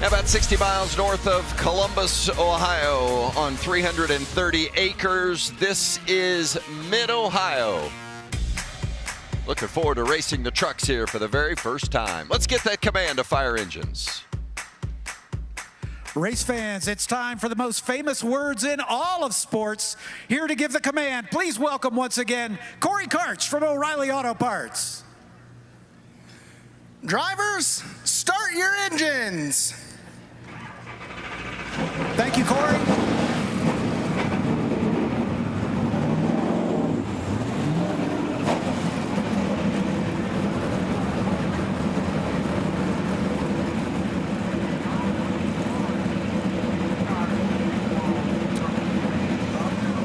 About 60 miles north of Columbus, Ohio, on 330 acres. This is Mid-Ohio. Looking forward to racing the trucks here for the very first time. Let's get that command of fire engines. Race fans, it's time for the most famous words in all of sports. Here to give the command, please welcome once again, Corey Karch from O'Reilly Auto Parts. Drivers, start your engines. Thank you, Corey.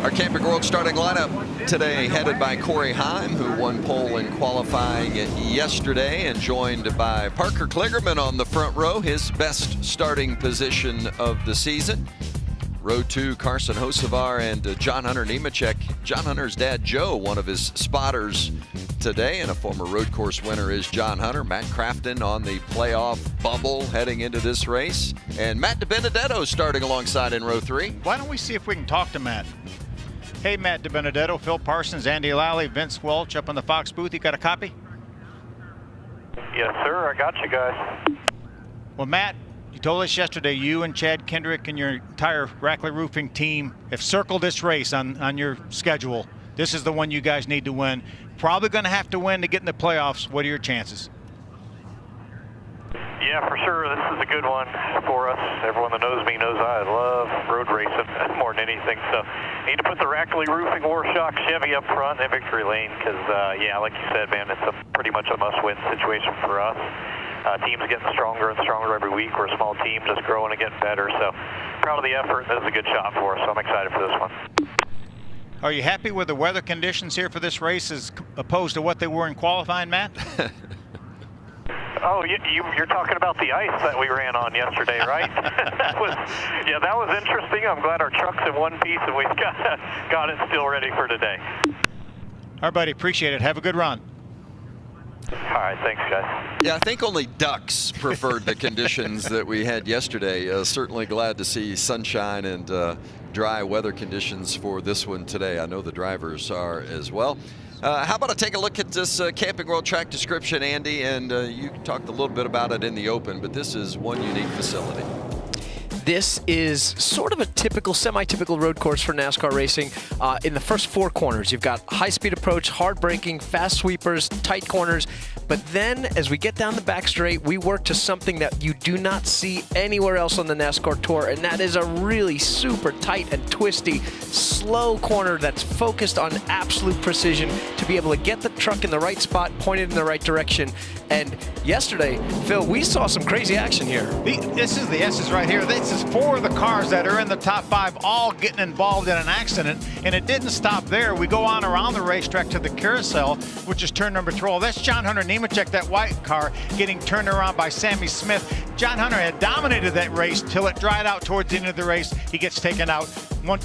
Our Camping World starting lineup today headed by Corey Heim, who won pole in qualifying yesterday, and joined by Parker Kligerman on the front row, his best starting position of the season. Row 2, Carson Hocevar and John Hunter Nemechek. John Hunter's dad, Joe, one of his spotters today, and a former road course winner is John Hunter. Matt Crafton on the playoff bubble heading into this race. And Matt DiBenedetto starting alongside in row 3. Why don't we see if we can talk to Matt? Hey, Matt DiBenedetto, Phil Parsons, Andy Lally, Vince Welch up in the Fox booth. You got a copy? Yes, sir. I got you guys. Well, Matt, you told us yesterday you and Chad Kendrick and your entire Rackley Roofing team have circled this race on your schedule. This is the one you guys need to win. Probably going to have to win to get in the playoffs. What are your chances? Yeah, for sure. This is a good one for us. Everyone that knows me knows I love road racing more than anything. So need to put the Rackley Roofing Warshock Chevy up front in victory lane because, yeah, like you said, man, it's pretty much a must-win situation for us. Team's getting stronger and stronger every week. We're a small team just growing and getting better. So proud of the effort. This is a good shot for us, so I'm excited for this one. Are you happy with the weather conditions here for this race as opposed to what they were in qualifying, Matt? Oh, you're talking about the ice that we ran on yesterday, right? that was interesting. I'm glad our truck's in one piece and we've got it still ready for today. All right, buddy. Appreciate it. Have a good run. All right, thanks, guys. Yeah, I think only ducks preferred the conditions that we had yesterday. Certainly glad to see sunshine and dry weather conditions for this one today. I know the drivers are as well. How about I take a look at this Camping World track description, Andy, and you talked a little bit about it in the open, but this is one unique facility. This is sort of a typical, semi-typical road course for NASCAR racing. In the first 4 corners, you've got high-speed approach, hard braking, fast sweepers, tight corners. But then, as we get down the back straight, we work to something that you do not see anywhere else on the NASCAR Tour, and that is a really super tight and twisty, slow corner that's focused on absolute precision to be able to get the truck in the right spot, pointed in the right direction. And yesterday, Phil, we saw some crazy action here. This is the S's right here. This is 4 of the cars that are in the top 5 all getting involved in an accident, and it didn't stop there. We go on around the racetrack to the carousel, which is turn number 12. That's John Hunter Nemechek, that white car, getting turned around by Sammy Smith. John Hunter had dominated that race till it dried out towards the end of the race. He gets taken out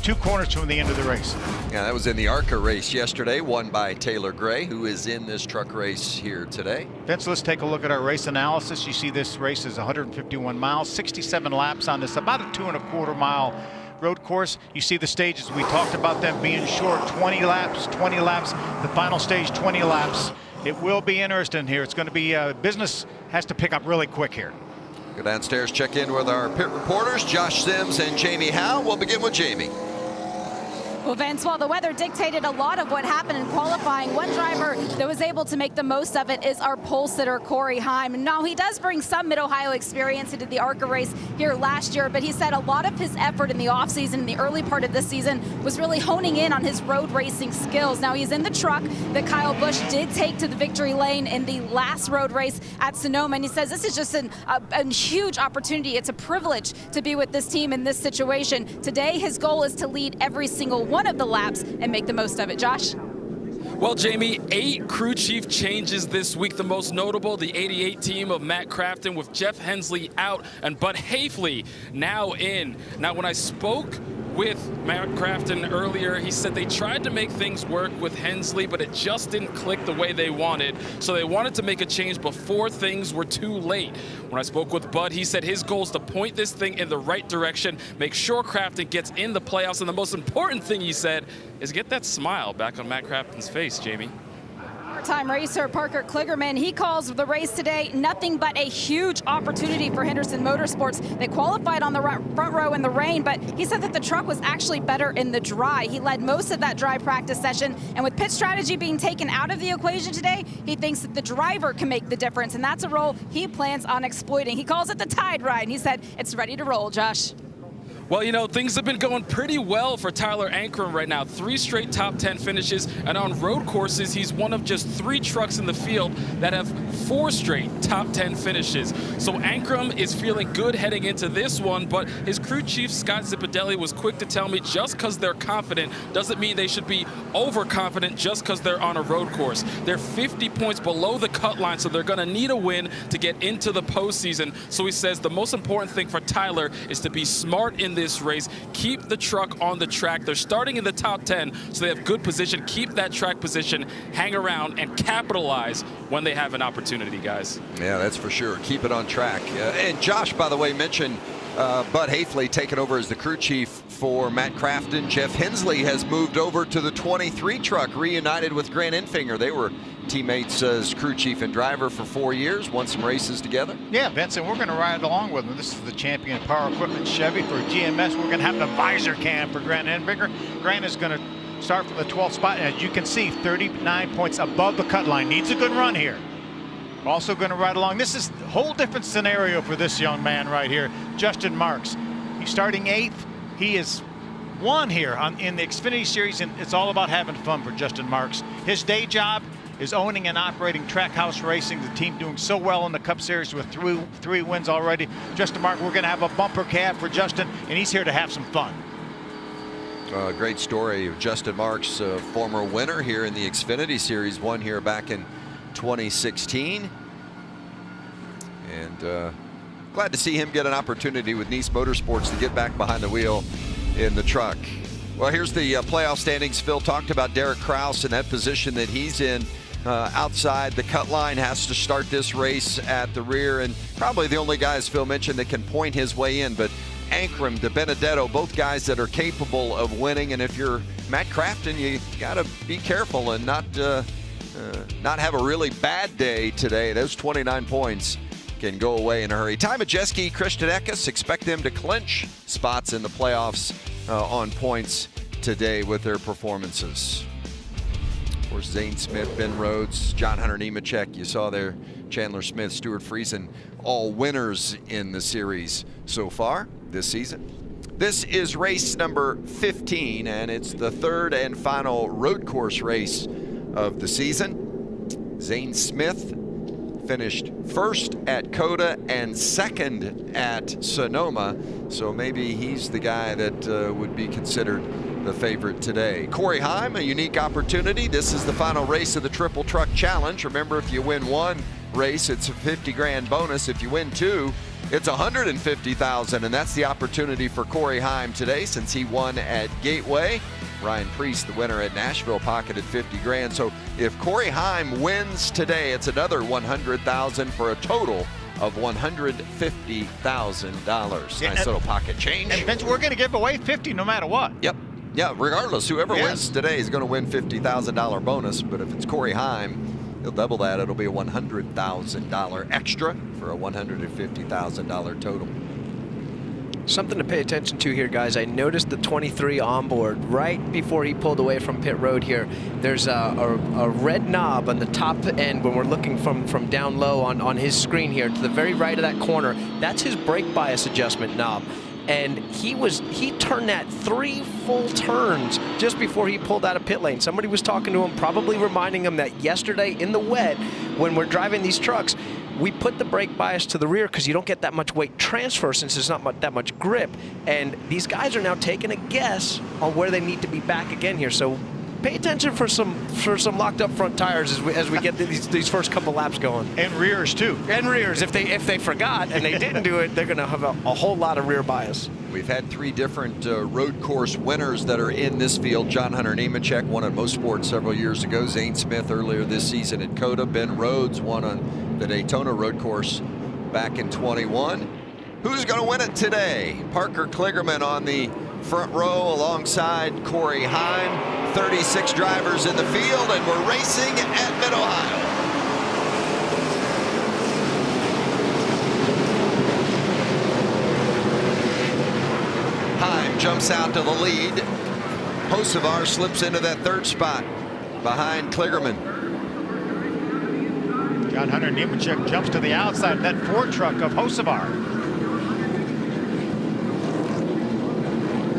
2 corners from the end of the race. Yeah, that was in the ARCA race yesterday, won by Taylor Gray, who is in this truck race here today. Vince, let's take a look at our race analysis. You see this race is 151 miles, 67 laps on this, about a 2.25 mile road course. You see the stages. We talked about them being short, 20 laps. The final stage, 20 laps. It will be interesting here. It's going to be business has to pick up really quick here. Go downstairs, check in with our pit reporters, Josh Sims and Jamie Howe. We'll begin with Jamie. Well, Vince, while the weather dictated a lot of what happened in qualifying, one driver that was able to make the most of it is our pole sitter, Corey Heim. Now, he does bring some Mid-Ohio experience. He did the ARCA race here last year, but he said a lot of his effort in the offseason, in the early part of this season, was really honing in on his road racing skills. Now, he's in the truck that Kyle Busch did take to the victory lane in the last road race at Sonoma, and he says this is just a huge opportunity. It's a privilege to be with this team in this situation. Today, his goal is to lead every single one of the laps and make the most of it. Josh? Well, Jamie, 8 crew chief changes this week. The most notable, the 88 team of Matt Crafton with Jeff Hensley out and Bud Hafley now in. Now, when I spoke with Matt Crafton earlier. He said they tried to make things work with Hensley, but it just didn't click the way they wanted. So they wanted to make a change before things were too late. When I spoke with Bud, he said his goal is to point this thing in the right direction, make sure Crafton gets in the playoffs, and the most important thing he said is get that smile back on Matt Crafton's face, Jamie. Part-time racer Parker Kligerman, he calls the race today nothing but a huge opportunity for Henderson Motorsports. They qualified on the front row in the rain, but he said that the truck was actually better in the dry. He led most of that dry practice session, and with pit strategy being taken out of the equation today, he thinks that the driver can make the difference, and that's a role he plans on exploiting. He calls it the tide ride, and he said it's ready to roll, Josh. Well, you know, things have been going pretty well for Tyler Ankrum right now. 3 straight top 10 finishes, and on road courses, he's one of just 3 trucks in the field that have 4 straight top 10 finishes. So Ankrum is feeling good heading into this one, but his crew chief, Scott Zipadelli, was quick to tell me just because they're confident doesn't mean they should be overconfident just because they're on a road course. They're 50 points below the cut line, so they're going to need a win to get into the postseason. So he says the most important thing for Tyler is to be smart in this race, keep the truck on the track. They're starting in the top 10, so they have good position. Keep that track position, hang around, and capitalize when they have an opportunity, guys. Yeah, that's for sure. Keep it on track. And Josh, by the way, mentioned Bud Hafley taking over as the crew chief for Matt Crafton. Jeff Hensley has moved over to the 23 truck, reunited with Grant Enfinger. They were teammates as crew chief and driver for 4 years, won some races together. Yeah, Vincent, we're going to ride along with them. This is the champion Power Equipment Chevy for GMS. We're going to have the visor cam for Grant Enfinger. Grant is going to start from the 12th spot. And as you can see, 39 points above the cut line. Needs a good run here. Also going to ride along. This is a whole different scenario for this young man right here, Justin Marks. He's starting 8th. He is won here in the Xfinity Series, and it's all about having fun for Justin Marks. His day job is owning and operating Trackhouse Racing, the team doing so well in the Cup Series with three wins already. Justin Marks, we're going to have a bumper cab for Justin, and he's here to have some fun. Great story of Justin Marks, former winner here in the Xfinity Series, won here back in 2016. And glad to see him get an opportunity with Nice Motorsports to get back behind the wheel in the truck. Well, here's the playoff standings. Phil talked about Derek Kraus and that position that he's in outside the cut line, has to start this race at the rear, and probably the only guy, as Phil mentioned, that can point his way in. But Ankrum, DiBenedetto, both guys that are capable of winning. And if you're Matt Crafton, you got to be careful and not have a really bad day today. Those 29 points can go away in a hurry. Ty Majeski, Christian Eckes, expect them to clinch spots in the playoffs on points today with their performances. Of course, Zane Smith, Ben Rhodes, John Hunter Nemechek, you saw there, Chandler Smith, Stuart Friesen, all winners in the series so far this season. This is race number 15, and it's the 3rd and final road course race of the season. Zane Smith finished 1st at Coda and 2nd at Sonoma, so maybe he's the guy that would be considered the favorite today. Corey Heim, a unique opportunity. This is the final race of the Triple Truck Challenge. Remember, if you win 1 race, it's a 50 grand bonus. If you win 2, it's 150,000, and that's the opportunity for Corey Heim today since he won at Gateway. Ryan Priest, the winner at Nashville, pocketed 50 grand. So if Corey Heim wins today, it's another 100,000 for a total of $150,000. Yeah, nice little pocket change. And Vince, we're going to give away 50 no matter what. Yep. Yeah, regardless, whoever wins today is going to win $50,000 bonus. But if it's Corey Heim, he'll double that. It'll be a $100,000 extra for a $150,000 total. Something to pay attention to here, guys. I noticed the 23 onboard right before he pulled away from pit road here. There's a red knob on the top end when we're looking from down low on his screen here to the very right of that corner. That's his brake bias adjustment knob. And he turned that 3 full turns just before he pulled out of pit lane. Somebody was talking to him, probably reminding him that yesterday in the wet, when we're driving these trucks, we put the brake bias to the rear because you don't get that much weight transfer since there's not that much grip. And these guys are now taking a guess on where they need to be back again here. So pay attention for some locked up front tires as we get these first couple laps going. And rears too. And rears. If they forgot and they didn't do it, they're going to have a whole lot of rear bias. We've had 3 different road course winners that are in this field. John Hunter Nemechek won at Motorsport several years ago. Zane Smith earlier this season at COTA. Ben Rhodes won on the Daytona road course back in 21. Who's going to win it today? Parker Kligerman on the front row alongside Corey Heim. 36 drivers in the field, and we're racing at Mid-Ohio. Heim jumps out to the lead. Hocevar slips into that 3rd spot behind Kligerman. John Hunter Nemechek jumps to the outside of that Ford truck of Hocevar.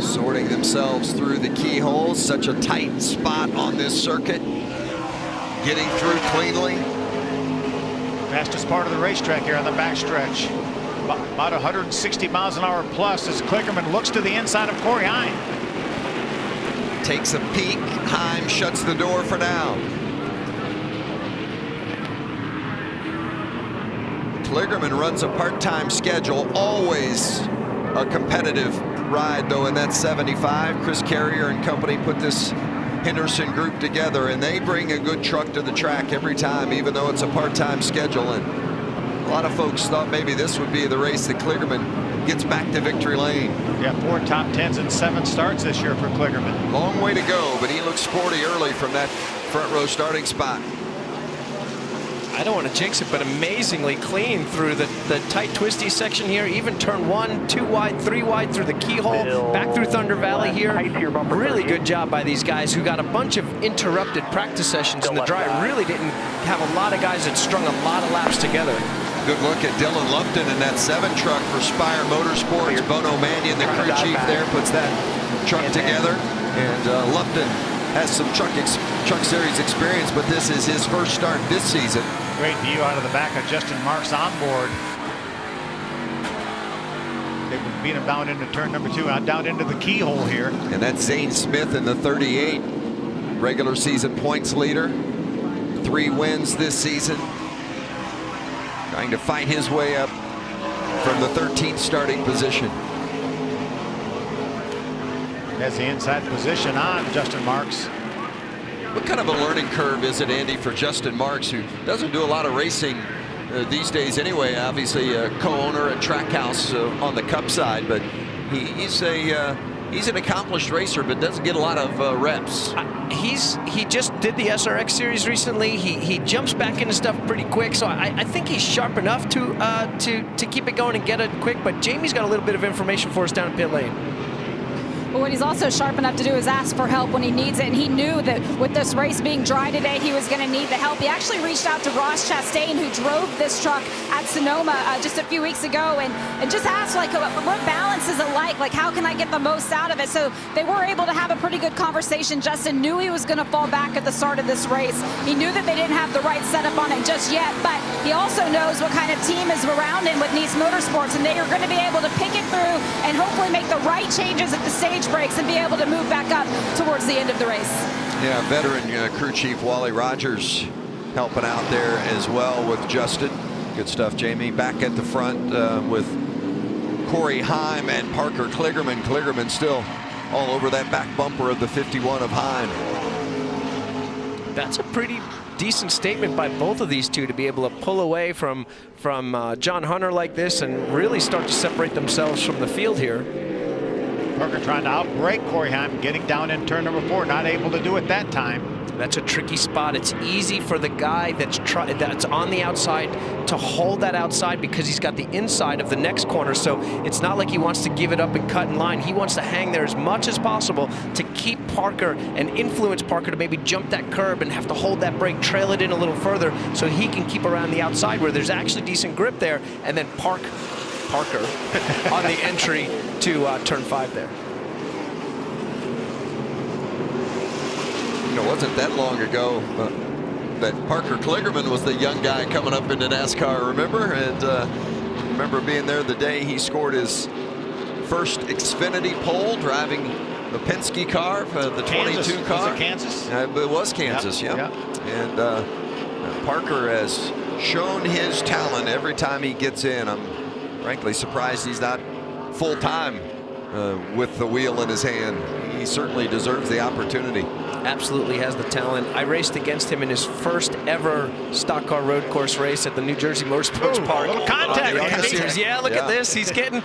Sorting themselves through the keyholes. Such a tight spot on this circuit. Getting through cleanly. Fastest part of the racetrack here on the backstretch. About 160 miles an hour plus as Kligerman looks to the inside of Corey Heim. Takes a peek. Heim shuts the door for now. Kligerman runs a part-time schedule. Always a competitive ride, though, in that 75. Chris Carrier and company put this Henderson group together, and they bring a good truck to the track every time, even though it's a part-time schedule. And a lot of folks thought maybe this would be the race that Kligerman gets back to victory lane. Yeah, 4 top 10s and 7 starts this year for Kligerman. Long way to go, but he looks sporty early from that front row starting spot. I don't want to jinx it, but amazingly clean through the tight twisty section here. Even turn 1, 2 wide, 3 wide through the keyhole, back through Thunder Valley here. Really good job by these guys who got a bunch of interrupted practice sessions in the dry. Really didn't have a lot of guys that strung a lot of laps together. Good look at Dylan Lupton in that 7 truck for Spire Motorsports. Bono Mannion, the crew chief there, puts that truck together. And Lupton has some truck series experience, but this is his first start this season. Great view out of the back of Justin Marks on board. They would beat him down into turn number 2, out down into the keyhole here. And that's Zane Smith in the 38, regular season points leader. 3 wins this season. Trying to fight his way up from the 13th starting position. Has the inside position on Justin Marks. What kind of a learning curve is it, Andy, for Justin Marks, who doesn't do a lot of racing these days anyway? Obviously a co-owner at Trackhouse on the Cup side, but he's an accomplished racer, but doesn't get a lot of reps. He just did the SRX series recently. He jumps back into stuff pretty quick, so I think he's sharp enough to keep it going and get it quick. But Jamie's got a little bit of information for us down in pit lane. But what he's also sharp enough to do is ask for help when he needs it. And he knew that with this race being dry today, he was going to need the help. He actually reached out to Ross Chastain, who drove this truck at Sonoma just a few weeks ago, and just asked, like, what balance is it like? Like, how can I get the most out of it? So they were able to have a pretty good conversation. Justin knew he was going to fall back at the start of this race. He knew that they didn't have the right setup on it just yet, but he also knows what kind of team is around him with Nice Motorsports, and they are going to be able to pick it through and hopefully make the right changes at the stage breaks and be able to move back up towards the end of the race. Yeah, veteran crew chief Wally Rogers helping out there as well with Justin. Good stuff, Jamie. Back at the front with Corey Heim and Parker Kligerman. Kligerman still all over that back bumper of the 51 of Heim. That's a pretty decent statement by both of these two to be able to pull away from John Hunter like this and really start to separate themselves from the field here. Parker trying to outbrake Corey Heim, getting down in turn number 4, not able to do it that time. That's a tricky spot. It's easy for the guy that's on the outside to hold that outside because he's got the inside of the next corner. So it's not like he wants to give it up and cut in line. He wants to hang there as much as possible to keep Parker and influence Parker to maybe jump that curb and have to hold that brake, trail it in a little further so he can keep around the outside where there's actually decent grip there, and then Parker on the entry to turn 5 there. You know, it wasn't that long ago that Parker Kligerman was the young guy coming up into NASCAR, remember? And remember being there the day he scored his first Xfinity pole, driving the Penske car, the Kansas. 22 car. Was it Kansas? It was Kansas, yeah. And Parker has shown his talent every time he gets in. I'm frankly surprised he's not full-time with the wheel in his hand. He certainly deserves the opportunity. Absolutely has the talent. I raced against him in his first ever stock car road course race at the New Jersey Motorsports Park. A little contact. Yeah, look at this. He's getting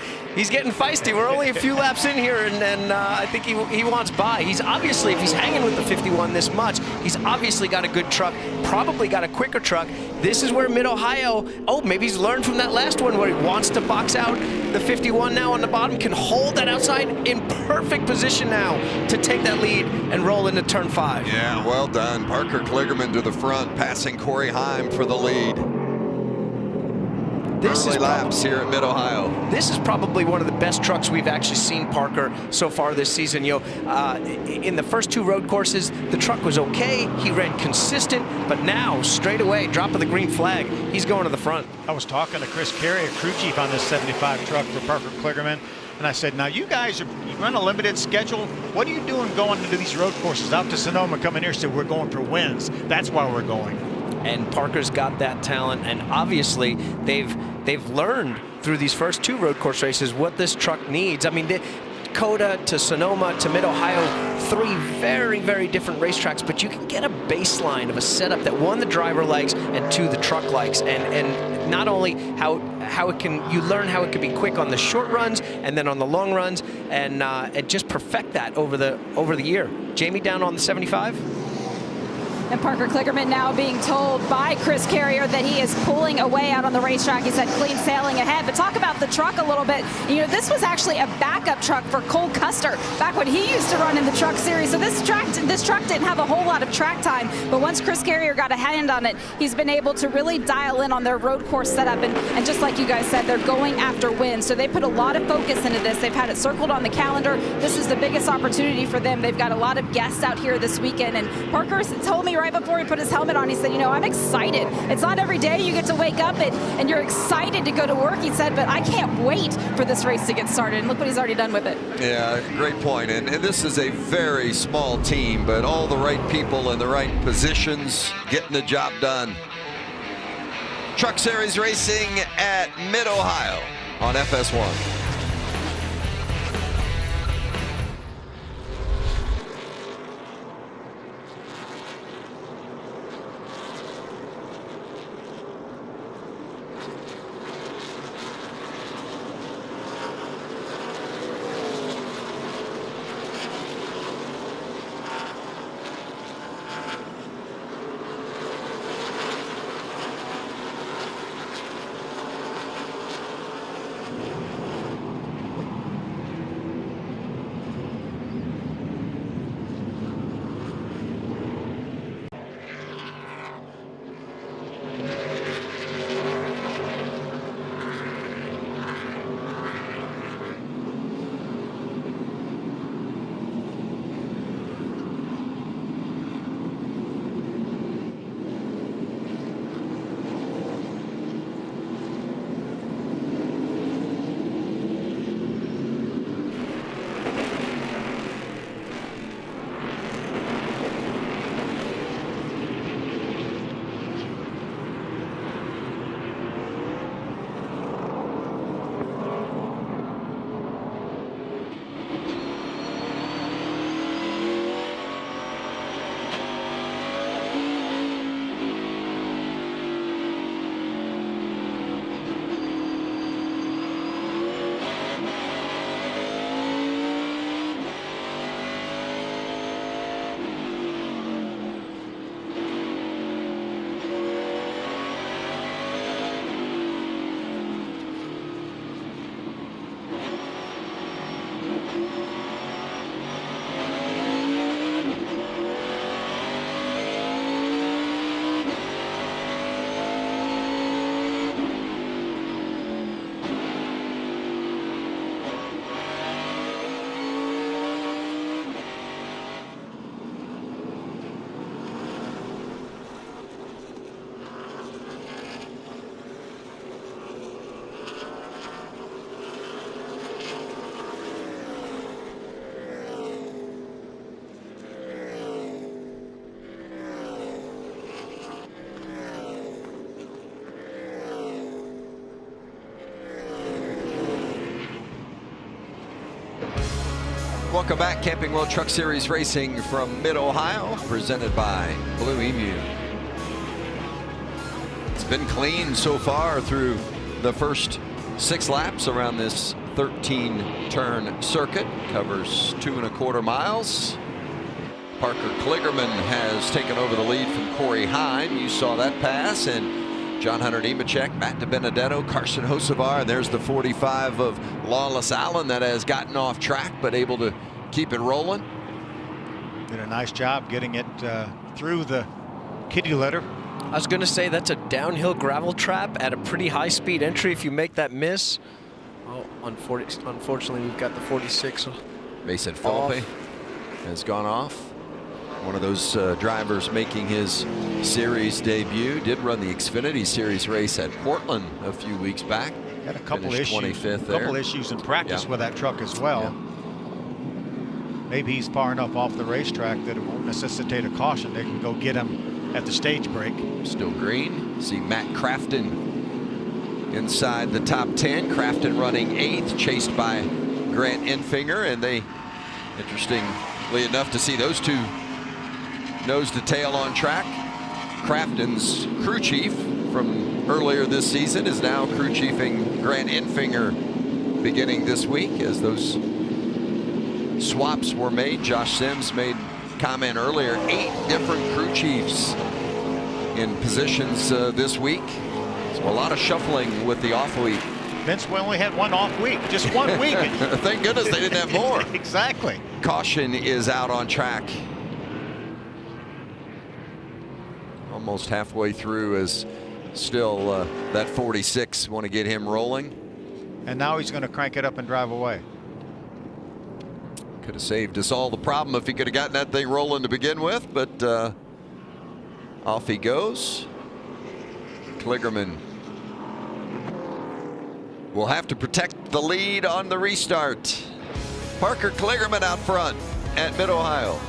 feisty. We're only a few laps in here, and I think he wants by. He's obviously, if he's hanging with the 51 this much, he's obviously got a good truck, probably got a quicker truck. This is where Mid-Ohio, maybe he's learned from that last one where he wants to box out the 51 now on the bottom, can hold that outside in perfect position now to take that lead and roll into turn 5. Yeah, well done. Parker Kligerman to the front, passing Corey Heim for the lead. Early laps here at Mid-Ohio. This is probably one of the best trucks we've actually seen, Parker, so far this season. In the first 2 road courses, the truck was okay. He ran consistent, but now, straight away, drop of the green flag, he's going to the front. I was talking to Chris Carey, a crew chief on this 75 truck for Parker Kligerman, and I said, now you guys you run a limited schedule. What are you doing going into these road courses? Out to Sonoma, coming here, said we're going for wins. That's why we're going. And Parker's got that talent, and obviously they've learned through these first 2 road course races what this truck needs. I mean, Dakota to Sonoma to Mid-Ohio, 3 very, very different racetracks, but you can get a baseline of a setup that 1, the driver likes, and 2, the truck likes, and not only how it can, you learn how it can be quick on the short runs and then on the long runs, and just perfect that over the year. Jamie down on the 75. And Parker Kligerman now being told by Chris Carrier that he is pulling away out on the racetrack. He said clean sailing ahead. But talk about the truck a little bit. This was actually a backup truck for Cole Custer back when he used to run in the truck series. So this truck didn't have a whole lot of track time. But once Chris Carrier got a hand on it, he's been able to really dial in on their road course setup. And just like you guys said, they're going after wins. So they put a lot of focus into this. They've had it circled on the calendar. This is the biggest opportunity for them. They've got a lot of guests out here this weekend. And Parker told me right before he put his helmet on, he said, I'm excited. It's not every day you get to wake up and you're excited to go to work, he said, but I can't wait for this race to get started. And look what he's already done with it. Yeah, great point. And this is a very small team, but all the right people in the right positions getting the job done. Truck Series racing at Mid-Ohio on FS1. Welcome back. Camping World Truck Series racing from Mid-Ohio, presented by Blue Emu. It's been clean so far through the first 6 laps around this 13-turn circuit. Covers 2¼ miles. Parker Kligerman has taken over the lead from Corey Heim. You saw that pass. And John Hunter Nemechek, Matt DiBenedetto, Carson Hocevar. And there's the 45 of Lawless Allen that has gotten off track but able to keep it rolling. Did a nice job getting it through the kitty litter. I was going to say that's a downhill gravel trap at a pretty high speed entry. If you make that miss, oh, unfortunately we've got the 46. Mason Phillippe has gone off. One of those drivers making his series debut. Did run the Xfinity Series race at Portland a few weeks back. Had a couple issues, 25th there. Couple issues in practice with that truck as well. Yeah. Maybe he's far enough off the racetrack that it won't necessitate a caution. They can go get him at the stage break. Still green. See Matt Crafton inside the top 10. Crafton running 8th, chased by Grant Enfinger, and they, interestingly enough, to see those two nose to tail on track. Crafton's crew chief from earlier this season is now crew chiefing Grant Enfinger beginning this week as those swaps were made. Josh Sims made comment earlier, 8 different crew chiefs in positions this week. So a lot of shuffling with the off week. Vince, we only had 1 off week, just 1 week. Thank goodness they didn't have more. Exactly. Caution is out on track. Almost halfway through is still that 46. Want to get him rolling. And now he's going to crank it up and drive away. Could have saved us all the problem if he could have gotten that thing rolling to begin with, but off he goes. Kligerman will have to protect the lead on the restart. Parker Kligerman out front at Mid-Ohio.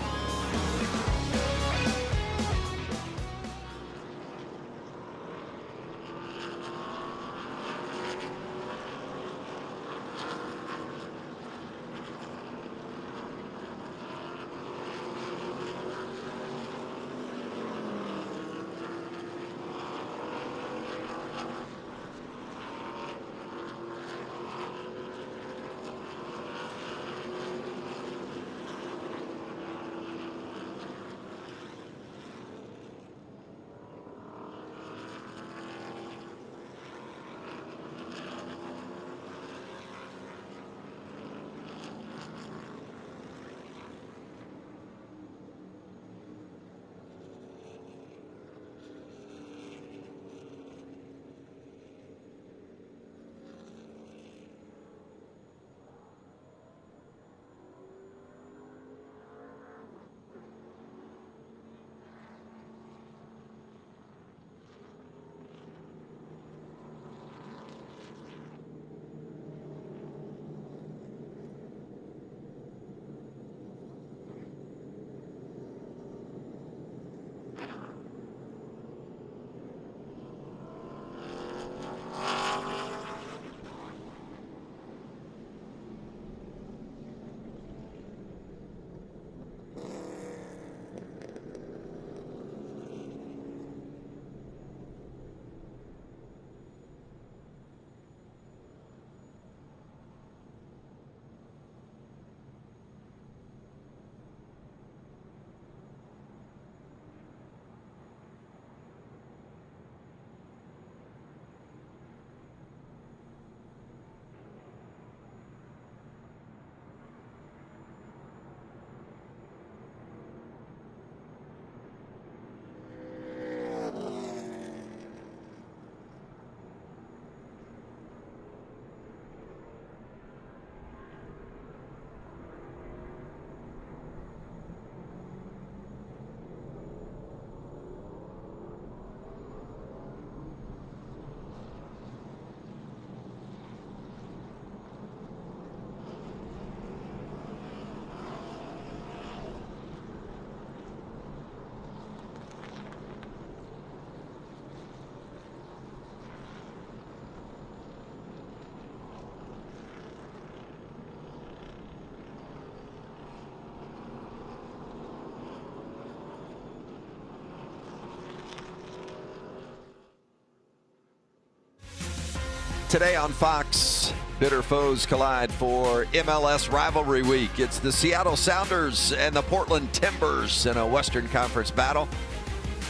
Today on Fox, bitter foes collide for MLS Rivalry Week. It's the Seattle Sounders and the Portland Timbers in a Western Conference battle.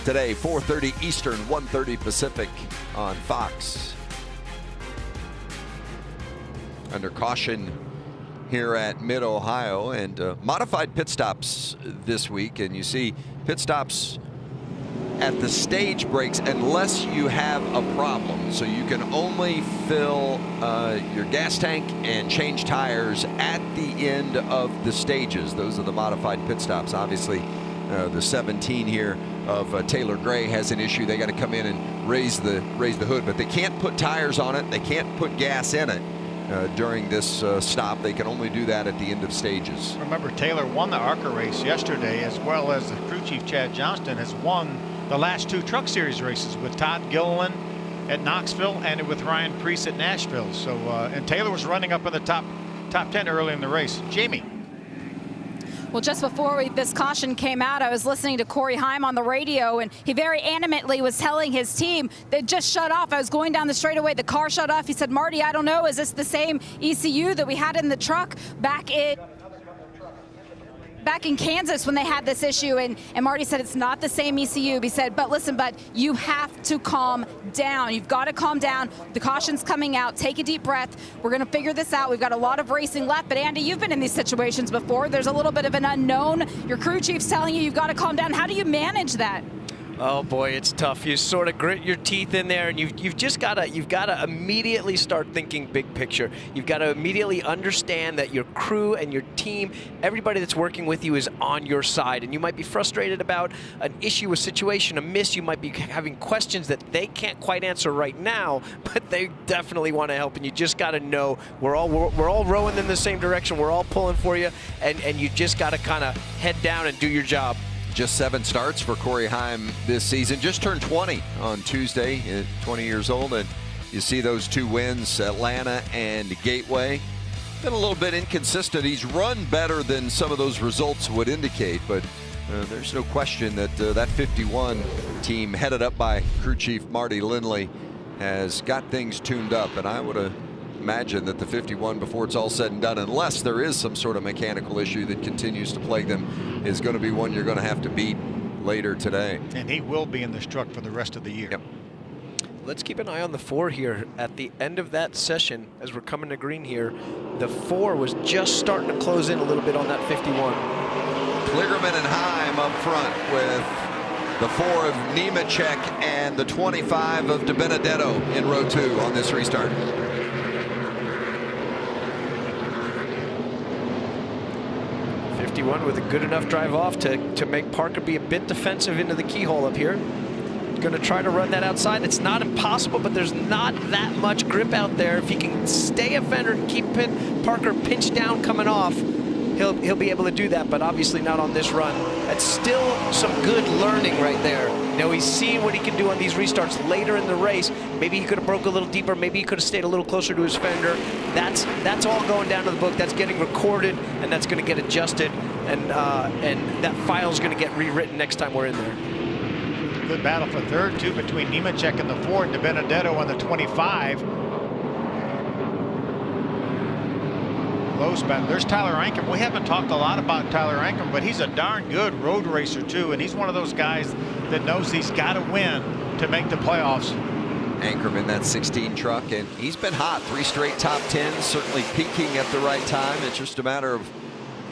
Today, 4:30 Eastern, 1:30 Pacific on Fox. Under caution here at Mid-Ohio, and modified pit stops this week. And you see pit stops at the stage breaks unless you have a problem. So you can only fill your gas tank and change tires at the end of the stages. Those are the modified pit stops. Obviously, the 17 here of Taylor Gray has an issue. They got to come in and raise the hood, but they can't put tires on it. They can't put gas in it during this stop. They can only do that at the end of stages. Remember, Taylor won the ARCA race yesterday, as well as the crew chief Chad Johnston has won the last 2 Truck Series races with Todd Gilliland at Knoxville and with Ryan Preece at Nashville. So, and Taylor was running up in the top 10 early in the race. Jamie. Well, just before this caution came out, I was listening to Corey Heim on the radio, and he very animately was telling his team they just shut off. I was going down the straightaway, the car shut off. He said, Marty, I don't know, is this the same ECU that we had in the truck back in Kansas when they had this issue? And Marty said it's not the same ECU. He said, but listen, bud, you have to calm down. You've got to calm down. The caution's coming out. Take a deep breath. We're going to figure this out. We've got a lot of racing left. But Andy, you've been in these situations before. There's a little bit of an unknown. Your crew chief's telling you you've got to calm down. How do you manage that? Oh boy, it's tough. You sort of grit your teeth in there, and you've got to immediately start thinking big picture. You've got to immediately understand that your crew and your team, everybody that's working with you, is on your side. And you might be frustrated about an issue, a situation, a miss. You might be having questions that they can't quite answer right now, but they definitely want to help. And you just got to know we're all rowing in the same direction. We're all pulling for you, and you just got to kind of head down and do your job. Just 7 starts for Corey Heim this season. Just turned 20 on Tuesday, 20 years old. And you see those 2 wins, Atlanta and Gateway. Been a little bit inconsistent. He's run better than some of those results would indicate, but there's no question that that 51 team headed up by crew chief Marty Lindley has got things tuned up. And I would imagine that the 51, before it's all said and done, unless there is some sort of mechanical issue that continues to plague them, is going to be one you're going to have to beat later today. And he will be in this truck for the rest of the year. Yep. Let's keep an eye on the 4 here. At the end of that session, as we're coming to green here, the 4 was just starting to close in a little bit on that 51. Kligerman and Heim up front with the 4 of Nemechek and the 25 of DiBenedetto in row 2 on this restart. 51 with a good enough drive off to make Parker be a bit defensive into the keyhole up here. Going to try to run that outside. It's not impossible, but there's not that much grip out there. If he can stay a fender and keep Parker pinched down coming off, he'll be able to do that, but obviously not on this run. That's still some good learning right there. You know, he's seen what he can do on these restarts later in the race. Maybe he could have broke a little deeper. Maybe he could have stayed a little closer to his fender. That's all going down to the book. That's getting recorded, and that's going to get adjusted, and that file is going to get rewritten next time we're in there. Good battle for third, too, between Nemechek and the 4 and DiBenedetto on the 25. Close battle. There's Tyler Ankrum. We haven't talked a lot about Tyler Ankrum, but he's a darn good road racer, too, and he's one of those guys that knows he's got to win to make the playoffs. Ankrum in that 16 truck, and he's been hot. 3 straight top 10s, certainly peaking at the right time. It's just a matter of,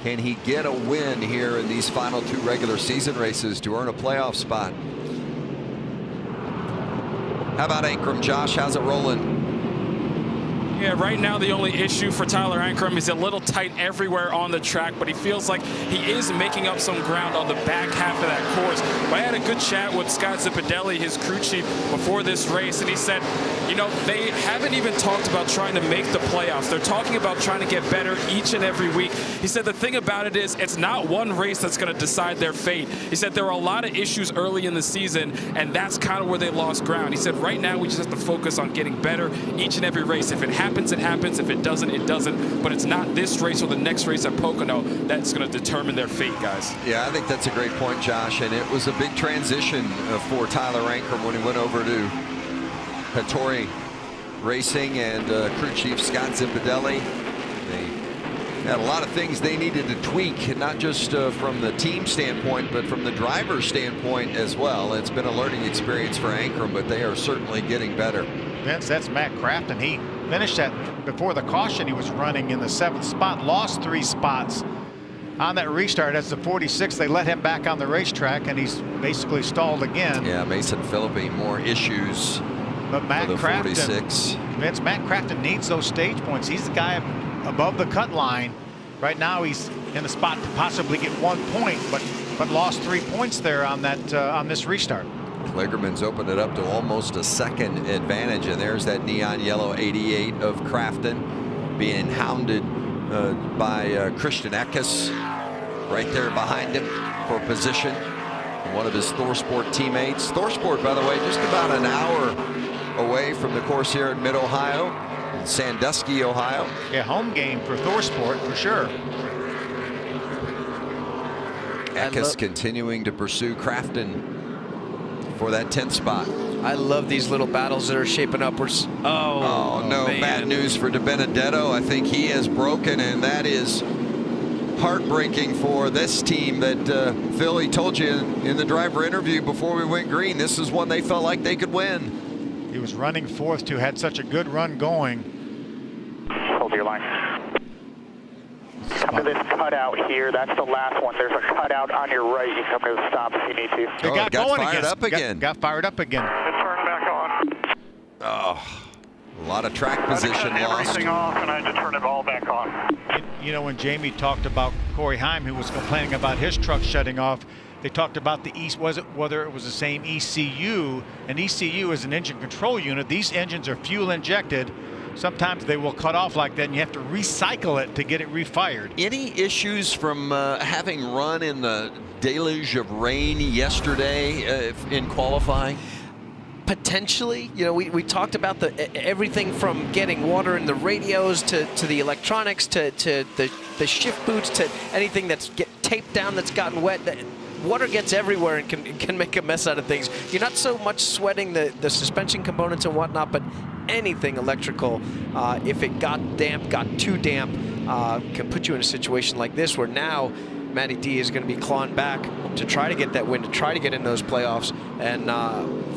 can he get a win here in these final 2 regular season races to earn a playoff spot? How about Ankrum, Josh? How's it rolling? Yeah, right now the only issue for Tyler Ankrum is a little tight everywhere on the track, but he feels like he is making up some ground on the back half of that course. But I had a good chat with Scott Zipadelli, his crew chief, before this race, and he said, you know, they haven't even talked about trying to make the playoffs. They're talking about trying to get better each and every week. He said the thing about it is it's not one race that's going to decide their fate. He said there were a lot of issues early in the season, and that's kind of where they lost ground. He said right now we just have to focus on getting better each and every race. If it happens, it happens. If it doesn't, it doesn't. But it's not this race or the next race at Pocono that's going to determine their fate, guys. Yeah, I think that's a great point, Josh. And it was a big transition for Tyler Ankrum when he went over to Hattori Racing and crew chief Scott Zipadelli. They had a lot of things they needed to tweak, not just from the team standpoint, but from the driver's standpoint as well. It's been a learning experience for Ankrum, but they are certainly getting better. Vince, that's Matt Crafton. He finished that before the caution. He was running in the 7th spot, lost 3 spots on that restart. As the 46, they let him back on the racetrack, and he's basically stalled again. Yeah, Mason Philippi, more issues. But Matt for the Crafton, 46. Vince, Matt Crafton needs those stage points. He's the guy above the cut line. Right now, he's in the spot to possibly get 1 point, but lost 3 points there on that on this restart. Kligerman's opened it up to almost a second advantage, and there's that neon yellow 88 of Crafton being hounded by Christian Eckes right there behind him for position. One of his ThorSport teammates. ThorSport, by the way, just about an hour away from the course here in Mid-Ohio, in Sandusky, Ohio. Yeah, home game for ThorSport for sure. Eckes continuing to pursue Crafton for that 10th spot. I love these little battles that are shaping up. Oh no, man. Bad news for DiBenedetto. I think he has broken, and that is heartbreaking for this team that Phil, he told you in the driver interview before we went green, this is one they felt like they could win. He was running 4th too, had such a good run going. Hold your line. Come to this cutout here. That's the last one. There's a cutout on your right. You come to the stop if you need to. It got going fired again. up again. Got fired up again. It turned back on. Oh, a lot of track position I cut lost. everything off, and I had to turn it all back on. You know, when Jamie talked about Corey Heim, who was complaining about his truck shutting off, they talked about the whether it was the same ECU. And ECU is an engine control unit. These engines are fuel injected. Sometimes they will cut off like that, and you have to recycle it to get it refired. Any issues from having run in the deluge of rain yesterday in qualifying? Potentially, you know, we talked about everything from getting water in the radios to the electronics to the shift boots to anything that's taped down that's gotten wet. Water gets everywhere and can make a mess out of things. You're not so much sweating the suspension components and whatnot, but anything electrical, if it got damp, got too damp, can put you in a situation like this where now Matty D is going to be clawing back to try to get that win, to try to get in those playoffs. And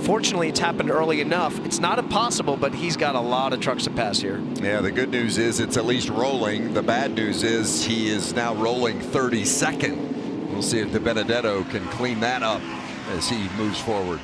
fortunately, it's happened early enough. It's not impossible, but he's got a lot of trucks to pass here. Yeah, the good news is it's at least rolling. The bad news is he is now rolling 32nd. We'll see if DiBenedetto can clean that up as he moves forward.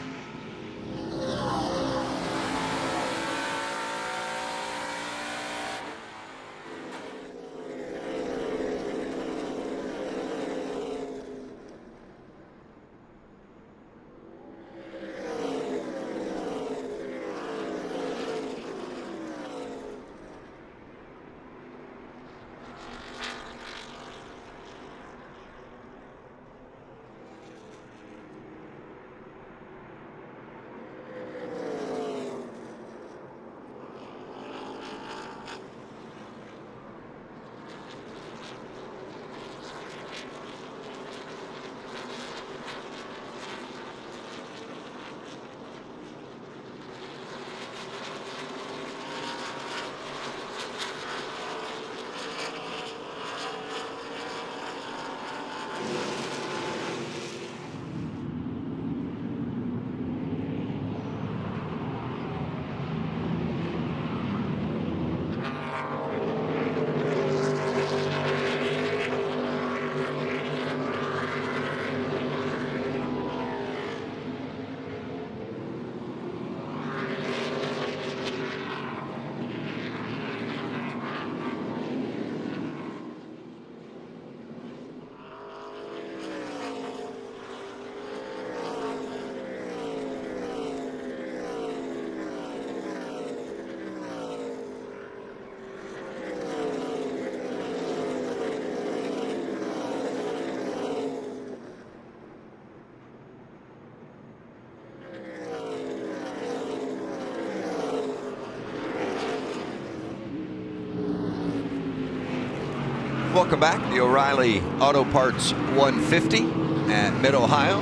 Welcome back. The O'Reilly Auto Parts 150 at Mid-Ohio.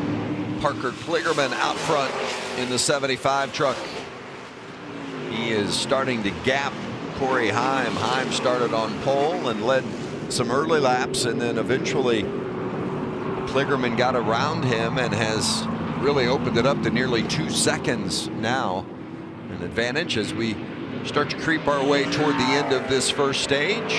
Parker Kligerman out front in the 75 truck. He is starting to gap Corey Haim. Haim started on pole and led some early laps, and then eventually Kligerman got around him and has really opened it up to nearly 2 seconds now. An advantage as we start to creep our way toward the end of this first stage.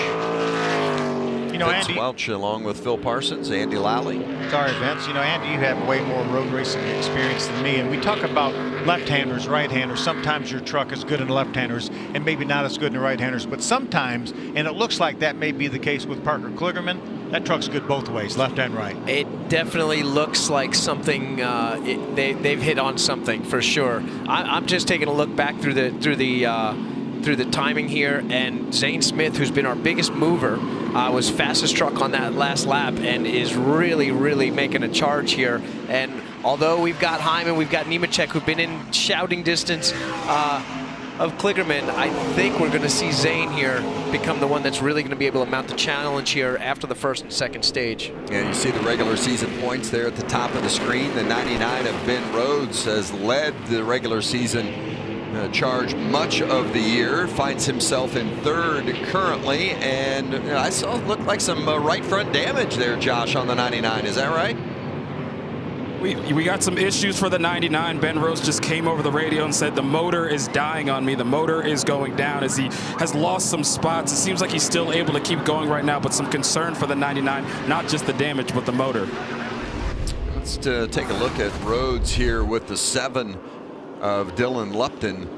You know, Vince Andy, Welch along with Phil Parsons, Andy Lally. sorry, Vince. You know, Andy, you have way more road racing experience than me, and we talk about left-handers, right-handers. Sometimes your truck is good in left-handers and maybe not as good in right-handers, but sometimes, and it looks like that may be the case with Parker Kligerman, that truck's good both ways, left and right. It definitely looks like something. They've hit on something for sure. I'm just taking a look back through the timing here, and Zane Smith, who's been our biggest mover, was fastest truck on that last lap and is really making a charge here. And although we've got Haim and we've got Nemechek, who've been in shouting distance of Kligerman, I think we're going to see Zane here become the one that's really going to be able to mount the challenge here after the first and second stage. Yeah, you see the regular season points there at the top of the screen. The 99 of Ben Rhodes has led the regular season charge much of the year, finds himself in third currently, and I saw it looked like some right front damage there, Josh, on the 99. Is that right? We got some issues for the 99. Ben Rhodes just came over the radio and said the motor is dying on me. The motor is going down as he has lost some spots. It seems like he's still able to keep going right now, but some concern for the 99, not just the damage, but the motor. Let's take a look at Rhodes here with the 7 of Dylan Lupton.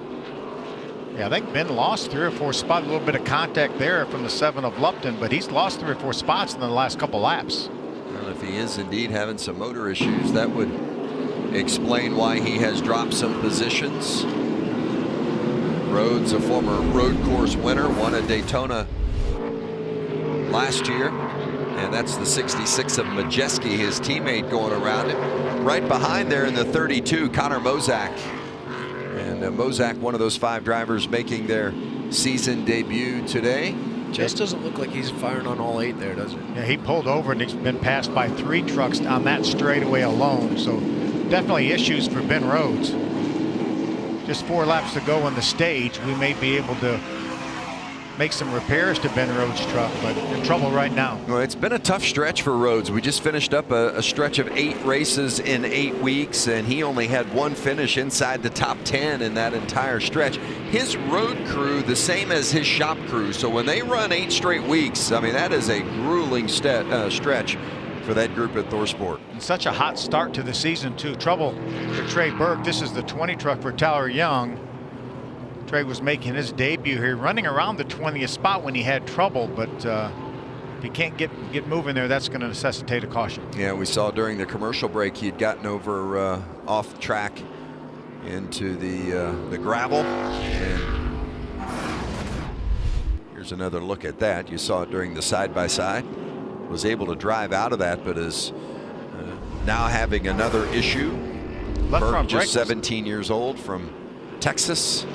Yeah, I think Ben lost 3 or 4 spots, a little bit of contact there from the 7 of Lupton, but he's lost 3 or 4 spots in the last couple laps. Well, if he is indeed having some motor issues, that would explain why he has dropped some positions. Rhodes, a former road course winner, won at Daytona last year, and that's the 66 of Majeski, his teammate, going around him. Right behind there in the 32, Connor Mozak. And Mozak, one of those 5 drivers making their season debut today. Just doesn't look like he's firing on all 8 there, does it? Yeah, he pulled over and he's been passed by 3 trucks on that straightaway alone. So definitely issues for Ben Rhodes. Just 4 laps to go on the stage. We may be able to make some repairs to Ben Rhodes' truck, but in trouble right now. Well, it's been a tough stretch for Rhodes. We just finished up a stretch of 8 races in 8 weeks, and he only had 1 finish inside the top 10 in that entire stretch. His road crew, the same as his shop crew. So when they run 8 straight weeks, I mean, that is a grueling stretch for that group at ThorSport. And such a hot start to the season, too. Trouble for Trey Burke. This is the 20 truck for Tyler Young. Trey was making his debut here, running around the 20th spot when he had trouble, but if he can't get moving there, that's going to necessitate a caution. Yeah, we saw during the commercial break he had gotten over off track into the gravel. And here's another look at that. You saw it during the side-by-side. Was able to drive out of that, but is now having another issue. Left front brake, just 17 years old from Texas.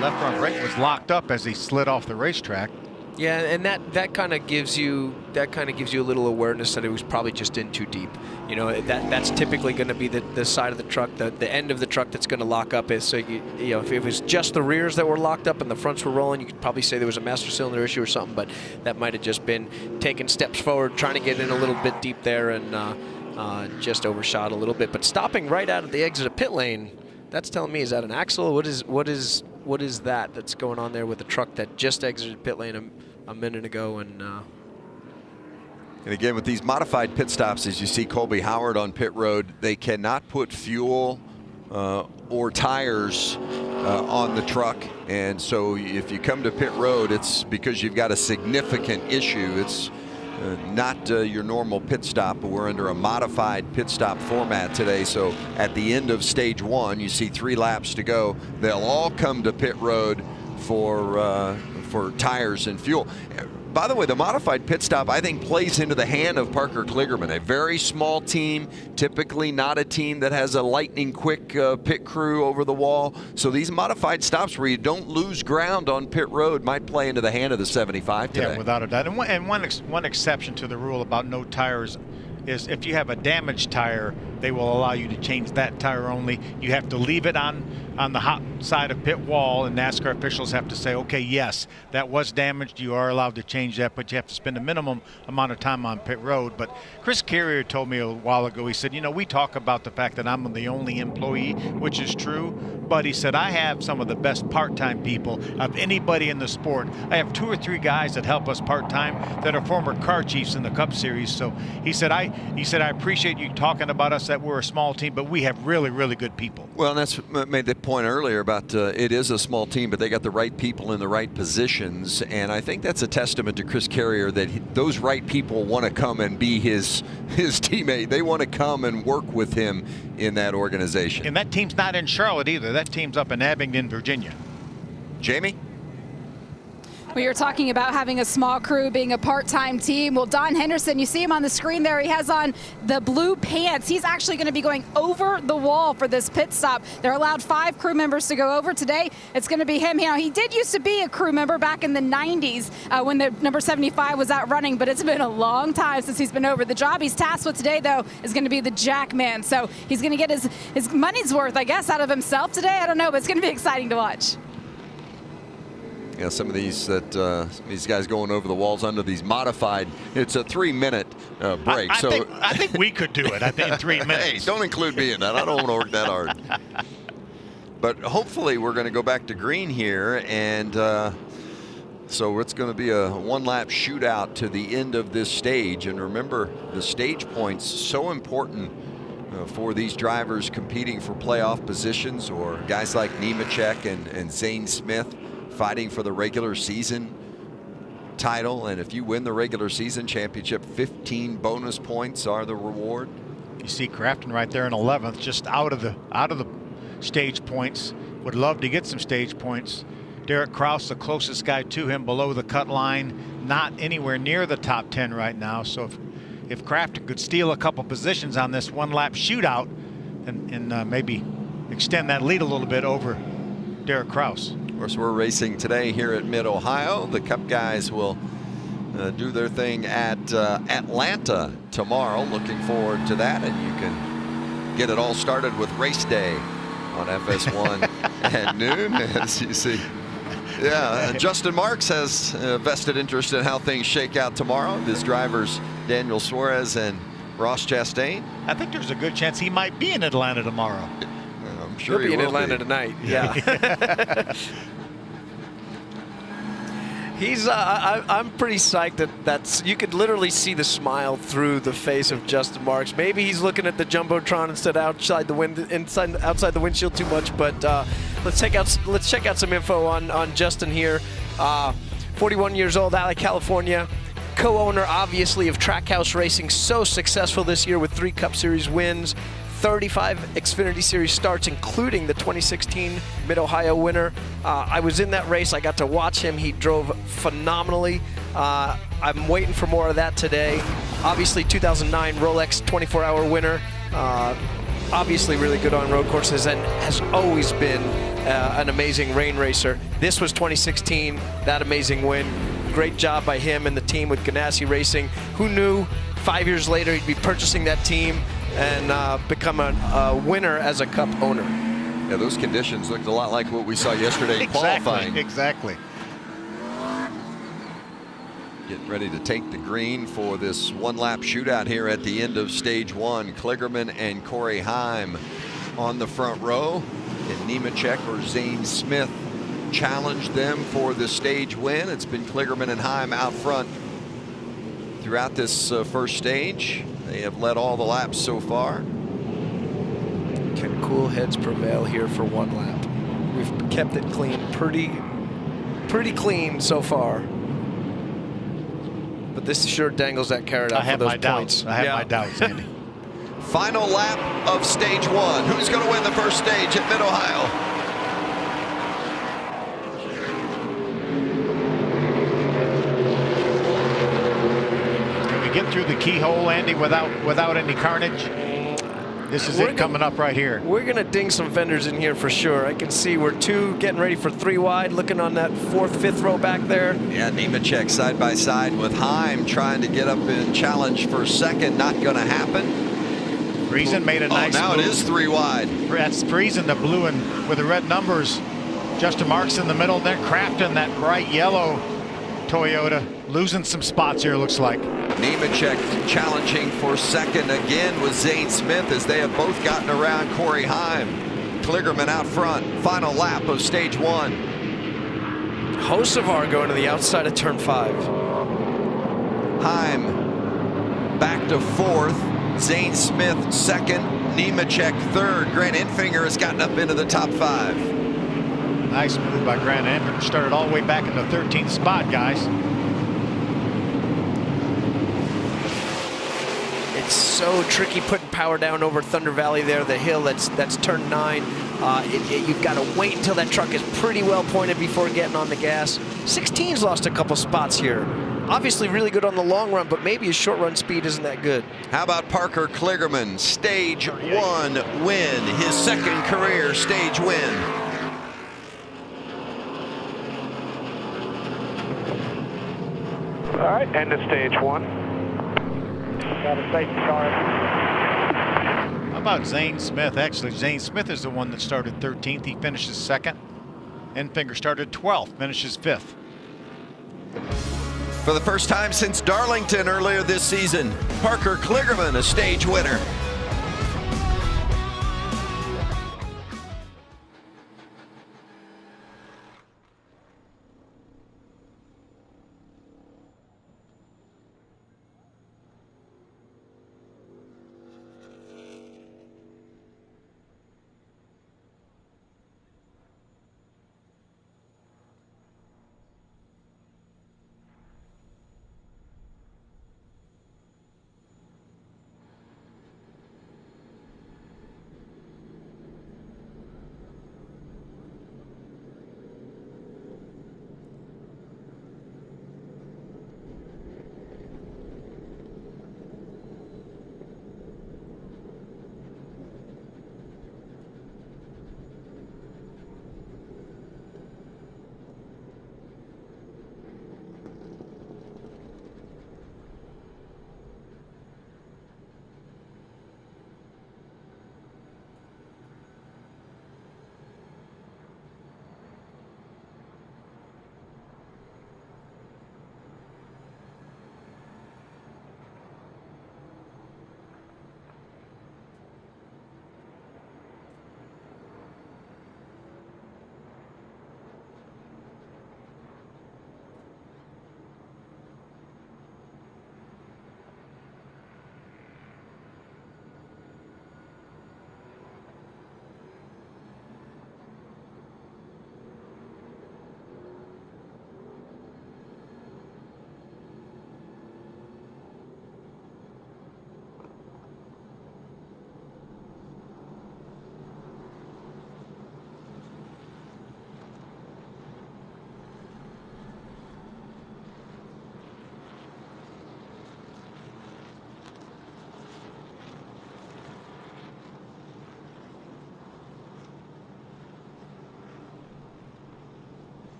Left front brake was locked up as he slid off the racetrack. Yeah, and that kind of gives you a little awareness that it was probably just in too deep. You know, that's typically going to be the side of the truck, the end of the truck that's going to lock up. Is so you know, if it was just the rears that were locked up and the fronts were rolling, you could probably say there was a master cylinder issue or something. But that might have just been taking steps forward, trying to get in a little bit deep there, and just overshot a little bit. But stopping right out of the exit of pit lane, that's telling me, is that an axle? What is that that's going on there with the truck that just exited pit lane a minute ago? And again, with these modified pit stops, as you see Colby Howard on pit road, they cannot put fuel or tires on the truck. And so if you come to pit road, it's because you've got a significant issue. It's not your normal pit stop, but we're under a modified pit stop format today. So at the end of stage 1, you see 3 laps to go. They'll all come to pit road for tires and fuel. By the way, the modified pit stop, I think, plays into the hand of Parker Kligerman. A very small team, typically not a team that has a lightning quick pit crew over the wall. So these modified stops where you don't lose ground on pit road might play into the hand of the 75 today. Yeah, without a doubt. And one exception to the rule about no tires is if you have a damaged tire, they will allow you to change that tire only. You have to leave it on the hot side of pit wall, and NASCAR officials have to say, okay, yes, that was damaged. You are allowed to change that, but you have to spend a minimum amount of time on pit road. But Chris Carrier told me a while ago, he said, you know, we talk about the fact that I'm the only employee, which is true, but he said, I have some of the best part-time people of anybody in the sport. I have 2 or 3 guys that help us part-time that are former car chiefs in the Cup Series. So he said, I appreciate you talking about us, that we're a small team, but we have really, really good people. Well, and that's made the point earlier about it is a small team, but they got the right people in the right positions. And I think that's a testament to Chris Carrier that those right people want to come and be his teammate. They want to come and work with him in that organization. And that team's not in Charlotte either. That team's up in Abingdon, Virginia. Jamie? We were talking about having a small crew, being a part-time team. Well, Don Henderson, you see him on the screen there. He has on the blue pants. He's actually going to be going over the wall for this pit stop. They're allowed 5 crew members to go over. Today, it's going to be him. You know, he did used to be a crew member back in the 90s when the number 75 was out running, but it's been a long time since he's been over. The job he's tasked with today, though, is going to be the jack man. So he's going to get his money's worth, I guess, out of himself today. I don't know, but it's going to be exciting to watch. Yeah, some of these guys going over the walls under these modified. It's a 3-minute break. I think we could do it. I think in 3 minutes. Hey, don't include me in that. I don't want to work that hard. But hopefully we're going to go back to green here, and so it's going to be a 1-lap shootout to the end of this stage. And remember, the stage points so important for these drivers competing for playoff positions, or guys like Nemechek and Zane Smith fighting for the regular season title. And if you win the regular season championship, 15 bonus points are the reward. You see Crafton right there in 11th, just out of the stage points. Would love to get some stage points. Derek Kraus, the closest guy to him below the cut line, not anywhere near the top 10 right now. So if Crafton could steal a couple positions on this 1-lap shootout and maybe extend that lead a little bit over Derek Kraus. Of course, we're racing today here at Mid-Ohio. The Cup guys will do their thing at Atlanta tomorrow. Looking forward to that, and you can get it all started with race day on FS1 at noon, as you see. Yeah, Justin Marks has vested interest in how things shake out tomorrow. His drivers, Daniel Suarez and Ross Chastain. I think there's a good chance he might be in Atlanta tomorrow. I'm sure He'll be in Atlanta tonight. Yeah. I'm pretty psyched that you could literally see the smile through the face of Justin Marks. Maybe he's looking at the jumbotron instead outside the windshield too much. But let's check out some info on Justin here. 41 years old, out of California. Co-owner, obviously, of Trackhouse Racing. So successful this year with 3 Cup Series wins. 35 Xfinity Series starts, including the 2016 Mid-Ohio winner. I was in that race. I got to watch him. He drove phenomenally. I'm waiting for more of that today. Obviously, 2009 Rolex 24-hour winner. Obviously really good on road courses and has always been an amazing rain racer. This was 2016, that amazing win. Great job by him and the team with Ganassi Racing. Who knew 5 years later he'd be purchasing that team and become a winner as a Cup owner. Yeah, those conditions looked a lot like what we saw yesterday in qualifying. Exactly. Getting ready to take the green for this 1-lap shootout here at the end of stage 1. Kligerman and Corey Heim on the front row, and Nemechek or Zane Smith challenged them for the stage win. It's been Kligerman and Heim out front throughout this first stage. They have led all the laps so far. Can cool heads prevail here for 1 lap? We've kept it clean, pretty clean so far. But this sure dangles that carrot out for those points. I have my doubts, Andy. Final lap of stage 1. Who's going to win the first stage at Mid-Ohio? Get through the keyhole, Andy, without any carnage. This is it coming up right here. We're gonna ding some fenders in here for sure. I can see we're 2 getting ready for 3 wide, looking on that 4th, 5th row back there. Yeah, Nemechek side by side with Heim trying to get up and challenge for second. Not gonna happen. Friesen made a nice now move. it is 3 wide. That's Friesen, the blue and with the red numbers. Justin Marks in the middle, then Kraft in that bright yellow Toyota. Losing some spots here, looks like. Nemechek challenging for second again with Zane Smith as they have both gotten around Corey Heim. Kligerman out front. Final lap of stage 1. Hocevar going to the outside of turn 5. Heim back to 4th. Zane Smith second. Nemechek 3rd. Grant Enfinger has gotten up into the top 5. Nice move by Grant Enfinger. Started all the way back in the 13th spot, guys. It's so tricky putting power down over Thunder Valley there, the hill that's turn 9. You've got to wait until that truck is pretty well pointed before getting on the gas. 16's lost a couple spots here. Obviously really good on the long run, but maybe his short run speed isn't that good. How about Parker Kligerman? Stage 1 win. His second career stage win. All right, end of stage 1. Got a safety car. How about Zane Smith? Actually, Zane Smith is the one that started 13th. He finishes 2nd. Enfinger started 12th, finishes 5th. For the first time since Darlington earlier this season, Parker Kligerman, a stage winner.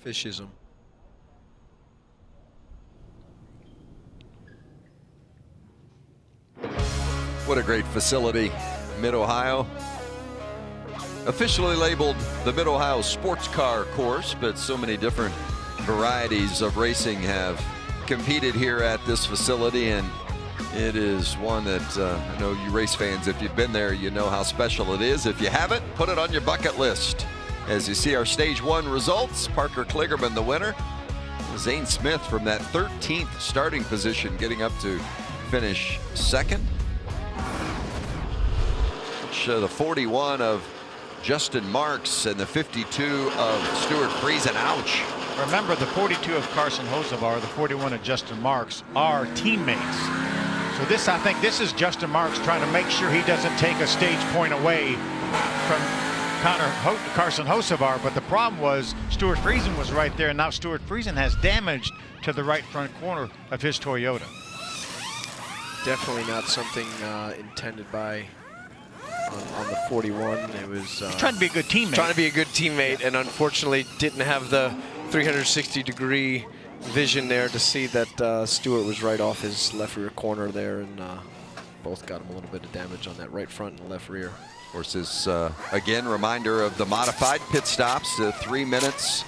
Fishism. What a great facility, Mid-Ohio. Officially labeled the Mid-Ohio Sports Car Course, but so many different varieties of racing have competed here at this facility, and it is one that I know you race fans, if you've been there, you know how special it is. If you haven't, put it on your bucket list. As you see our stage 1 results, Parker Kligerman the winner. Zane Smith from that 13th starting position getting up to finish second. The 41 of Justin Marks and the 52 of Stuart Friesen. Ouch. Remember, the 42 of Carson Hocevar, the 41 of Justin Marks are teammates. So this, I think this is Justin Marks trying to make sure he doesn't take a stage point away from Carson Hocevar, but the problem was Stuart Friesen was right there, and now Stuart Friesen has damage to the right front corner of his Toyota. Definitely not something intended by on the 41. It was trying to be a good teammate. Trying to be a good teammate, and unfortunately didn't have the 360-degree vision there to see that Stuart was right off his left rear corner there, and both got him a little bit of damage on that right front and left rear. Of course, this, again, reminder of the modified pit stops, 3 minutes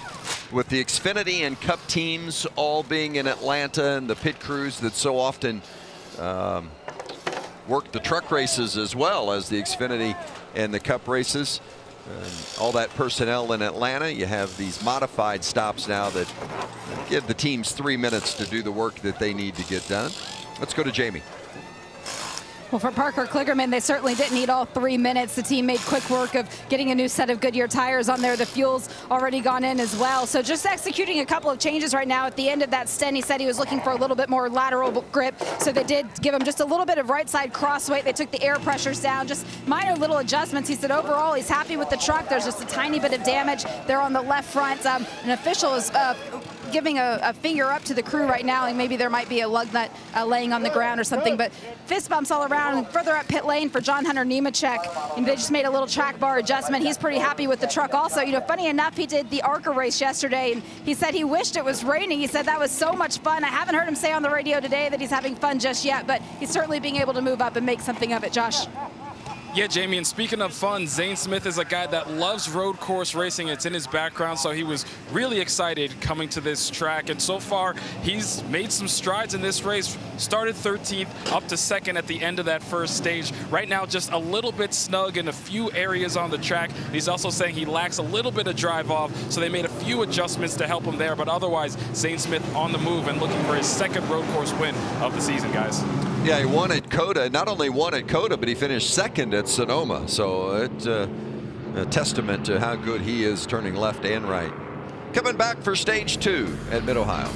with the Xfinity and Cup teams all being in Atlanta, and the pit crews that so often work the truck races as well as the Xfinity and the Cup races. And all that personnel in Atlanta. You have these modified stops now that give the teams 3 minutes to do the work that they need to get done. Let's go to Jamie. Well, for Parker Kligerman, they certainly didn't need all 3 minutes. The team made quick work of getting a new set of Goodyear tires on there. The fuel's already gone in as well. So just executing a couple of changes right now. At the end of that stint, he said he was looking for a little bit more lateral grip. So they did give him just a little bit of right side cross weight. They took the air pressures down, just minor little adjustments. He said overall he's happy with the truck. There's just a tiny bit of damage there on the left front. An official is giving a finger up to the crew right now, and maybe there might be a lug nut laying on the ground or something, but fist bumps all around. And further up pit lane for John Hunter Nemechek, and they just made a little track bar adjustment. He's pretty happy with the truck also. You know, funny enough, he did the ARCA race yesterday, and he said he wished it was raining. He said that was so much fun. I haven't heard him say on the radio today that he's having fun just yet, but he's certainly being able to move up and make something of it. Josh. Yeah, Jamie, and speaking of fun, Zane Smith is a guy that loves road course racing. It's in his background, so he was really excited coming to this track. And so far, he's made some strides in this race. Started 13th, up to second at the end of that first stage. Right now, just a little bit snug in a few areas on the track. He's also saying he lacks a little bit of drive off, so they made a few adjustments to help him there. But otherwise, Zane Smith on the move and looking for his second road course win of the season, guys. Yeah, he won at COTA. Not only won at COTA, but he finished second at Sonoma. So it's a testament to how good he is turning left and right. Coming back for stage 2 at Mid-Ohio.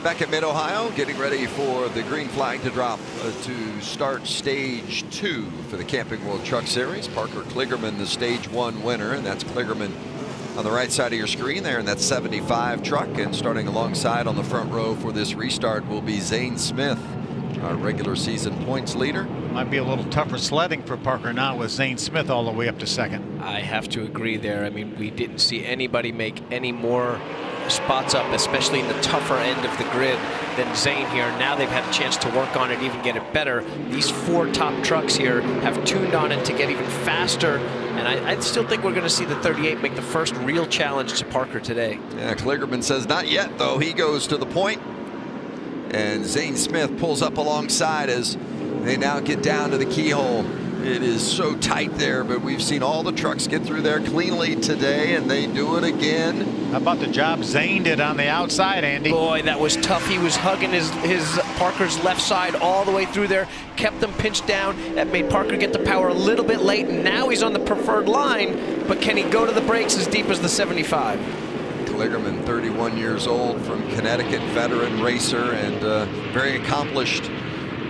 back at Mid-Ohio, getting ready for the green flag to drop to start stage 2 for the Camping World Truck Series. Parker Kligerman, the stage 1 winner, and that's Kligerman on the right side of your screen there, and that's 75 truck. And starting alongside on the front row for this restart will be Zane Smith, our regular season points leader. Might be a little tougher sledding for Parker now with Zane Smith all the way up to second. I have to agree there. I mean, we didn't see anybody make any more spots up, especially in the tougher end of the grid, than Zane here. Now they've had a chance to work on it, even get it better. These 4 top trucks here have tuned on it to get even faster, and I still think we're going to see the 38 make the first real challenge to Parker today. Yeah, Kligerman says not yet, though. He goes to the point, and Zane Smith pulls up alongside as they now get down to the keyhole. It is so tight there, but we've seen all the trucks get through there cleanly today, and they do it again. How about the job Zane did on the outside, Andy? Boy, that was tough. He was hugging his Parker's left side all the way through there, kept them pinched down. That made Parker get the power a little bit late, and now he's on the preferred line, but can he go to the brakes as deep as the 75? Kligerman, 31 years old, from Connecticut, veteran racer, and very accomplished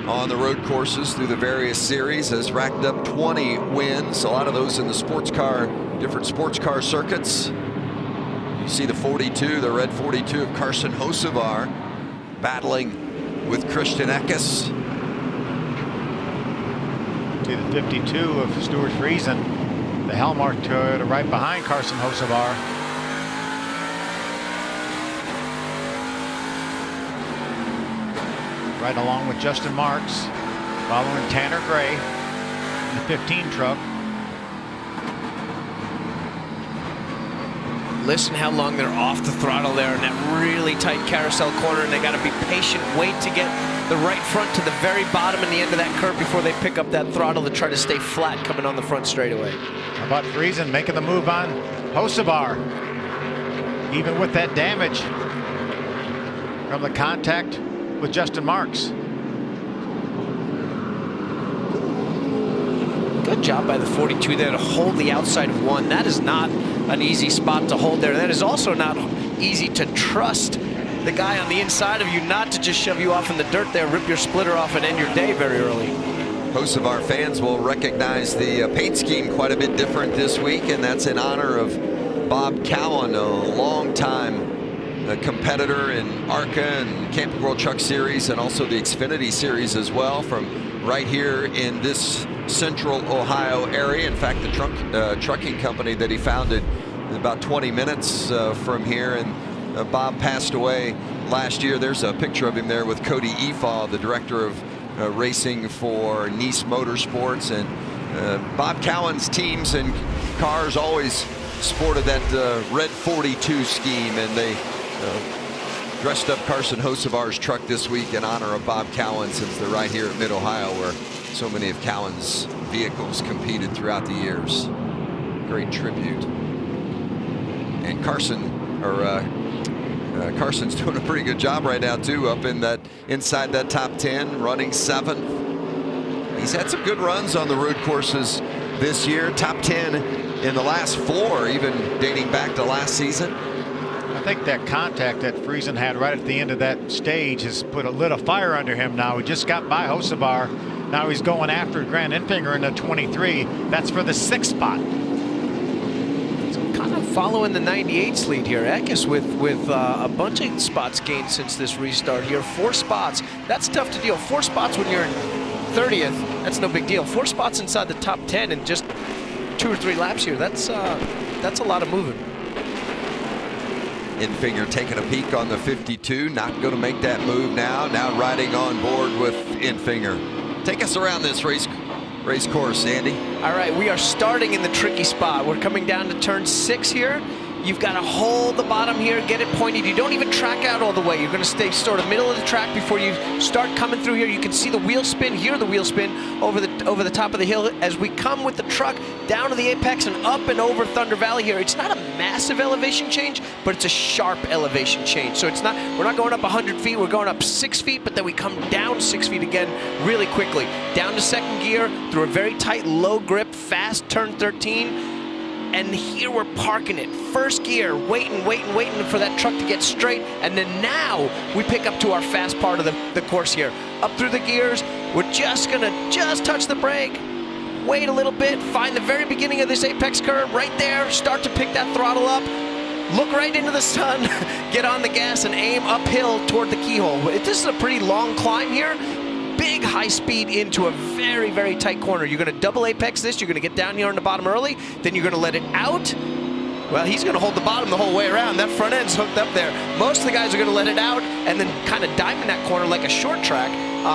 on the road courses through the various series, has racked up 20 wins, a lot of those in the different sports car circuits. You see the 42, the red 42 of Carson Hocevar battling with Christian Eckes. See the 52 of Stuart Friesen, the Hellmark Toyota right behind Carson Hocevar. Right along with Justin Marks, following Tanner Gray in the 15 truck. Listen how long they're off the throttle there in that really tight carousel corner, and they got to be patient, wait to get the right front to the very bottom and the end of that curve before they pick up that throttle to try to stay flat coming on the front straightaway. How about Friesen making the move on Hocevar? Even with that damage from the contact with Justin Marks. Good job by the 42 there to hold the outside of 1. That is not an easy spot to hold there. That is also not easy to trust the guy on the inside of you not to just shove you off in the dirt there, rip your splitter off, and end your day very early. Most of our fans will recognize the paint scheme quite a bit different this week, and that's in honor of Bob Cowan, a long-time competitor in ARCA and Camping World Truck Series, and also the Xfinity Series as well, from right here in this central Ohio area. In fact, the trucking company that he founded is about 20 minutes from here, and Bob passed away last year. There's a picture of him there with Cody Efaw, the director of racing for Nice Motorsports, and Bob Cowan's teams and cars always sported that red 42 scheme, and they dressed up Carson Hocevar's truck this week in honor of Bob Cowan, since they're right here at Mid-Ohio, where so many of Cowan's vehicles competed throughout the years. Great tribute. And Carson's doing a pretty good job right now too, up in that inside that top 10, running 7th. He's had some good runs on the road courses this year. Top 10 in the last 4, even dating back to last season. I think that contact that Friesen had right at the end of that stage has put a little fire under him now. He just got by Hocevar. Now he's going after Grant Enfinger in the 23. That's for the 6th spot. So kind of following the 98's lead here. Eckes with a bunch of spots gained since this restart here. 4 spots. That's tough to deal. 4 spots when you're in 30th. That's no big deal. 4 spots inside the top 10 in just 2 or 3 laps here. That's a lot of moving. Enfinger taking a peek on the 52, not going to make that move now. Now riding on board with Enfinger. Take us around this race course, Andy. All right, we are starting in the tricky spot. We're coming down to turn 6 here. You've got to hold the bottom here, get it pointed. You don't even track out all the way. You're going to stay sort of middle of the track before you start coming through here. You can see the wheel spin, hear the wheel spin over the top of the hill as we come with the truck down to the apex and up and over Thunder Valley here. It's not a massive elevation change, but it's a sharp elevation change. So we're not going up 100 feet, we're going up 6 feet, but then we come down 6 feet again really quickly. Down to 2nd gear through a very tight low grip, fast turn 13. and here we're parking it. First gear, waiting for that truck to get straight, and then now we pick up to our fast part of the course here. Up through the gears, we're just gonna touch the brake, wait a little bit, find the very beginning of this apex curve right there, start to pick that throttle up, look right into the sun, get on the gas and aim uphill toward the keyhole. This is a pretty long climb here. Big high speed into a very, very tight corner. You're gonna double apex this, you're gonna get down here on the bottom early, then you're gonna let it out. Well, he's gonna hold the bottom the whole way around. That front end's hooked up there. Most of the guys are gonna let it out and then kind of diamond that corner like a short track,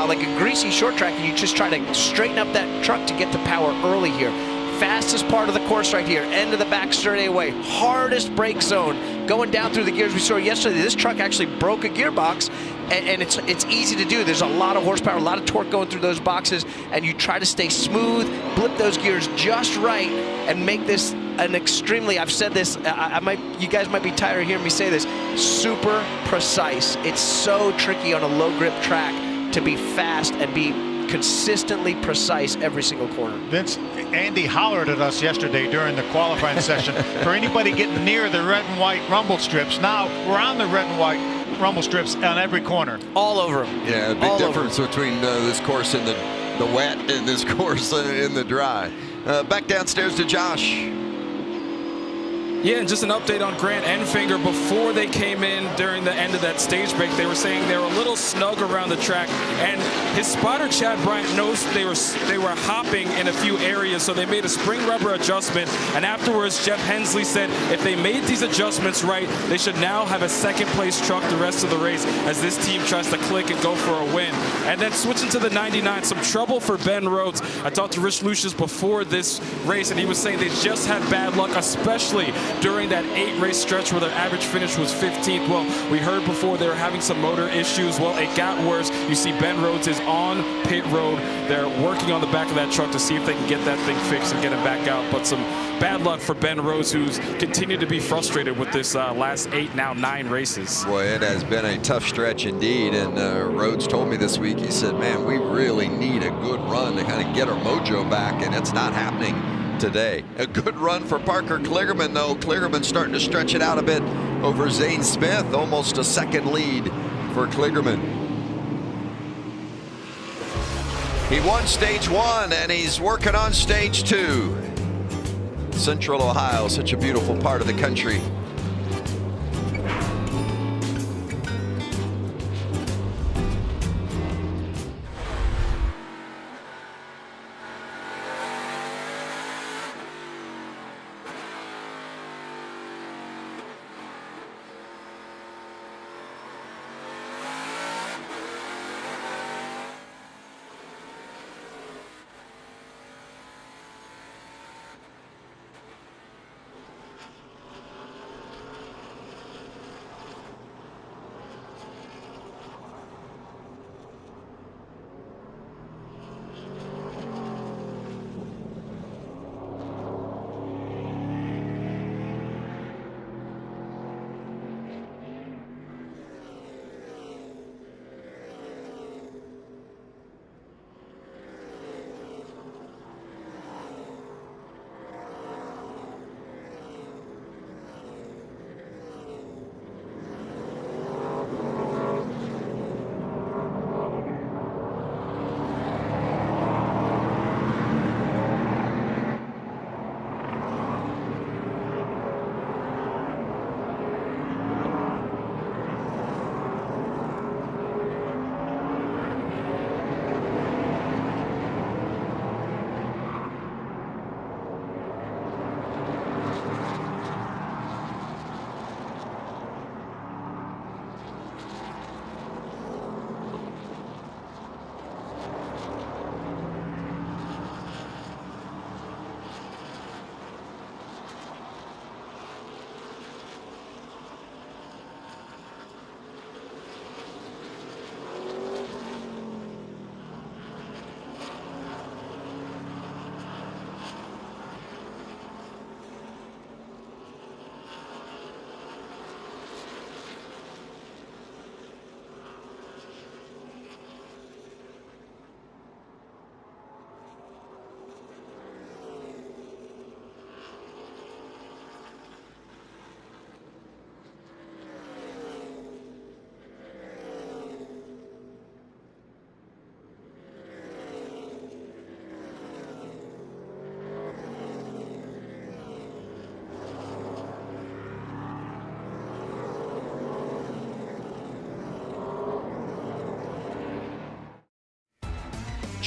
like a greasy short track, and you just try to straighten up that truck to get the power early here. Fastest part of the course right here, end of the back straightaway, hardest brake zone, going down through the gears. We saw yesterday, this truck actually broke a gearbox, and it's easy to do. There's a lot of horsepower, a lot of torque going through those boxes, and you try to stay smooth, blip those gears just right, and make this an extremely, I've said this, you guys might be tired of hearing me say this, super precise. It's so tricky on a low grip track to be fast and be consistently precise every single corner. Vince, Andy hollered at us yesterday during the qualifying session for anybody getting near the red and white rumble strips. Now we're on the red and white rumble strips on every corner. All over them. Yeah, a big difference between this course in the wet and this course in the dry. Back downstairs to Josh. Yeah, and just an update on Grant Enfinger. Before they came in during the end of that stage break, they were saying they were a little snug around the track, and his spotter Chad Bryant knows they were hopping in a few areas, so they made a spring rubber adjustment. And afterwards, Jeff Hensley said if they made these adjustments right, they should now have a second place truck the rest of the race as this team tries to click and go for a win. And then switching to the 99, some trouble for Ben Rhodes. I talked to Rich Lucius before this race, and he was saying they just had bad luck, especially during that 8-race stretch where their average finish was 15th. Well, we heard before they were having some motor issues. Well, it got worse. You see Ben Rhodes is on pit road. They're working on the back of that truck to see if they can get that thing fixed and get him back out. But some bad luck for Ben Rhodes, who's continued to be frustrated with this last 8, now 9 races. Boy, it has been a tough stretch indeed. And Rhodes told me this week, he said, man, we really need a good run to kind of get our mojo back, and it's not happening today. A good run for Parker Kligerman, though. Kligerman starting to stretch it out a bit over Zane Smith. Almost a second lead for Kligerman. He won stage 1, and he's working on stage 2. Central Ohio, such a beautiful part of the country.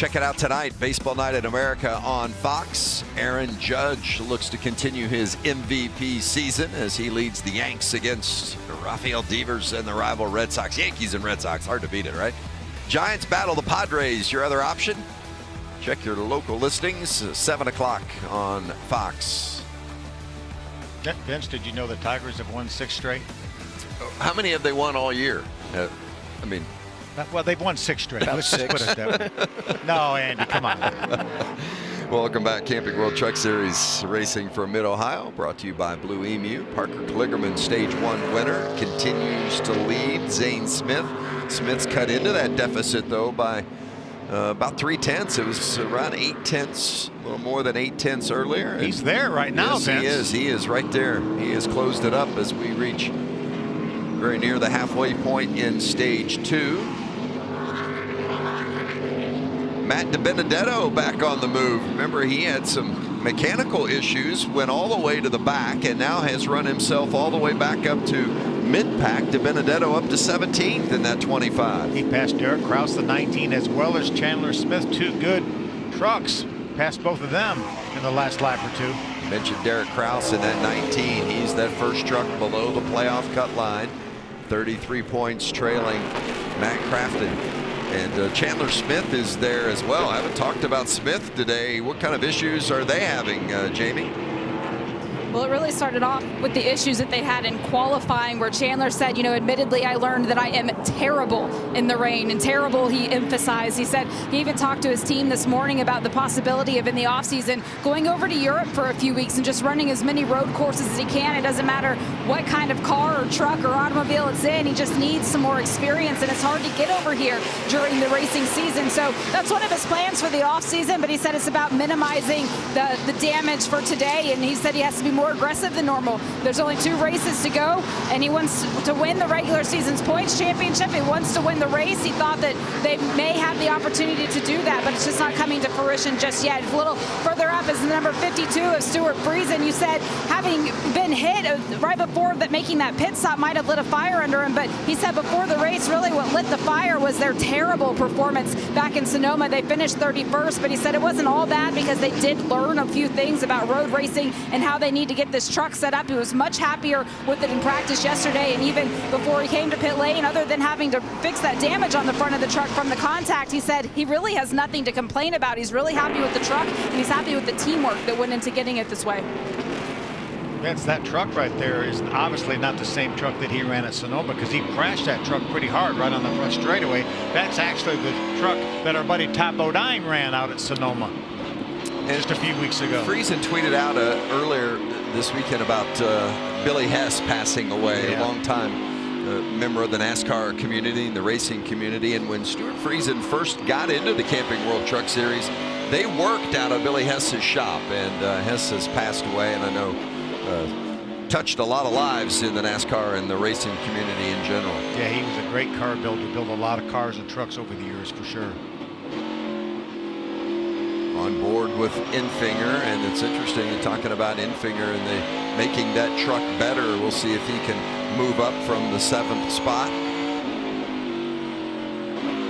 Check it out tonight, Baseball Night in America on Fox. Aaron Judge looks to continue his MVP season as he leads the Yanks against Rafael Devers and the rival Red Sox. Yankees and Red Sox, hard to beat it, right? Giants battle the Padres, your other option. Check your local listings, 7 o'clock on Fox. Vince, did you know the Tigers have won 6 straight? How many have they won all year? Well, they've won 6 straight. Let's just put it that way. No, Andy, come on. Welcome back. Camping World Truck Series racing from Mid-Ohio, brought to you by Blue Emu. Parker Kligerman, Stage 1 winner, continues to lead Zane Smith. Smith's cut into that deficit, though, by about 3/10. It was around 8/10, a little more than 8/10 earlier. He's there right now, yes, Vince. He is right there. He has closed it up as we reach very near the halfway point in Stage 2. Matt DiBenedetto back on the move. Remember, he had some mechanical issues, went all the way to the back, and now has run himself all the way back up to mid-pack. DiBenedetto up to 17th in that 25. He passed Derek Kraus, the 19, as well as Chandler Smith. 2 good trucks. Passed both of them in the last lap or 2. You mentioned Derek Kraus in that 19. He's that first truck below the playoff cut line. 33 points trailing Matt Crafton. And Chandler Smith is there as well. I haven't talked about Smith today. What kind of issues are they having, Jamie? Well, it really started off with the issues that they had in qualifying, where Chandler said, you know, admittedly, I learned that I am terrible in the rain. And terrible, he emphasized. He said he even talked to his team this morning about the possibility of, in the offseason, going over to Europe for a few weeks and just running as many road courses as he can. It doesn't matter what kind of car or truck or automobile it's in. He just needs some more experience, and it's hard to get over here during the racing season. So that's one of his plans for the offseason, but he said it's about minimizing the damage for today, and he said he has to be more aggressive than normal. There's only 2 races to go, and he wants to win the regular season's points championship. He wants to win the race. He thought that they may have the opportunity to do that, but it's just not coming to fruition just yet. A little further up is the number 52 of Stuart Friesen. You said having been hit right before that, making that pit stop might have lit a fire under him, but he said before the race, really what lit the fire was their terrible performance back in Sonoma. They finished 31st, but he said it wasn't all bad because they did learn a few things about road racing and how they need to get this truck set up. He was much happier with it in practice yesterday, and even before he came to pit lane, other than having to fix that damage on the front of the truck from the contact, he said he really has nothing to complain about. He's really happy with the truck, and he's happy with the teamwork that went into getting it this way. Vince, that truck right there is obviously not the same truck that he ran at Sonoma, because he crashed that truck pretty hard right on the front straightaway. That's actually the truck that our buddy Todd Bodine ran out at Sonoma just a few weeks ago. Friesen tweeted out earlier this weekend about Billy Hess passing away, a long-time member of the NASCAR community and the racing community. And when Stuart Friesen first got into the Camping World Truck Series, they worked out of Billy Hess's shop, and Hess has passed away, and I know touched a lot of lives in the NASCAR and the racing community in general. Yeah, he was a great car builder, built a lot of cars and trucks over the years for sure. On board with Infinger, and it's interesting talking about Infinger and making that truck better. We'll see if he can move up from the 7th spot,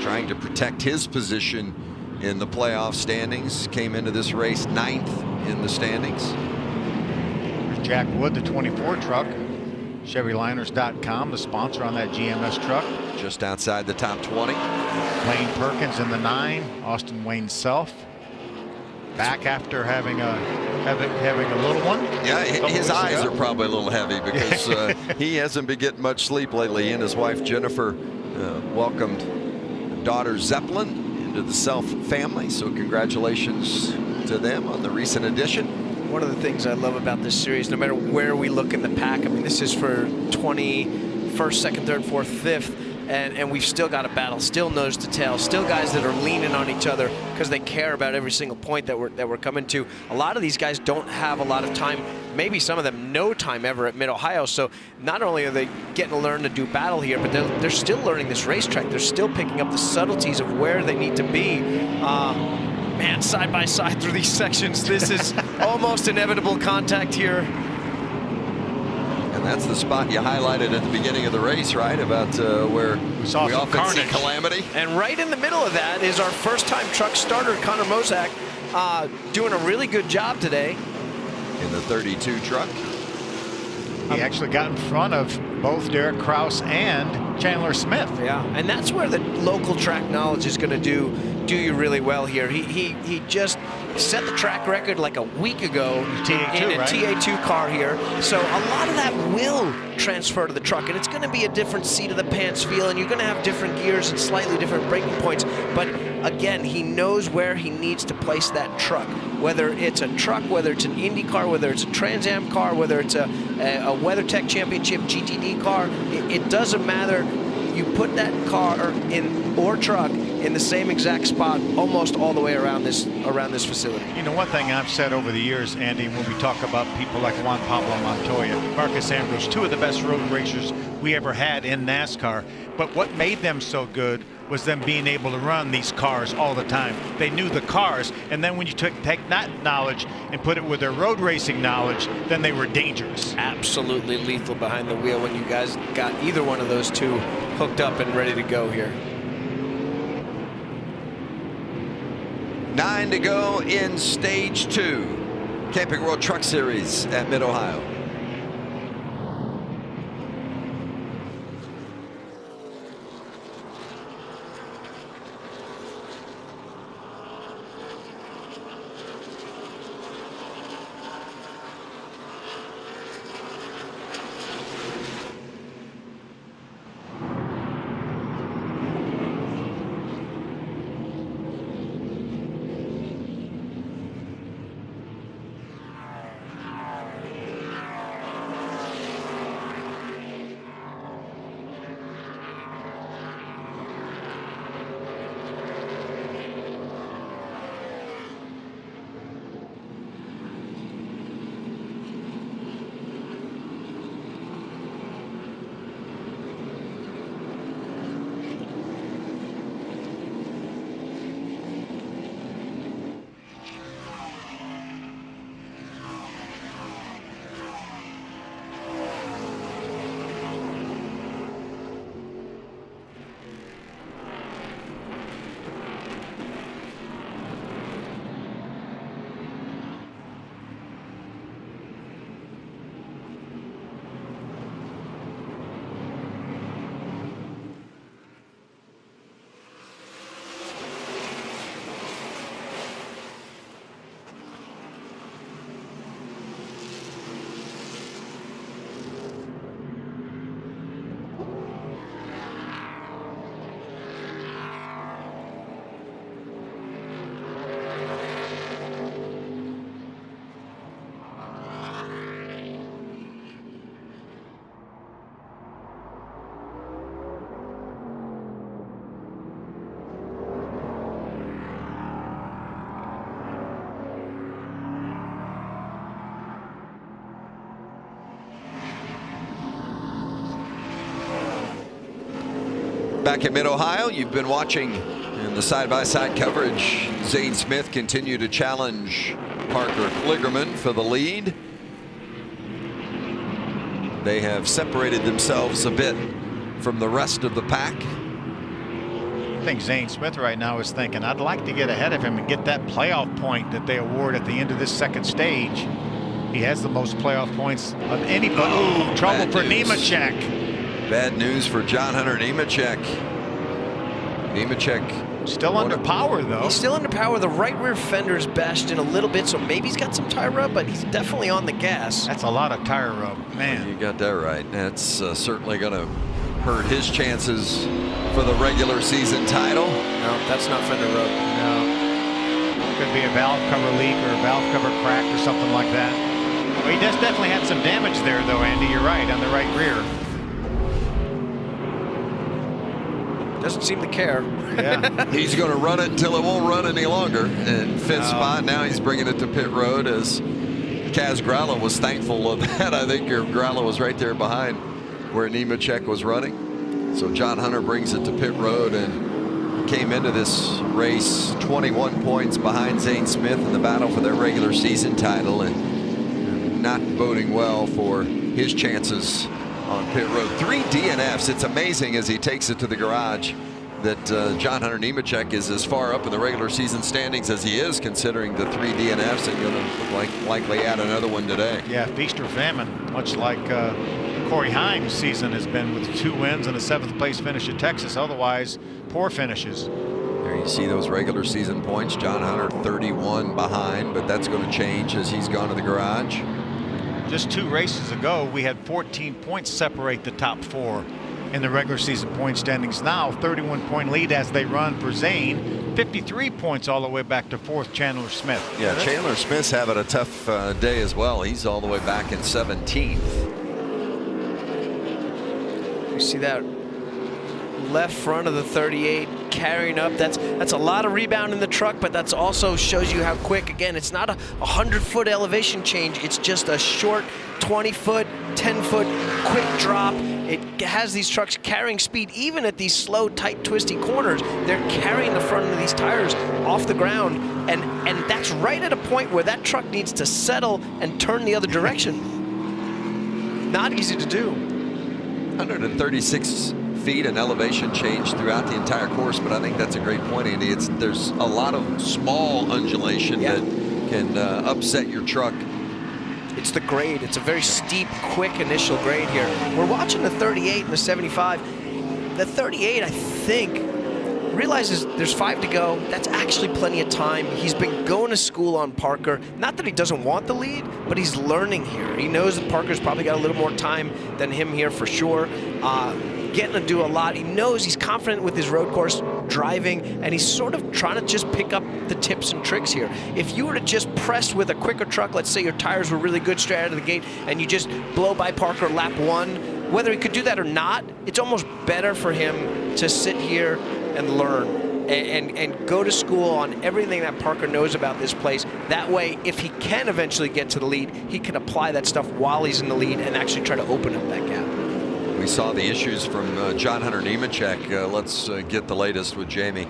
trying to protect his position in the playoff standings. Came into this race 9th in the standings. There's Jack Wood, the 24 truck. ChevyLiners.com, the sponsor on that GMS truck. Just outside the top 20. Lane Perkins in the 9. Austin Wayne Self. Back after having a little one. Yeah, his eyes are probably a little heavy because he hasn't been getting much sleep lately. He and his wife Jennifer welcomed daughter Zeppelin into the Self family. So congratulations to them on the recent addition. One of the things I love about this series, no matter where we look in the pack, I mean, this is for 21st, 2nd, 3rd, 4th, 5th. And we've still got a battle, still nose to tail, still guys that are leaning on each other because they care about every single point that we're coming to. A lot of these guys don't have a lot of time, maybe some of them no time ever at Mid-Ohio. So not only are they getting to learn to do battle here, but they're still learning this racetrack. They're still picking up the subtleties of where they need to be. Man, side by side through these sections, this is almost inevitable contact here. And And that's the spot you highlighted at the beginning of the race, right? About where we often see calamity. And right in the middle of that is our first-time truck starter, Connor Mozak, doing a really good job today. In the 32 truck. He actually got in front of both Derek Kraus and Chandler Smith. Yeah, and that's where the local track knowledge is going to do you really well here. He just set the track record like a week ago in a TA2 car here. So a lot of that will transfer to the truck, and it's going to be a different seat of the pants feel, and you're going to have different gears and slightly different braking points. But again, he knows where he needs to place that truck. Whether it's a truck, whether it's an Indy car, whether it's a Trans Am car, whether it's a WeatherTech Championship GTD car, it doesn't matter. You put that car or truck in the same exact spot almost all the way around this facility. You know, one thing I've said over the years, Andy, when we talk about people like Juan Pablo Montoya, Marcus Ambrose, two of the best road racers we ever had in NASCAR, but what made them so good was them being able to run these cars all the time. They knew the cars, and then when you take that knowledge and put it with their road racing knowledge, then they were dangerous. Absolutely lethal behind the wheel when you guys got either one of those two hooked up and ready to go here. 9 to go in stage 2. Camping World Truck Series at Mid-Ohio. Back at Mid-Ohio, you've been watching in the side-by-side coverage. Zane Smith continue to challenge Parker Kligerman for the lead. They have separated themselves a bit from the rest of the pack. I think Zane Smith right now is thinking, I'd like to get ahead of him and get that playoff point that they award at the end of this second stage. He has the most playoff points of anybody. Ooh, trouble for Nemechek. Bad news for John Hunter Nemechek. Nemechek still under power, though. He's still under power. The right rear fender is bashed in a little bit, so maybe he's got some tire rub, but he's definitely on the gas. That's a lot of tire rub, man. You got that right. That's certainly going to hurt his chances for the regular season title. No, that's not fender rub. No. Could be a valve cover leak or a valve cover crack or something like that. Well, he does definitely had some damage there, though, Andy. You're right, on the right rear. Doesn't seem to care. Yeah. He's going to run it until it won't run any longer. And fifth spot, now he's bringing it to pit road as Kaz Gralla was thankful of that. I think Gralla was right there behind where Nemechek was running. So John Hunter brings it to pit road and came into this race 21 points behind Zane Smith in the battle for their regular season title. And not boding well for his chances on pit road. 3 DNFs. It's amazing as he takes it to the garage that John Hunter Nemechek is as far up in the regular season standings as he is, considering the 3 DNFs, and going to likely add another one today. Yeah, feast or famine, much like Corey Haim's season has been, with 2 wins and a 7th place finish at Texas. Otherwise, poor finishes. There you see those regular season points. John Hunter 31 behind, but that's going to change as he's gone to the garage. Just 2 races ago, we had 14 points separate the top 4 in the regular season point standings. Now 31-point lead as they run for Zane. 53 points all the way back to 4th Chandler Smith. Yeah, Chandler Smith's having a tough day as well. He's all the way back in 17th. You see that left front of the 38 carrying up. That's a lot of rebound in the truck, but that's also shows you how quick. Again, it's not a 100-foot elevation change. It's just a short 20-foot, 10-foot quick drop. It has these trucks carrying speed even at these slow, tight, twisty corners. They're carrying the front of these tires off the ground, and that's right at a point where that truck needs to settle and turn the other direction. Not easy to do. 136 feet and elevation change throughout the entire course, but I think that's a great point, Andy. There's a lot of small undulation that can upset your truck. It's the grade. It's a very steep, quick initial grade here. We're watching the 38 and the 75. The 38, I think, realizes there's 5 to go. That's actually plenty of time. He's been going to school on Parker. Not that he doesn't want the lead, but he's learning here. He knows that Parker's probably got a little more time than him here for sure. Getting to do a lot. He knows he's confident with his road course driving, and he's sort of trying to just pick up the tips and tricks here. If you were to just press with a quicker truck, let's say your tires were really good straight out of the gate, and you just blow by Parker lap 1, whether he could do that or not, it's almost better for him to sit here and learn and go to school on everything that Parker knows about this place. That way, if he can eventually get to the lead, he can apply that stuff while he's in the lead and actually try to open up that gap. We saw the issues from John Hunter Nemechek. Let's get the latest with Jamie.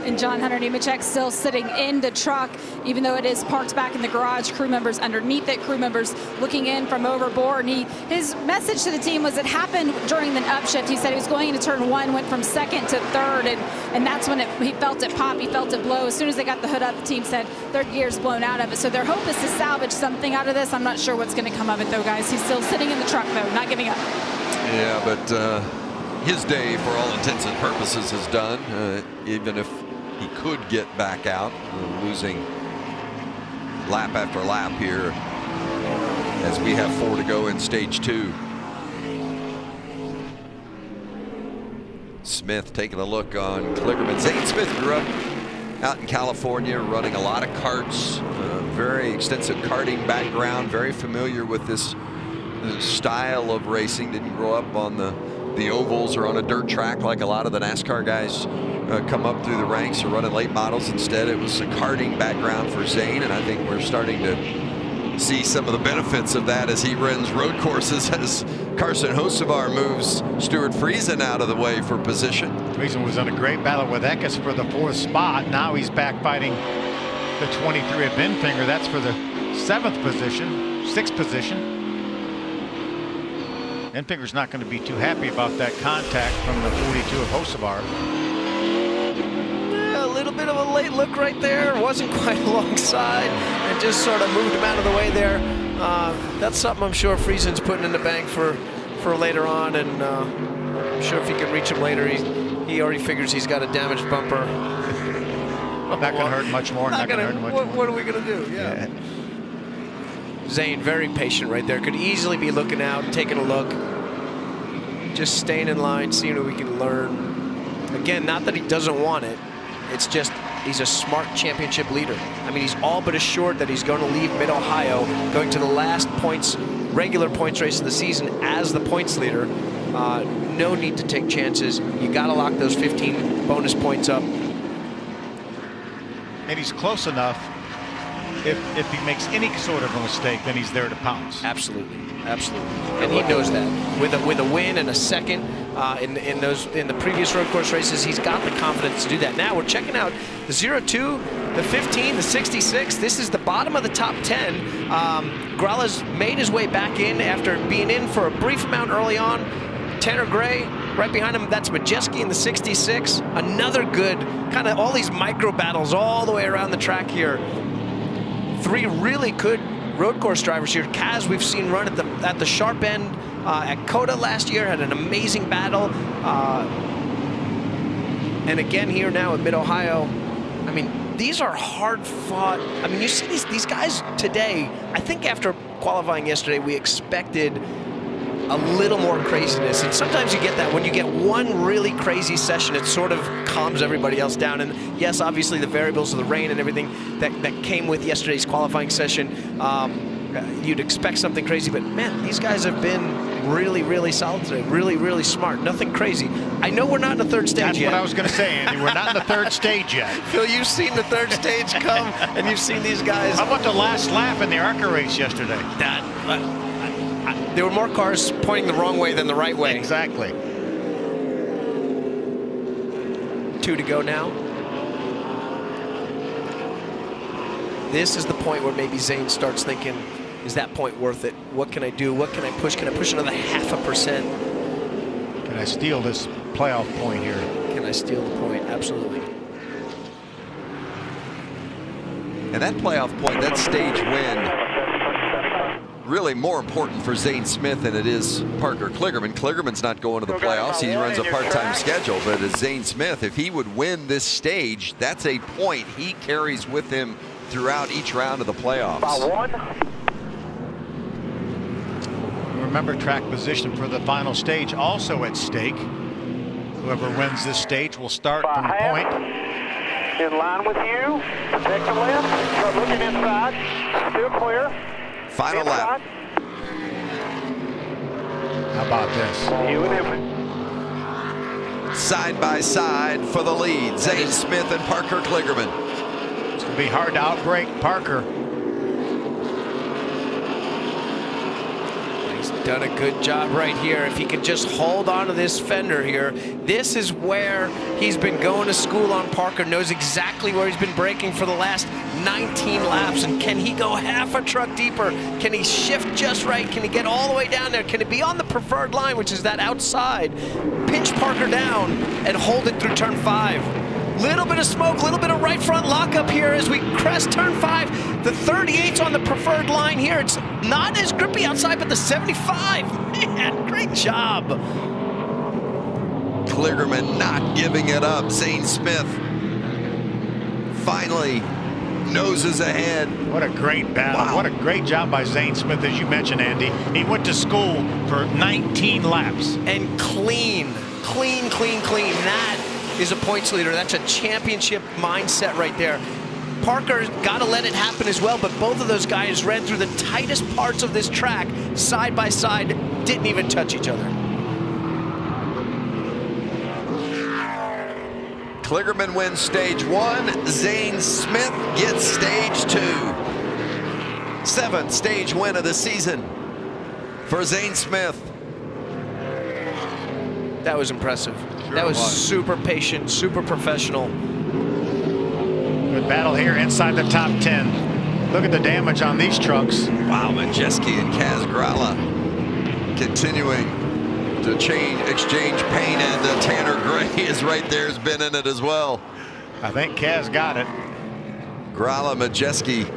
And John Hunter Nemechek still sitting in the truck, even though it is parked back in the garage. Crew members underneath it, crew members looking in from overboard. And his message to the team was it happened during the upshift. He said he was going into turn 1, went from 2nd to 3rd, and that's when he felt it pop, he felt it blow. As soon as they got the hood up, the team said 3rd gear's blown out of it. So their hope is to salvage something out of this. I'm not sure what's going to come of it, though, guys. He's still sitting in the truck, though, not giving up. Yeah, but his day, for all intents and purposes, is done, even if he could get back out, losing lap after lap here as we have 4 to go in stage 2. Smith taking a look on Kligerman. Zane Smith grew up out in California, running a lot of karts, very extensive karting background, very familiar with this style of racing. Didn't grow up on the ovals or on a dirt track like a lot of the NASCAR guys come up through the ranks or running late models. Instead, it was a karting background for Zane, and I think we're starting to see some of the benefits of that as he runs road courses, as Carson Hocevar moves Stuart Friesen out of the way for position. Friesen was in a great battle with Eckes for the 4th spot. Now he's back fighting the 23 at Binfinger. That's for the 7th position, 6th position. Binfinger's not going to be too happy about that contact from the 42 of Hocevar. A little bit of a late look right there. Wasn't quite alongside and just sort of moved him out of the way there. That's something I'm sure Friesen's putting in the bank for later on, and I'm sure if he can reach him later, he already figures he's got a damaged bumper. Not going to hurt much more. Not going to hurt much more. What are we going to do? Yeah. Zane, very patient right there. Could easily be looking out, taking a look. Just staying in line, seeing what we can learn. Again, not that he doesn't want it. It's just he's a smart championship leader. I mean, he's all but assured that he's going to leave Mid-Ohio, going to the last regular points race of the season as the points leader. No need to take chances. You got to lock those 15 bonus points up. And he's close enough. If he makes any sort of a mistake, then he's there to pounce. Absolutely, absolutely, and he knows that. With a win and a second in the previous road course races, he's got the confidence to do that. Now we're checking out the 0-2. The 15, the 66, this is the bottom of the top 10. Grala's made his way back in after being in for a brief amount early on. Tanner Gray right behind him, that's Majeski in the 66. Another good, kind of all these micro battles all the way around the track here. Three really good road course drivers here. Kaz we've seen run at the sharp end at Coda last year, had an amazing battle. And again here now at Mid-Ohio. I mean, these are hard fought. I mean, you see these guys today, I think after qualifying yesterday, we expected a little more craziness. And sometimes you get that when you get one really crazy session, it sort of calms everybody else down. And yes, obviously the variables of the rain and everything that came with yesterday's qualifying session, you'd expect something crazy, but man, these guys have been really, really solid today. Really, really smart. Nothing crazy. I know we're not in the third stage That's yet. what I was going to say, Andy. We're not in the third stage yet. Phil, you've seen the third stage come, and you've seen these guys. How about the last lap in the ARCA race yesterday? There were more cars pointing the wrong way than the right way. Exactly. 2 to go now. This is the point where maybe Zane starts thinking, is that point worth it? What can I do? What can I push? Can I push another 0.5%? Can I steal this playoff point here? Can I steal the point? Absolutely. And that playoff point, that stage win, really more important for Zane Smith than it is Parker Kligerman. Kligerman's not going to the playoffs. He runs a part-time schedule. But as Zane Smith, if he would win this stage, that's a point he carries with him throughout each round of the playoffs. Remember, track position for the final stage also at stake. Whoever wins this stage will start from the point. In line with you. Protect the left. Start looking inside. Still clear. Final lap. How about this? You and him. Side by side for the lead, Zane Smith and Parker Kligerman. It's going to be hard to outbreak Parker. He's done a good job right here. If he can just hold on to this fender here, this is where he's been going to school on Parker, knows exactly where he's been braking for the last 19 laps. And can he go half a truck deeper? Can he shift just right? Can he get all the way down there? Can it be on the preferred line, which is that outside? Pinch Parker down and hold it through turn 5. Little bit of smoke, little bit of right front lockup here as we crest turn 5. The 38's on the preferred line here. It's not as grippy outside, but the 75. Man, great job. Kligerman not giving it up. Zane Smith finally noses ahead. What a great battle. Wow. What a great job by Zane Smith, as you mentioned, Andy. He went to school for 19 laps. And clean. That is a points leader. That's a championship mindset right there. Parker's got to let it happen as well, but both of those guys ran through the tightest parts of this track side by side, didn't even touch each other. Kligerman wins stage 1. Zane Smith gets stage 2. 7th stage win of the season for Zane Smith. That was impressive. Sure that was was. super patient, super professional. Good battle here inside the top 10. Look at the damage on these trucks. Wow, Majeski and Kaz Grala continuing to exchange paint, and Tanner Gray is right there, has been in it as well. I think Kaz got it. Grala, Majeski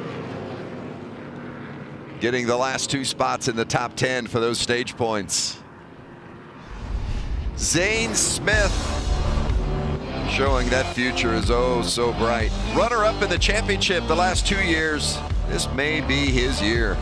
getting the last 2 spots in the top 10 for those stage points. Zane Smith showing that future is oh so bright. Runner-up in the championship the last 2 years. This may be his year.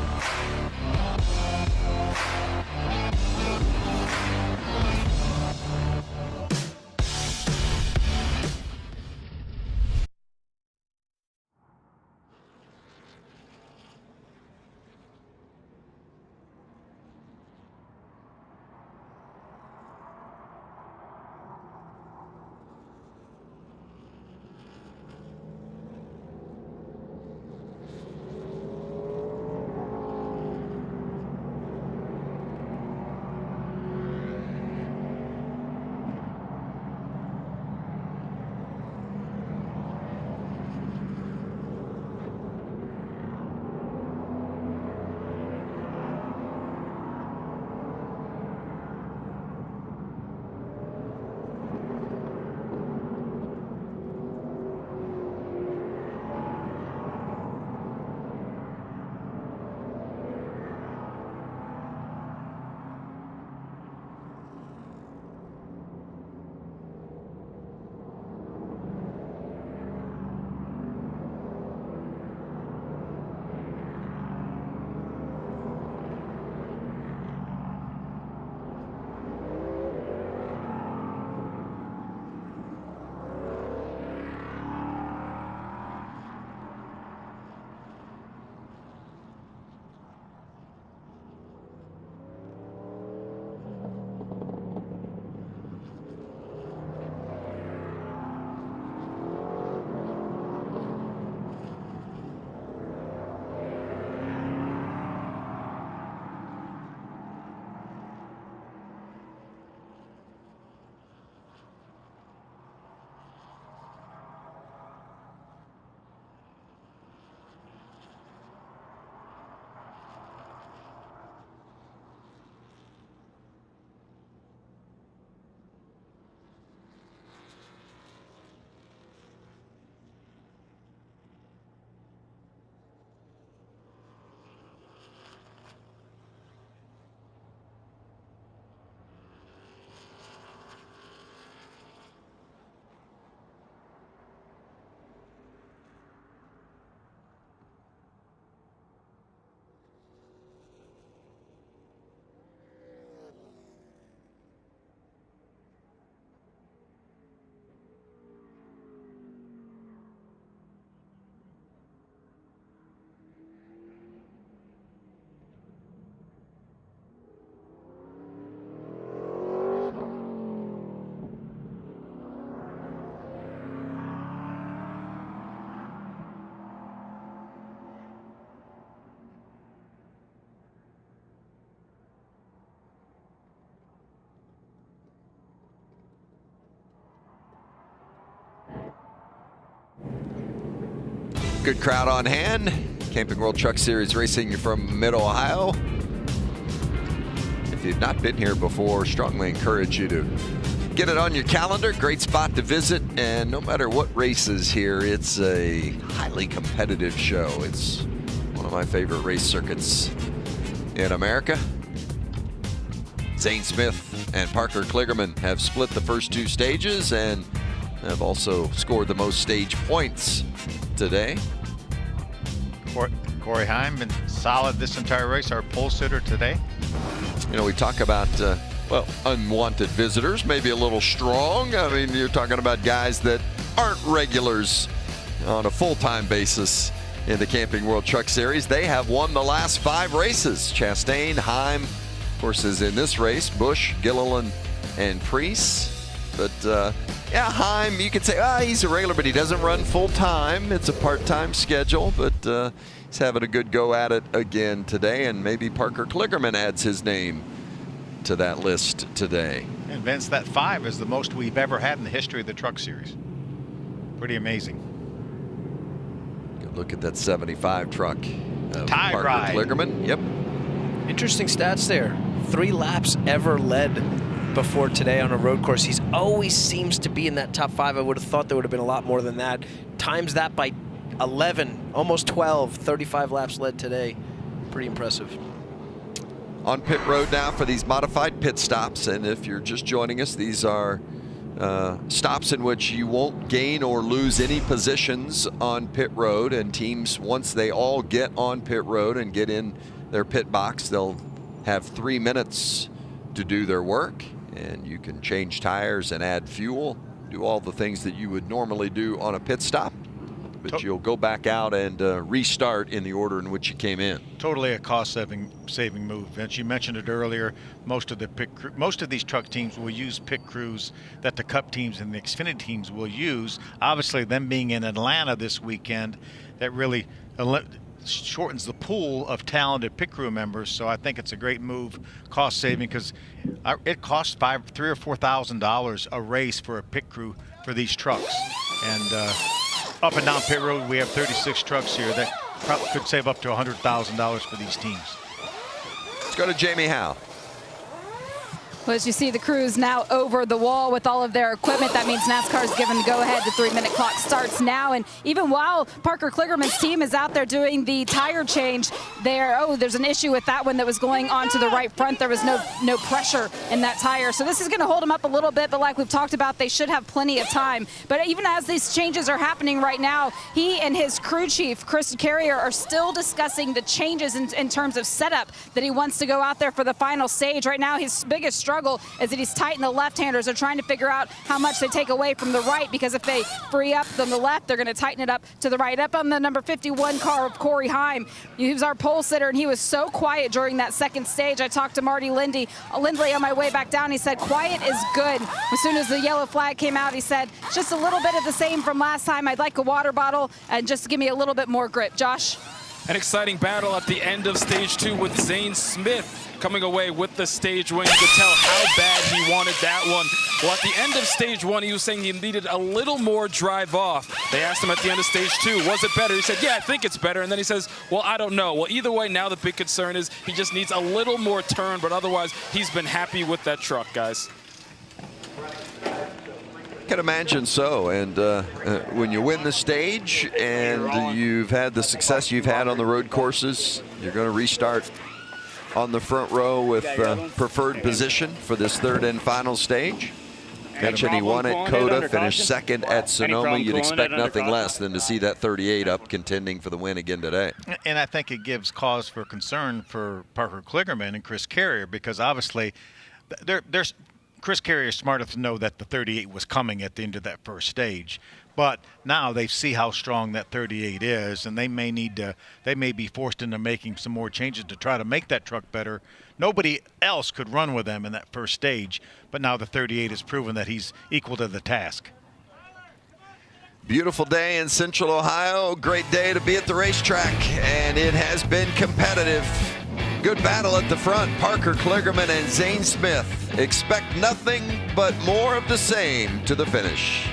Good crowd on hand. Camping World Truck Series racing from Mid-Ohio. If you've not been here before, strongly encourage you to get it on your calendar. Great spot to visit, and no matter what race is here, it's a highly competitive show. It's one of my favorite race circuits in America. Zane Smith and Parker Kligerman have split the first 2 stages and have also scored the most stage points today. Corey Heim been solid this entire race, our pole sitter today. You know, we talk about, well, unwanted visitors, maybe a little strong. I mean, you're talking about guys that aren't regulars on a full-time basis in the Camping World Truck Series. They have won the last 5 races. Chastain, Heim, of course, is in this race. Busch, Gilliland, and Preece. But, yeah, Heim, you could say, he's a regular, but he doesn't run full-time. It's a part-time schedule, but he's having a good go at it again today, and maybe Parker Kligerman adds his name to that list today. And Vince, that 5 is the most we've ever had in the history of the Truck Series. Pretty amazing. Good look at that 75 truck of Tie Parker ride. Kligerman. Yep. Interesting stats there. 3 laps ever led before today on a road course. He's always seems to be in that top 5. I would have thought there would have been a lot more than that. Times that by 11, almost 12, 35 laps led today. Pretty impressive. On pit road now for these modified pit stops, and if you're just joining us, these are stops in which you won't gain or lose any positions on pit road, and teams, once they all get on pit road and get in their pit box, they'll have 3 minutes to do their work, and you can change tires and add fuel, do all the things that you would normally do on a pit stop, but you'll go back out and restart in the order in which you came in. Totally a cost-saving move. Vince, you mentioned it earlier. Most of these truck teams will use pit crews that the Cup teams and the Xfinity teams will use. Obviously, them being in Atlanta this weekend, that really shortens the pool of talented pit crew members. So I think it's a great move, cost-saving, because it costs $3,000 or $4,000 a race for a pit crew for these trucks. And up and down pit road, we have 36 trucks here that probably could save up to $100,000 for these teams. Let's go to Jamie Howe. Well, as you see the crews now over the wall with all of their equipment, that means NASCAR is given the go-ahead. The 3-minute clock starts now. And even while Parker Kligerman's team is out there doing the tire change, there's an issue with that one that was going on to the right front. There was no pressure in that tire. So this is going to hold them up a little bit, but like we've talked about, they should have plenty of time. But even as these changes are happening right now, he and his crew chief, Chris Carrier, are still discussing the changes in terms of setup that he wants to go out there for the final stage. Right now, his biggest struggle is that he's tight in the left-handers. They're trying to figure out how much they take away from the right, because if they free up on the left, they're going to tighten it up to the right. Up on the number 51 car of Corey Heim, he was our pole sitter, and he was so quiet during that second stage. I talked to Marty Lindley on my way back down. He said, quiet is good. As soon as the yellow flag came out, he said, just a little bit of the same from last time. I'd like a water bottle and just give me a little bit more grip. Josh? An exciting battle at the end of stage 2 with Zane Smith coming away with the stage win. You could tell how bad he wanted that one. Well, at the end of stage 1, he was saying he needed a little more drive off. They asked him at the end of stage 2, was it better? He said, yeah, I think it's better. And then he says, well, I don't know. Well, either way, now the big concern is he just needs a little more turn, but otherwise he's been happy with that truck, guys. I can imagine so, and when you win the stage and you've had the success you've had on the road courses, you're going to restart on the front row with preferred position for this 3rd and final stage. Mentioned he won at Coda, finished 2nd at Sonoma. You'd expect nothing less than to see that 38 up contending for the win again today. And I think it gives cause for concern for Parker Kligerman and Chris Carrier, because obviously there's Chris Carrier is smart enough to know that the 38 was coming at the end of that first stage. But now they see how strong that 38 is, and they may be forced into making some more changes to try to make that truck better. Nobody else could run with them in that first stage, but now the 38 has proven that he's equal to the task. Beautiful day in Central Ohio. Great day to be at the racetrack, and it has been competitive. Good battle at the front. Parker Kligerman and Zane Smith. Expect nothing but more of the same to the finish.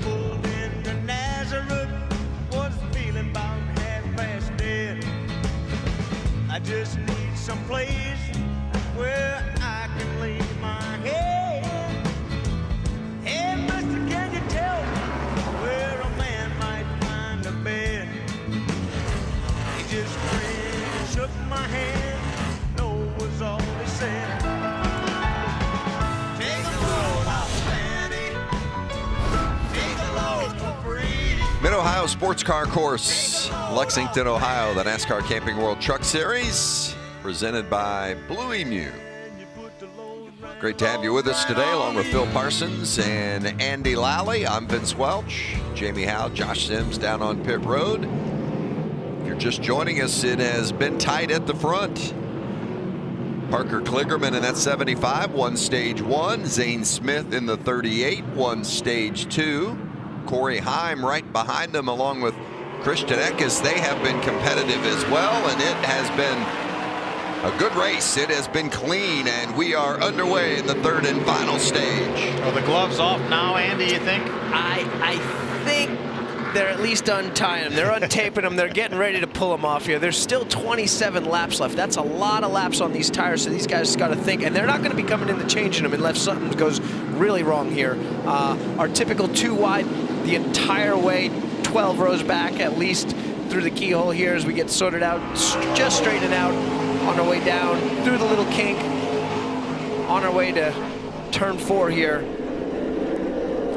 pulled into Nazareth, was feeling about half-past dead. I just need some place where I can lay my head. Hey, mister, can you tell me where a man might find a bed? He just grinned, shook my hand, no was all he said. Take a load outstanding, take a load for free. Mid-Ohio Sports Car Course, Lexington, Ohio, the NASCAR Camping World Truck Series, presented by Blue Emu. Great to have you with us today, along with Phil Parsons and Andy Lally. I'm Vince Welch, Jamie Howe, Josh Sims down on pit road. If you're just joining us, it has been tight at the front. Parker Kligerman in that 75 won stage 1. Zane Smith in the 38 won stage 2. Corey Heim right behind them, along with Christian Eckes. They have been competitive as well, and it has been a good race. It has been clean, and we are underway in the third and final stage. Are the gloves off now, Andy, you think? I think they're at least untying them. They're untaping them. They're getting ready to pull them off here. There's still 27 laps left. That's a lot of laps on these tires, so these guys got to think. And they're not going to be coming in to changing them unless something goes really wrong here. Our typical 2 wide the entire way, 12 rows back at least through the keyhole here as we get sorted out, just straightened out on our way down through the little kink on our way to turn 4 here.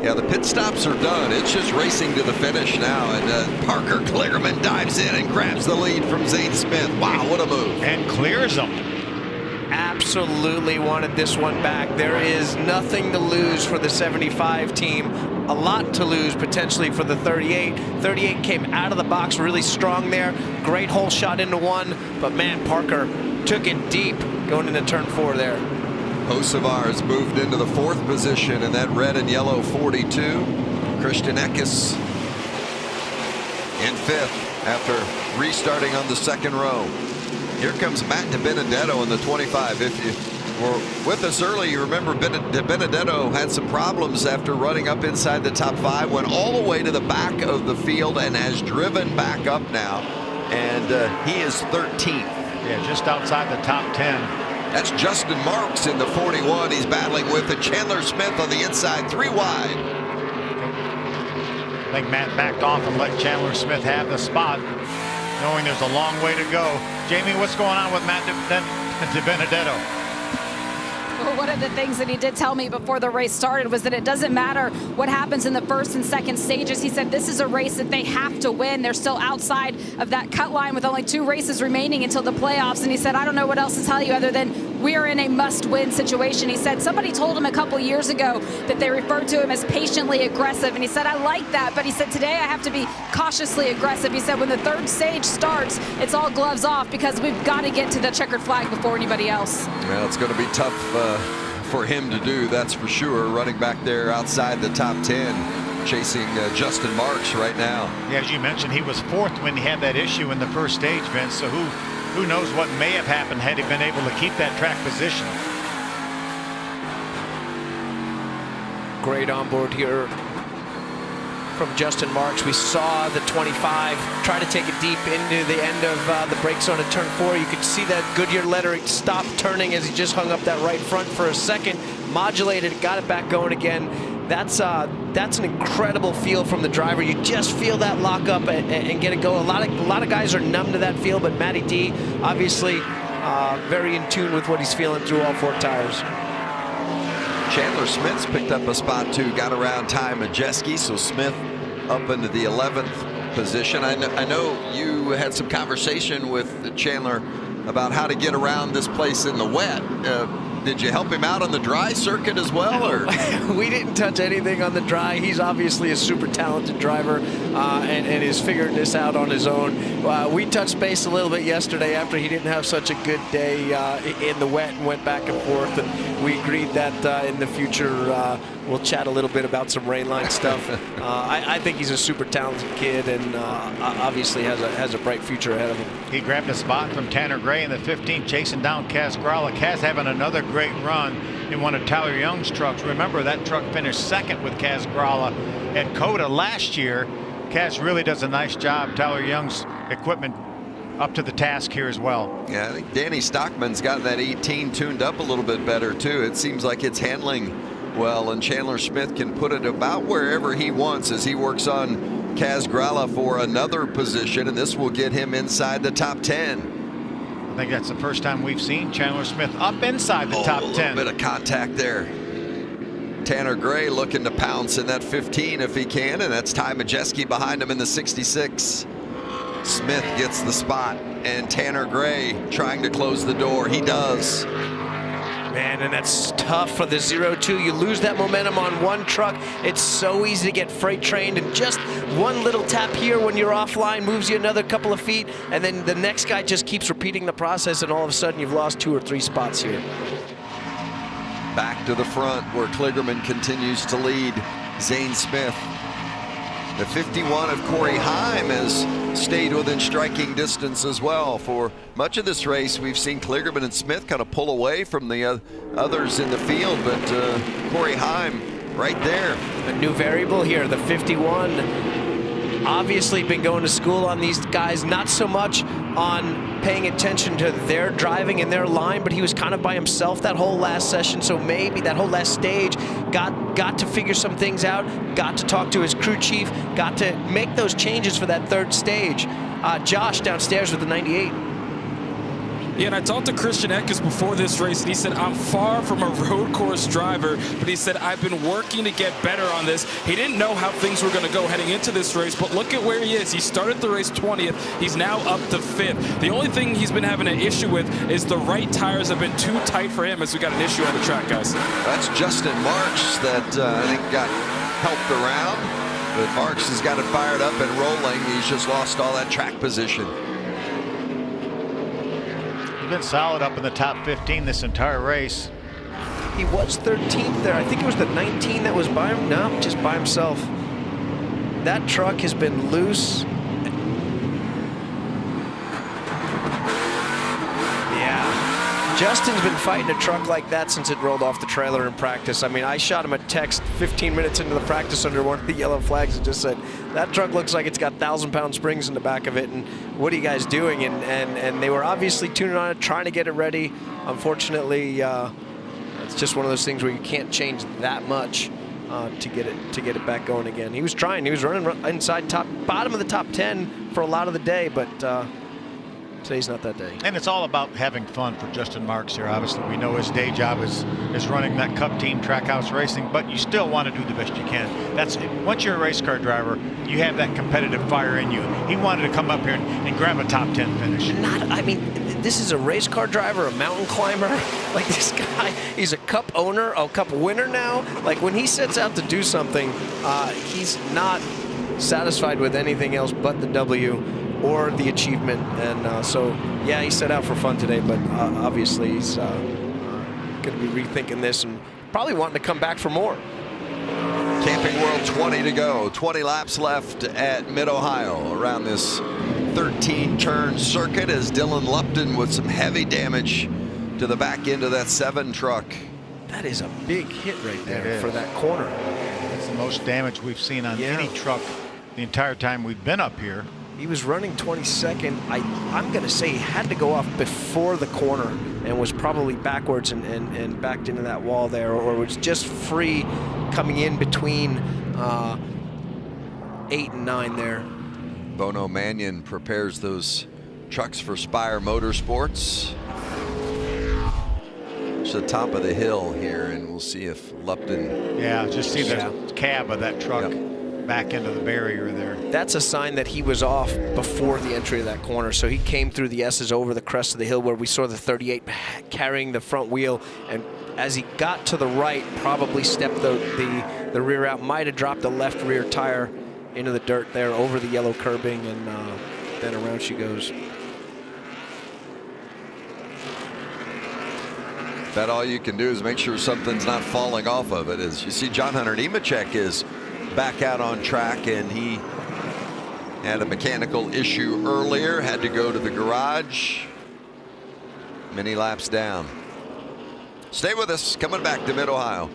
Yeah, the pit stops are done. It's just racing to the finish now, and Parker Kligerman dives in and grabs the lead from Zane Smith. Wow, what a move. And clears them. Absolutely wanted this one back. There is nothing to lose for the 75 team. A lot to lose potentially for the 38. 38 came out of the box really strong there. Great hole shot into 1, but man, Parker took it deep going into turn 4 there. Hocevar's moved into the 4th position in that red and yellow 42. Christian Eckes in 5th after restarting on the 2nd row. Here comes Matt DiBenedetto in the 25. If you were with us early, you remember DiBenedetto had some problems after running up inside the top 5, went all the way to the back of the field and has driven back up now, and he is 13th. Yeah, just outside the top 10. That's Justin Marks in the 41. He's battling with Chandler Smith on the inside, 3 wide. I think Matt backed off and let Chandler Smith have the spot, knowing there's a long way to go. Jamie, what's going on with Matt DiBenedetto? Well, one of the things that he did tell me before the race started was that it doesn't matter what happens in the 1st and 2nd stages. He said this is a race that they have to win. They're still outside of that cut line with only 2 races remaining until the playoffs. And he said, I don't know what else to tell you other than we're in a must-win situation. He said somebody told him a couple years ago that they referred to him as patiently aggressive. And he said, I like that. But he said, today I have to be cautiously aggressive. He said, when the 3rd stage starts, it's all gloves off because we've got to get to the checkered flag before anybody else. Well, it's going to be tough for him to do, that's for sure. Running back there outside the top 10, chasing Justin Marks right now. Yeah, as you mentioned, he was 4th when he had that issue in the 1st stage, Vince. So who knows what may have happened had he been able to keep that track position. Great onboard here from Justin Marks. We saw the 25 try to take it deep into the end of the brake zone at turn 4. You could see that Goodyear letter stop turning as he just hung up that right front for a second, modulated, got it back going again. That's an incredible feel from the driver. You just feel that lock up and get it going. A lot of guys are numb to that feel, but Matty D obviously very in tune with what he's feeling through all 4 tires. Chandler Smith's picked up a spot too, got around Ty Majeski, so Smith up into the 11th position. I know you had some conversation with Chandler about how to get around this place in the wet. Did you help him out on the dry circuit as well, or? We didn't touch anything on the dry. He's obviously a super talented driver and is figuring this out on his own. We touched base a little bit yesterday after he didn't have such a good day in the wet and went back and forth, and we agreed that in the future we'll chat a little bit about some rainline stuff. I think he's a super talented kid and obviously has a bright future ahead of him. He grabbed a spot from Tanner Gray in the 15, chasing down Kaz Gralla. Kaz having another great run in one of Tyler Young's trucks. Remember, that truck finished 2nd with Kaz Gralla at COTA last year. Kaz really does a nice job. Tyler Young's equipment up to the task here as well. Yeah, I think Danny Stockman's got that 18 tuned up a little bit better too. It seems like it's handling well, and Chandler Smith can put it about wherever he wants as he works on Kaz Gralla for another position, and this will get him inside the top 10. I think that's the first time we've seen Chandler Smith up inside the top 10. A little bit of contact there. Tanner Gray looking to pounce in that 15 if he can, and that's Ty Majeski behind him in the 66. Smith gets the spot, and Tanner Gray trying to close the door. He does. Man, and that's tough for the 0-2. You lose that momentum on one truck. It's so easy to get freight trained, and just one little tap here when you're offline moves you another couple of feet, and then the next guy just keeps repeating the process, and all of a sudden you've lost 2 or 3 spots here. Back to the front where Kligerman continues to lead Zane Smith. The 51 of Corey Heim has stayed within striking distance as well. For much of this race, we've seen Kligerman and Smith kind of pull away from the others in the field, but Corey Heim right there. A new variable here, the 51. Obviously been going to school on these guys, not so much on paying attention to their driving and their line, but he was kind of by himself that whole last session, so maybe that whole last stage got to figure some things out, got to talk to his crew chief, got to make those changes for that third stage. Josh downstairs with the 98. Yeah, and I talked to Christian Eckes before this race, and he said, I'm far from a road course driver, but he said, I've been working to get better on this. He didn't know how things were going to go heading into this race, but look at where he is. He started the race 20th. He's now up to 5th. The only thing he's been having an issue with is the right tires have been too tight for him as we got an issue on the track, guys. That's Justin Marks that I think got helped around, but Marks has got it fired up and rolling. He's just lost all that track position. He's been solid up in the top 15 this entire race. He was 13th there. I think it was the 19 that was by him. No, just by himself. That truck has been loose. Yeah. Justin's been fighting a truck like that since it rolled off the trailer in practice. I mean, I shot him a text 15 minutes into the practice under one of the yellow flags and just said, that truck looks like it's got 1,000-pound springs in the back of it, and what are you guys doing? And they were obviously tuning on it, trying to get it ready. Unfortunately, it's just one of those things where you can't change that much to get it back going again. He was trying. He was running inside bottom of the top 10 for a lot of the day, but today's not that day. And it's all about having fun for Justin Marks here. Obviously, we know his day job is running that Cup team Trackhouse Racing, but you still want to do the best you can. That's once you're a race car driver, you have that competitive fire in you. He wanted to come up here and grab a top 10 finish. I mean, this is a race car driver, a mountain climber. Like, this guy, he's a Cup owner, a Cup winner now. Like, when he sets out to do something, he's not satisfied with anything else but the W or the achievement. And so, yeah, he set out for fun today, but obviously he's going to be rethinking this and probably wanting to come back for more. Camping World 20 to go. 20 laps left at Mid-Ohio around this 13-turn circuit as Dylan Lupton with some heavy damage to the back end of that 7 truck. That is a big hit right there for that corner. That's the most damage we've seen on any truck the entire time we've been up here. He was running 22nd. I'm going to say he had to go off before the corner and was probably backwards and backed into that wall there, or was just free coming in between 8 and 9 there. Bono Mannion prepares those trucks for Spire Motorsports. It's the top of the hill here, and we'll see if Lupton. Yeah, just see the cab of that truck back into the barrier there. That's a sign that he was off before the entry of that corner. So he came through the S's over the crest of the hill where we saw the 38 carrying the front wheel, and as he got to the right, probably stepped the rear out, might have dropped the left rear tire into the dirt there over the yellow curbing, and then around she goes. Bet all you can do is make sure something's not falling off of it. As you see, John Hunter Nemechek is back out on track, and he had a mechanical issue earlier, had to go to the garage. Many laps down. Stay with us, coming back to Mid-Ohio.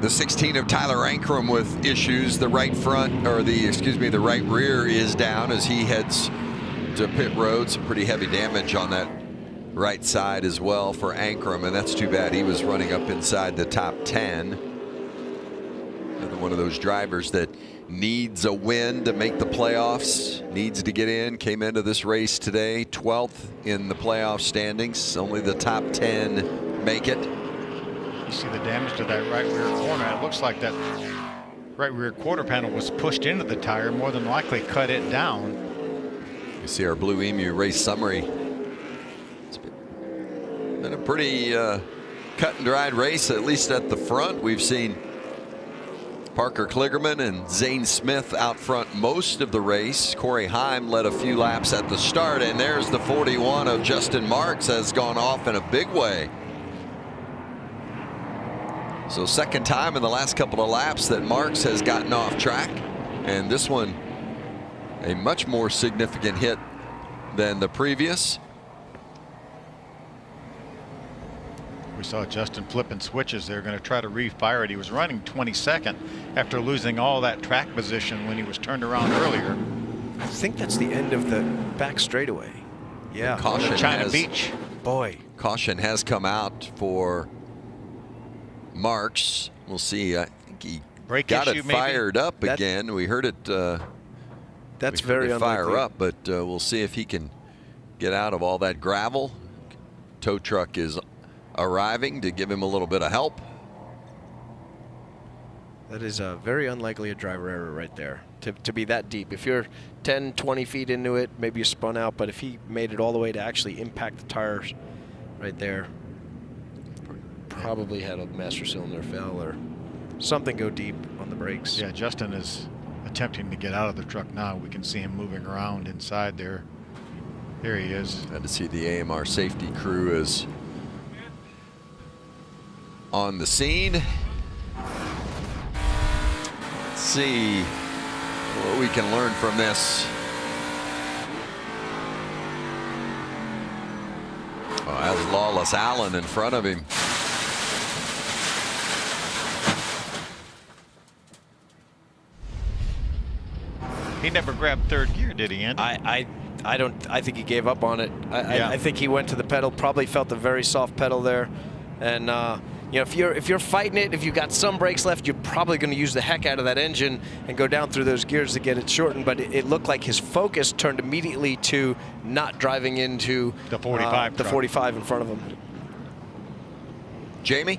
The 16 of Tyler Ankrum with issues. The right front, or the right rear is down as he heads to pit road. Some pretty heavy damage on that right side as well for Ankrum, and that's too bad. He was running up inside the top 10. Another one of those drivers that needs a win to make the playoffs, needs to get in. Came into this race today 12th in the playoff standings. Only the top 10 make it. You see the damage to that right rear corner. It looks like that right rear quarter panel was pushed into the tire, more than likely cut it down. You see our Blue Emu race summary. It's been a pretty cut and dried race, at least at the front. We've seen Parker Kligerman and Zane Smith out front most of the race. Corey Heim led a few laps at the start, and there's the 41 of Justin Marks, has gone off in a big way. So second time in the last couple of laps that Marks has gotten off track, and this one a much more significant hit than the previous. We saw Justin flipping switches. They're going to try to refire it. He was running 22nd after losing all that track position when he was turned around earlier. I think that's the end of the back straightaway. Yeah. Caution China Beach. Boy. Caution has come out for Marks. We'll see. I think he got it fired up again. We heard it. That's very unlikely. Fire up, but we'll see if he can get out of all that gravel. Tow truck is arriving to give him a little bit of help. That is very unlikely a driver error right there, to be that deep. If you're 10, 20 feet into it, maybe you spun out, but if he made it all the way to actually impact the tires right there, probably had a master cylinder fail or something go deep on the brakes. Yeah, Justin is attempting to get out of the truck now. We can see him moving around inside there. There he is. Had to see the AMR safety crew is on the scene. Let's see what we can learn from this. Oh, that's Lawless Allen in front of him. He never grabbed third gear, did he, Andy? I think he gave up on it. I think he went to the pedal, probably felt a very soft pedal there, and you know, if you're fighting it, if you've got some brakes left, you're probably going to use the heck out of that engine and go down through those gears to get it shortened. But it looked like his focus turned immediately to not driving into the 45, the 45 in front of him. Jamie?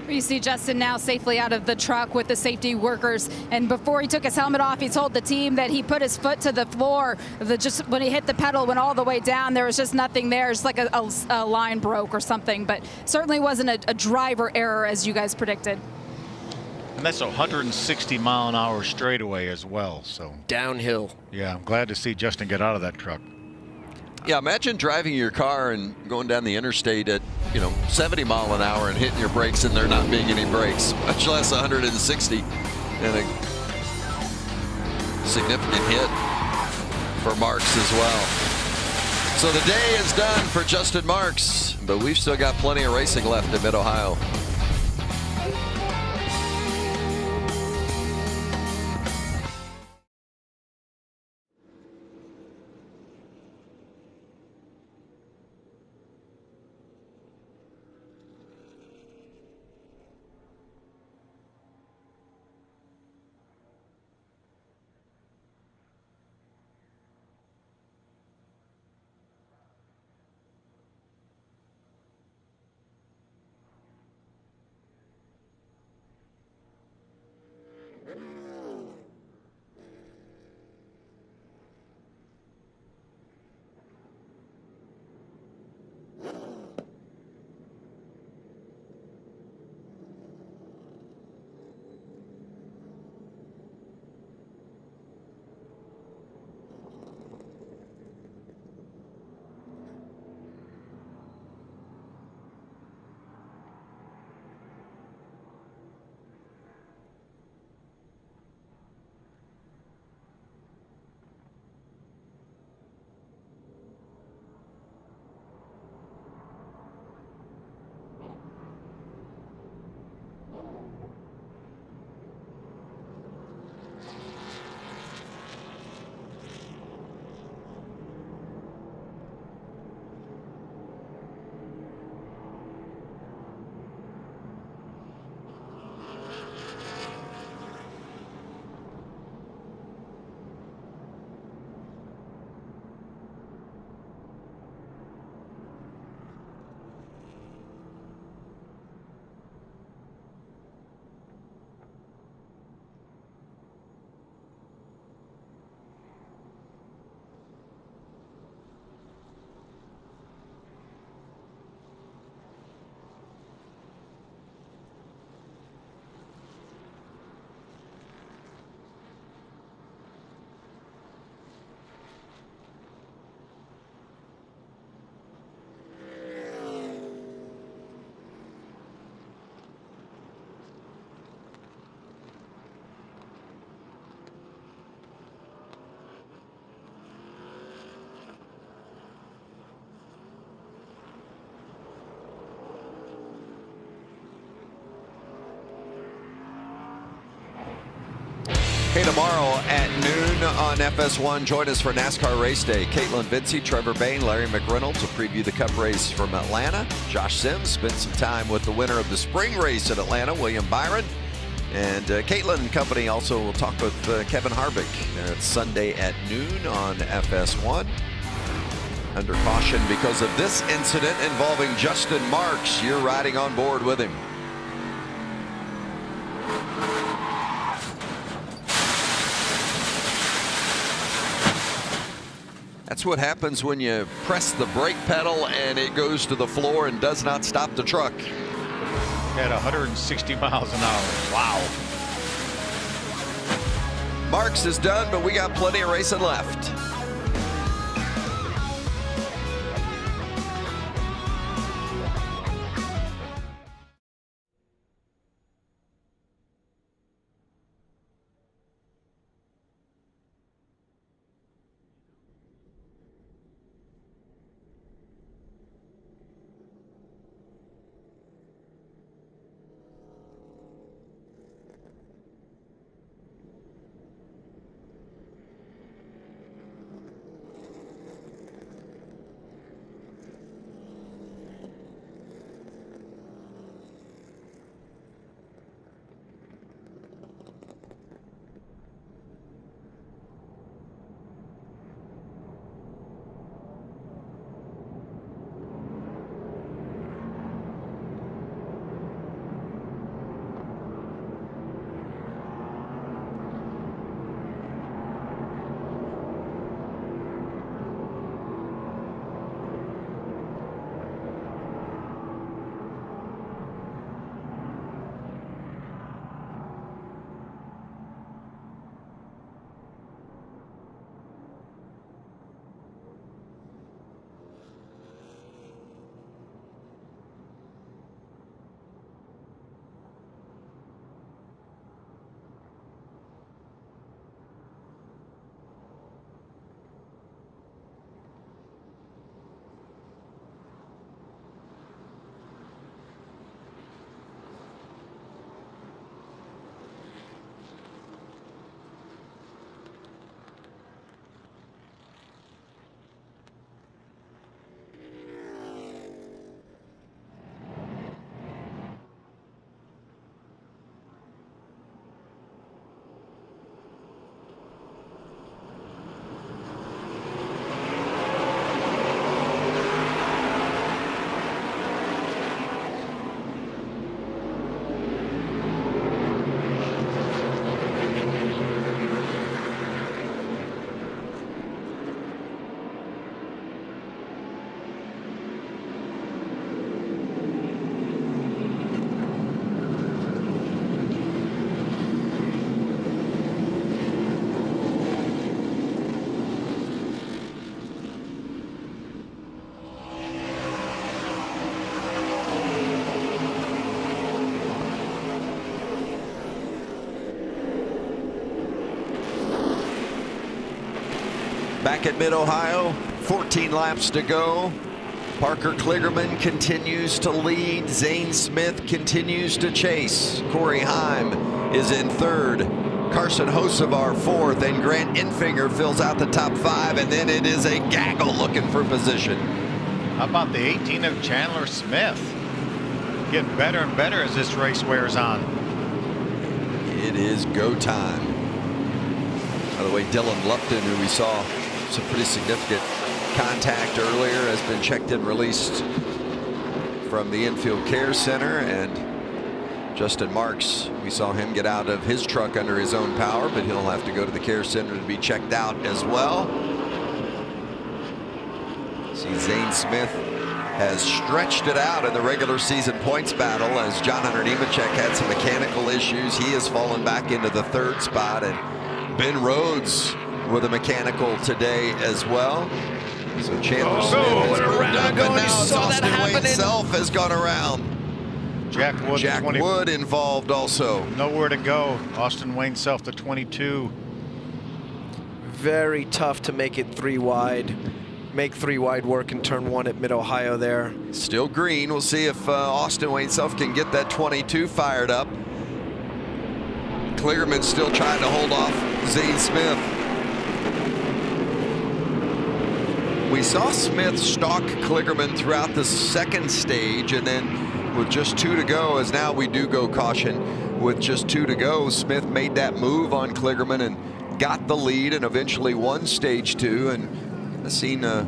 You see Justin now safely out of the truck with the safety workers, and before he took his helmet off, he told the team that he put his foot to the floor. Just when he hit the pedal, went all the way down. There was just nothing there. It's like a line broke or something, but certainly wasn't a driver error as you guys predicted. And that's a 160-mile-an-hour straightaway as well. So downhill. Yeah, I'm glad to see Justin get out of that truck. Yeah, imagine driving your car and going down the interstate at 70 mile an hour and hitting your brakes and there not being any brakes, much less 160, and a significant hit for Marks as well. So the day is done for Justin Marks, but we've still got plenty of racing left in Mid-Ohio. Hey, tomorrow at noon on FS1, join us for NASCAR Race Day. Caitlin Vincey, Trevor Bayne, Larry McReynolds will preview the Cup race from Atlanta. Josh Sims spent some time with the winner of the spring race at Atlanta, William Byron. And Caitlin and company also will talk with Kevin Harvick. It's Sunday at noon on FS1. Under caution because of this incident involving Justin Marks. You're riding on board with him. That's what happens when you press the brake pedal and it goes to the floor and does not stop the truck. At 160 miles an hour. Wow. Marks is done, but we got plenty of racing left. Back at Mid-Ohio, 14 laps to go. Parker Kligerman continues to lead. Zane Smith continues to chase. Corey Heim is in third. Carson Hocevar fourth, and Grant Enfinger fills out the top five, and then it is a gaggle looking for position. How about the 18 of Chandler Smith? Getting better and better as this race wears on. It is go time. By the way, Dylan Lupton, who we saw some pretty significant contact earlier, has been checked and released from the infield care center. And Justin Marks, we saw him get out of his truck under his own power, but he'll have to go to the care center to be checked out as well. See, Zane Smith has stretched it out in the regular season points battle as John Hunter Nemechek had some mechanical issues. He has fallen back into the third spot, and Ben Rhodes with a mechanical today as well. So Chandler Smith has moved up, and now it's Austin Wayne Self has gone around. Jack Wood involved also. Nowhere to go. Austin Wayne Self to 22. Very tough to make it three wide. Make three wide work in turn one at Mid-Ohio there. Still green. We'll see if Austin Wayne Self can get that 22 fired up. Kligerman still trying to hold off Zane Smith. We saw Smith stalk Kligerman throughout the second stage, and then with just 2 to go, as now we do go caution, with just 2 to go, Smith made that move on Kligerman and got the lead and eventually won stage 2. And I've seen a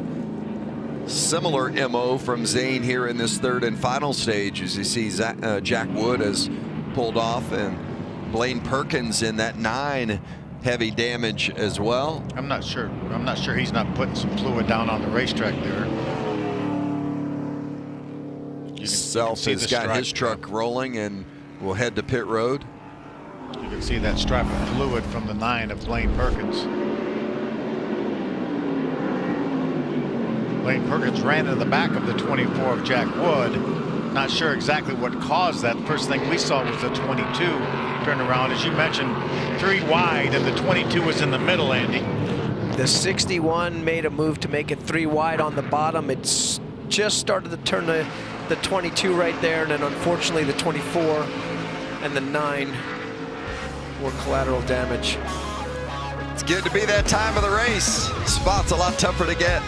similar MO from Zane here in this third and final stage, as you see Jack Wood has pulled off, and Blaine Perkins in that 9 heavy damage as well. I'm not sure he's not putting some fluid down on the racetrack there. Self has got his truck rolling and will head to pit road. You can see that stripe of fluid from the 9 of Blaine Perkins. Blaine Perkins ran in the back of the 24 of Jack Wood. Not sure exactly what caused that. First thing we saw was the 22 turn around. As you mentioned, 3 wide, and the 22 was in the middle, Andy. The 61 made a move to make it 3 wide on the bottom. It's just started to turn the 22 right there, and then unfortunately the 24 and the 9 were collateral damage. It's getting to be that time of the race. Spot's a lot tougher to get.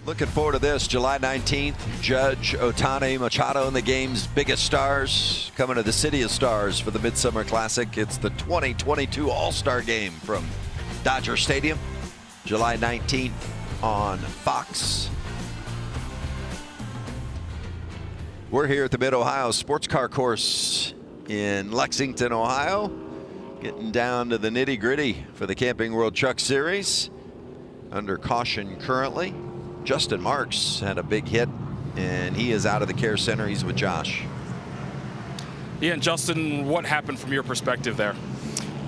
Looking forward to this, July 19th, Judge Otani Machado and the game's biggest stars coming to the City of Stars for the Midsummer Classic. It's the 2022 All-Star Game from Dodger Stadium, July 19th on Fox. We're here at the Mid-Ohio Sports Car Course in Lexington, Ohio, getting down to the nitty-gritty for the Camping World Truck Series. Under caution currently. Justin Marks had a big hit, and he is out of the care center. He's with Josh. Yeah, and Justin, what happened from your perspective there?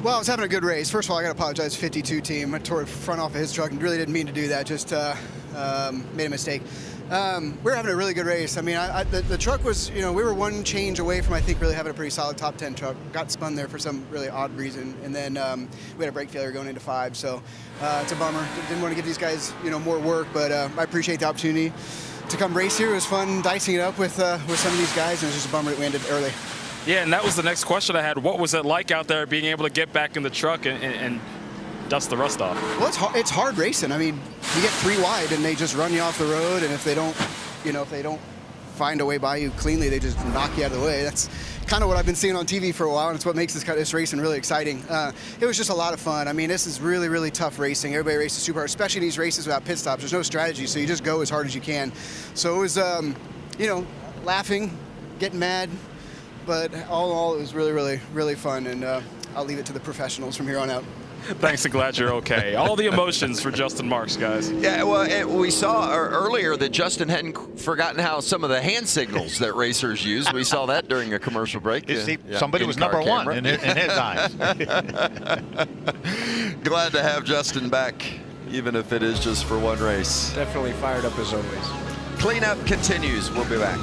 Well, I was having a good race. First of all, I got to apologize to 52 team. I tore the front off of his truck and really didn't mean to do that. Just made a mistake. We were having a really good race. I mean, the truck was, we were one change away from, I think, really having a pretty solid top 10 truck. Got spun there for some really odd reason. And then we had a brake failure going into 5. So it's a bummer. Didn't want to give these guys, more work, but I appreciate the opportunity. to come race here. It was fun dicing it up with some of these guys, and it was just a bummer that we ended early. Yeah, and that was the next question I had. What was it like out there being able to get back in the truck and dust the rust off? Well, it's hard racing. I mean, you get 3 wide and they just run you off the road, and if they don't find a way by you cleanly, they just knock you out of the way. That's kind of what I've been seeing on TV for a while, and it's what makes this racing really exciting. It was just a lot of fun. I mean, this is really, really tough racing. Everybody races super hard, especially in these races without pit stops. There's no strategy, so you just go as hard as you can. So it was, laughing, getting mad, but all in all, it was really, really, really fun, and I'll leave it to the professionals from here on out. Thanks, and glad you're okay. All the emotions for Justin Marks, guys. Yeah, well, we saw earlier that Justin hadn't forgotten how some of the hand signals that racers use. We saw that during a commercial break. Somebody was number one in his eyes. Glad to have Justin back, even if it is just for one race. Definitely fired up as always. Cleanup continues. We'll be back.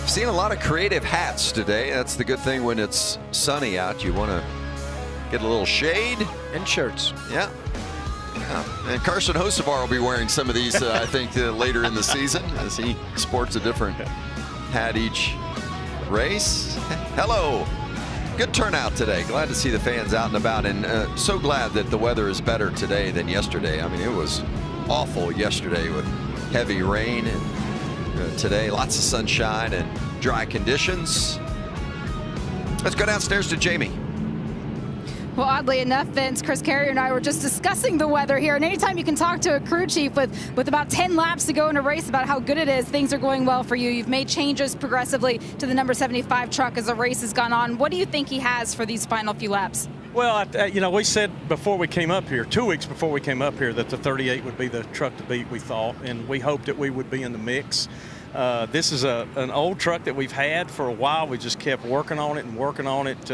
Seen a lot of creative hats today. That's the good thing when it's sunny out. You want to get a little shade. And shirts. Yeah. And Carson Hocevar will be wearing some of these, I think, later in the season as he sports a different hat each race. Hello. Good turnout today. Glad to see the fans out and about, and so glad that the weather is better today than yesterday. I mean, it was awful yesterday with heavy rain, and today lots of sunshine and dry conditions. Let's go downstairs to Jamie. Well, oddly enough, Vince, Chris Carrier and I were just discussing the weather here. And anytime you can talk to a crew chief with about 10 laps to go in a race about how good it is, things are going well for you. You've made changes progressively to the number 75 truck as the race has gone on. What do you think he has for these final few laps? Well, we said before we came up here, 2 weeks before we came up here, that the 38 would be the truck to beat, we thought, and we hoped that we would be in the mix. This is an old truck that we've had for a while. We just kept working on it and working on it.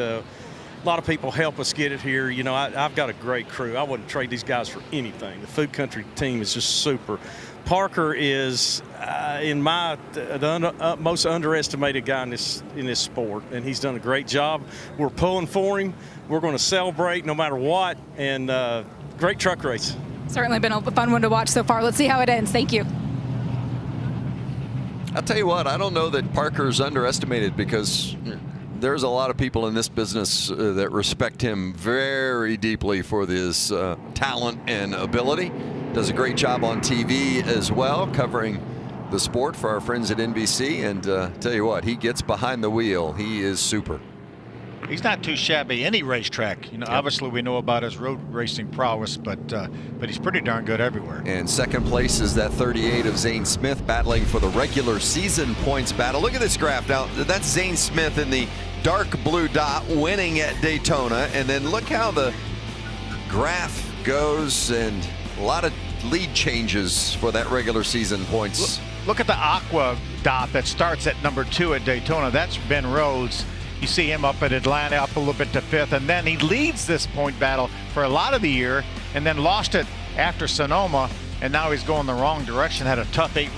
a lot of people help us get it here. You know, I've got a great crew. I wouldn't trade these guys for anything. The Food Country team is just super. Parker is, in my most underestimated guy in this sport, and he's done a great job. We're pulling for him. We're going to celebrate no matter what, and great truck race. Certainly been a fun one to watch so far. Let's see how it ends. Thank you. I'll tell you what, I don't know that Parker's underestimated, because there's a lot of people in this business that respect him very deeply for his talent and ability. Does a great job on TV as well, covering the sport for our friends at NBC. And tell you what, he gets behind the wheel. He is super. He's not too shabby any racetrack. You know, obviously we know about his road racing prowess, but he's pretty darn good everywhere. And second place is that 38 of Zane Smith, battling for the regular season points battle. Look at this graph now. That's Zane Smith in the dark blue dot, winning at Daytona. And then look how the graph goes, and a lot of lead changes for that regular season points. Look at the aqua dot that starts at number 2 at Daytona. That's Ben Rhodes. You see him up at Atlanta, up a little bit to 5th, and then he leads this point battle for a lot of the year, and then lost it after Sonoma, and now he's going the wrong direction. Had a tough eight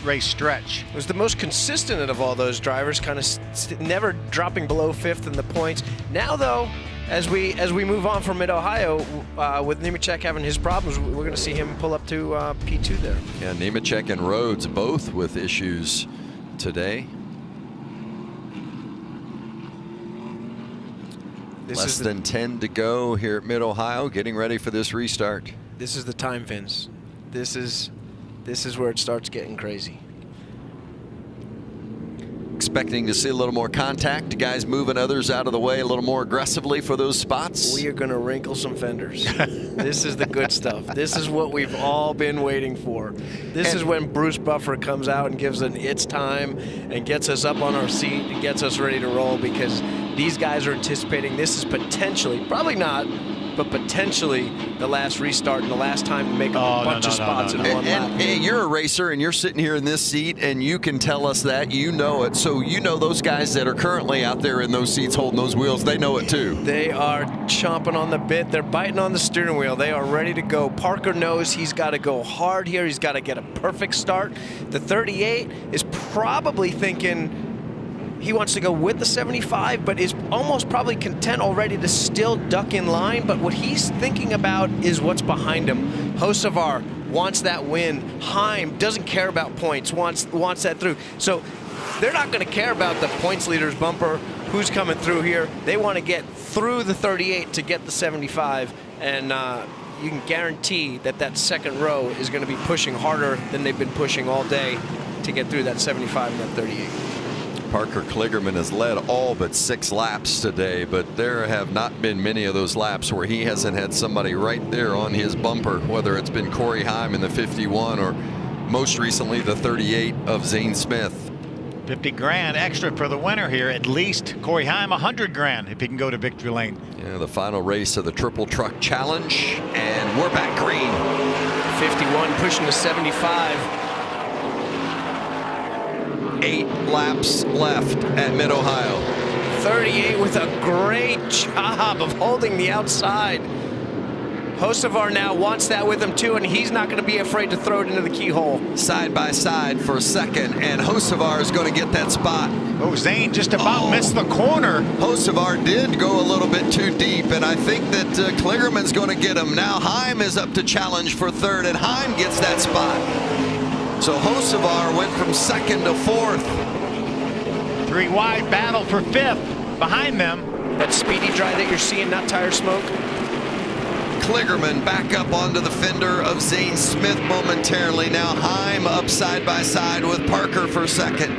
race stretch. Was the most consistent of all those drivers, kind of never dropping below 5th in the points. Now, though, as we move on from Mid-Ohio, with Nemechek having his problems, we're going to see him pull up to P2 there. Yeah, Nemechek and Rhodes both with issues today. Less than 10 to go here at Mid-Ohio, getting ready for this restart. This is the time, Vince. This is where it starts getting crazy. Expecting to see a little more contact, guys moving others out of the way a little more aggressively for those spots. We are going to wrinkle some fenders. This is the good stuff. This is what we've all been waiting for. This is when Bruce Buffer comes out and gives an it's time and gets us up on our seat and gets us ready to roll, because these guys are anticipating this is potentially, probably not, but potentially the last restart and the last time to make a bunch of spots in one lap. And hey, you're a racer and you're sitting here in this seat and you can tell us that. You know it. So you know those guys that are currently out there in those seats holding those wheels, they know it too. They are chomping on the bit. They're biting on the steering wheel. They are ready to go. Parker knows he's got to go hard here. He's got to get a perfect start. The 38 is probably thinking he wants to go with the 75, but is almost probably content already to still duck in line. But what he's thinking about is what's behind him. Hocevar wants that win. Heim doesn't care about points, wants that through. So they're not going to care about the points leader's bumper, who's coming through here. They want to get through the 38 to get the 75, and you can guarantee that that second row is going to be pushing harder than they've been pushing all day to get through that 75 and that 38. Parker Kligerman has led all but 6 laps today, but there have not been many of those laps where he hasn't had somebody right there on his bumper, whether it's been Corey Heim in the 51 or most recently the 38 of Zane Smith. 50 grand extra for the winner here, at least. Corey Heim, 100 grand if he can go to victory lane. Yeah, the final race of the Triple Truck Challenge, and we're back green. 51 pushing to 75. 8 laps left at Mid-Ohio. 38 with a great job of holding the outside. Hocevar now wants that with him too, and he's not going to be afraid to throw it into the keyhole. Side by side for second, and Hocevar is going to get that spot. Oh, Zane just about missed the corner. Hocevar did go a little bit too deep, and I think that Kligerman's going to get him. Now Heim is up to challenge for third, and Heim gets that spot. So Hocevar went from second to 4th. 3 wide battle for 5th behind them. That speedy dry that you're seeing, not tire smoke. Kligerman back up onto the fender of Zane Smith momentarily. Now Heim up side by side with Parker for second.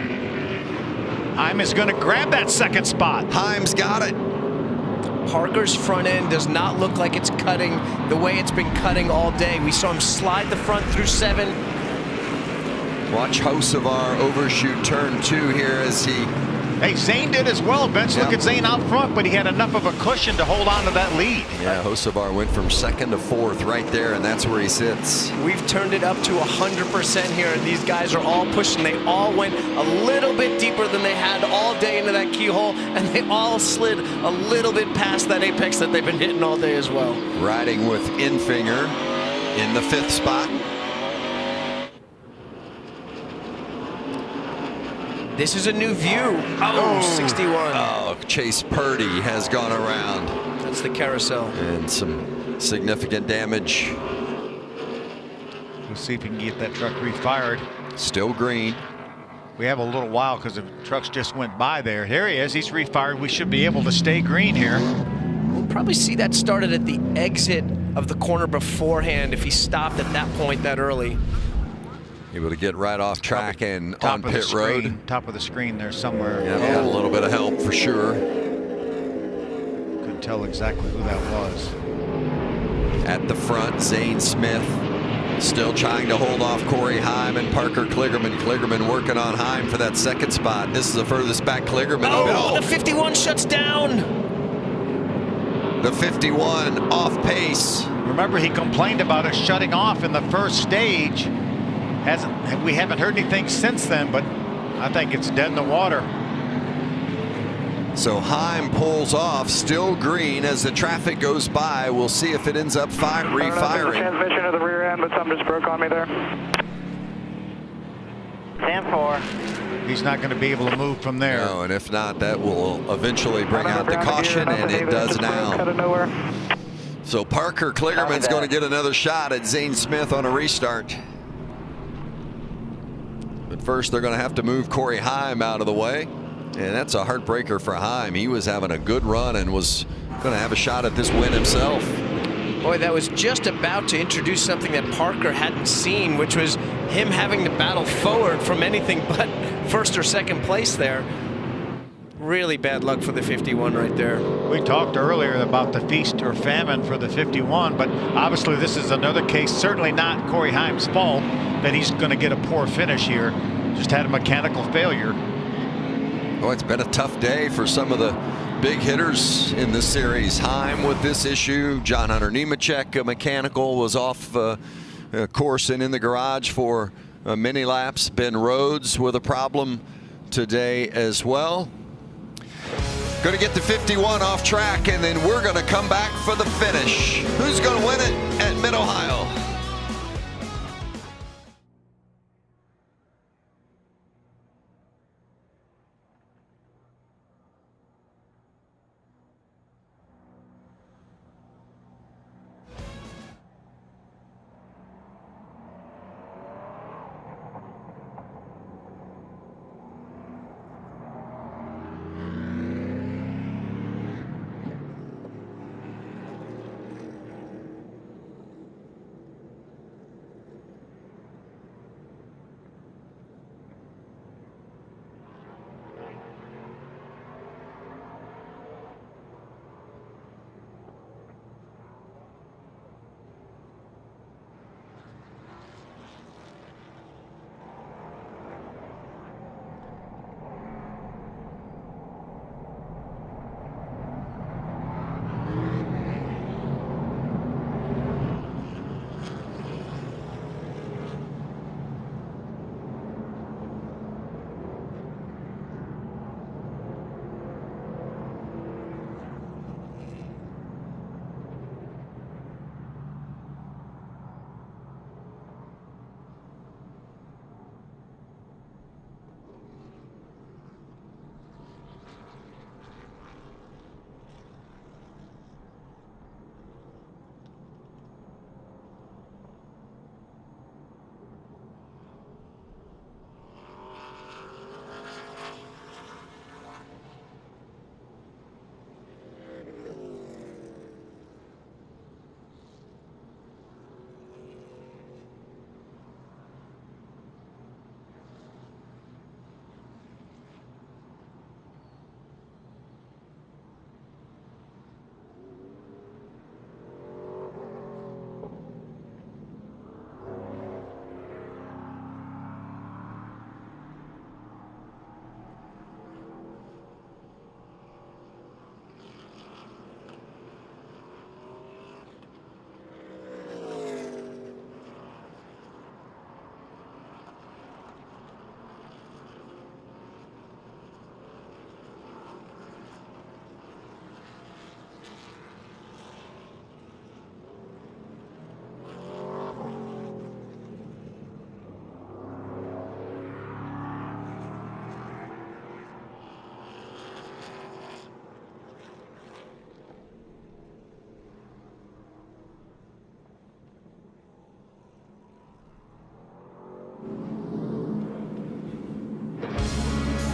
Heim is going to grab that second spot. Heim's got it. Parker's front end does not look like it's cutting the way it's been cutting all day. We saw him slide the front through 7. Watch Hocevar overshoot turn 2 here as he Hey, Zane did as well, Vince. Look at Zane out front, but he had enough of a cushion to hold on to that lead. Yeah, Hocevar went from 2nd to 4th right there, and that's where he sits. We've turned it up to 100% here, and these guys are all pushing. They all went a little bit deeper than they had all day into that keyhole, and they all slid a little bit past that apex that they've been hitting all day as well. Riding with Infinger in the 5th spot. This is a new view. Oh, 61. Oh, Chase Purdy has gone around. That's the carousel. And some significant damage. We'll see if he can get that truck refired. Still green. We have a little while because the trucks just went by there. There he is. He's refired. We should be able to stay green here. We'll probably see that started at the exit of the corner beforehand if he stopped at that point that early. Able to get right off track and on pit road. Top of the screen there somewhere. Yeah, got a little bit of help for sure. Couldn't tell exactly who that was. At the front, Zane Smith still trying to hold off Corey Heim and Parker Kligerman. Kligerman working on Heim for that 2nd spot. This is the furthest back Kligerman. Oh, the 51 shuts down. The 51 off pace. Remember, he complained about it shutting off in the first stage. We haven't heard anything since then, but I think it's dead in the water. So Heim pulls off, still green as the traffic goes by. We'll see if it ends up refiring. Transmission of the rear end, but something just broke on me there. 10-4. He's not going to be able to move from there. No, and if not, that will eventually bring out the caution, and it does now. So Parker Kligerman's going to get another shot at Zane Smith on a restart. But first, they're going to have to move Corey Heim out of the way. And that's a heartbreaker for Heim. He was having a good run and was going to have a shot at this win himself. Boy, that was just about to introduce something that Parker hadn't seen, which was him having to battle forward from anything but 1st or 2nd place there. Really bad luck for the 51 right there. We talked earlier about the feast or famine for the 51, but obviously this is another case, certainly not Corey Heim's fault, that he's going to get a poor finish here. Just had a mechanical failure. Oh, it's been a tough day for some of the big hitters in this series. Heim with this issue. John Hunter Nemechek, a mechanical, was off course and in the garage for many laps. Ben Rhodes with a problem today as well. Going to get the 51 off track, and then we're going to come back for the finish. Who's going to win it at Mid-Ohio?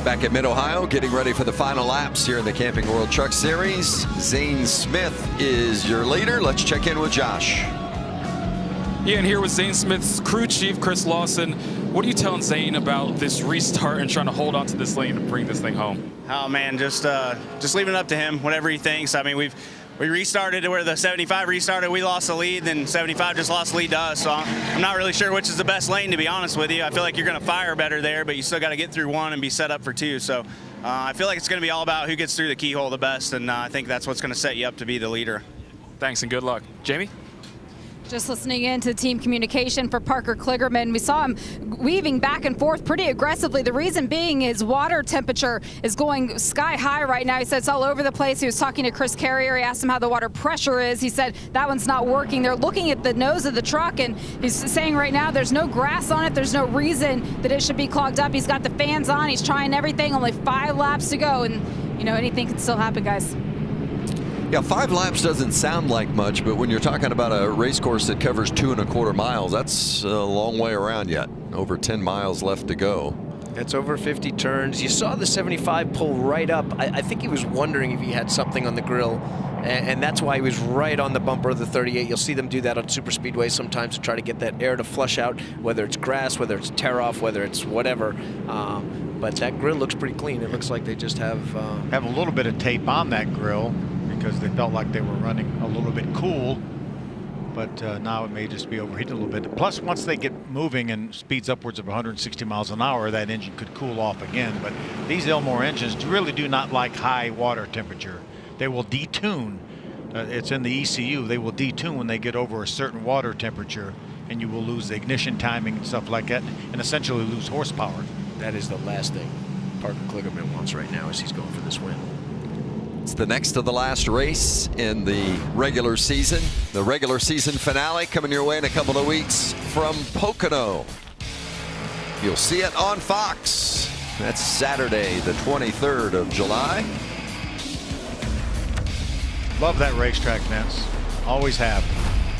Back at Mid-Ohio, getting ready for the final laps here in the Camping World Truck Series. Zane Smith is your leader. Let's check in with Josh. Yeah, and here with Zane Smith's crew chief, Chris Lawson. What are you telling Zane about this restart and trying to hold on to this lane to bring this thing home? Oh man, just leaving it up to him, whatever he thinks. I mean, we restarted where the 75 restarted. We lost the lead, then 75 just lost the lead to us. So I'm not really sure which is the best lane, to be honest with you. I feel like you're going to fire better there, but you still got to get through one and be set up for two. So I feel like it's going to be all about who gets through the keyhole the best, and I think that's what's going to set you up to be the leader. Thanks and good luck. Jamie? Just listening in to team communication for Parker Kligerman, we saw him weaving back and forth pretty aggressively. The reason being his water temperature is going sky high right now. He said it's all over the place. He was talking to Chris Carrier. He asked him how the water pressure is. He said that one's not working. They're looking at the nose of the truck, and he's saying right now there's no grass on it. There's no reason that it should be clogged up. He's got the fans on. He's trying everything. Only 5 laps to go, and you know, anything can still happen, guys. Yeah, 5 laps doesn't sound like much, but when you're talking about a race course that covers 2.25 miles, that's a long way around yet. Over 10 miles left to go. It's over 50 turns. You saw the 75 pull right up. I think he was wondering if he had something on the grill, and that's why he was right on the bumper of the 38. You'll see them do that on super speedways sometimes to try to get that air to flush out, whether it's grass, whether it's tear off, whether it's whatever. But that grill looks pretty clean. It looks like they just have a little bit of tape on that grill, because they felt like they were running a little bit cool, but now it may just be overheated a little bit. Plus, once they get moving and speeds upwards of 160 miles an hour, that engine could cool off again. But these Elmore engines really do not like high water temperature. They will detune. It's in the ECU. They will detune when they get over a certain water temperature, and you will lose the ignition timing and stuff like that, and essentially lose horsepower. That is the last thing Parker Kligerman wants right now as he's going for this win. It's the next to the last race in the regular season. The regular season finale coming your way in a couple of weeks from Pocono. You'll see it on Fox. That's Saturday, the 23rd of July. Love that racetrack, Vince. Always have.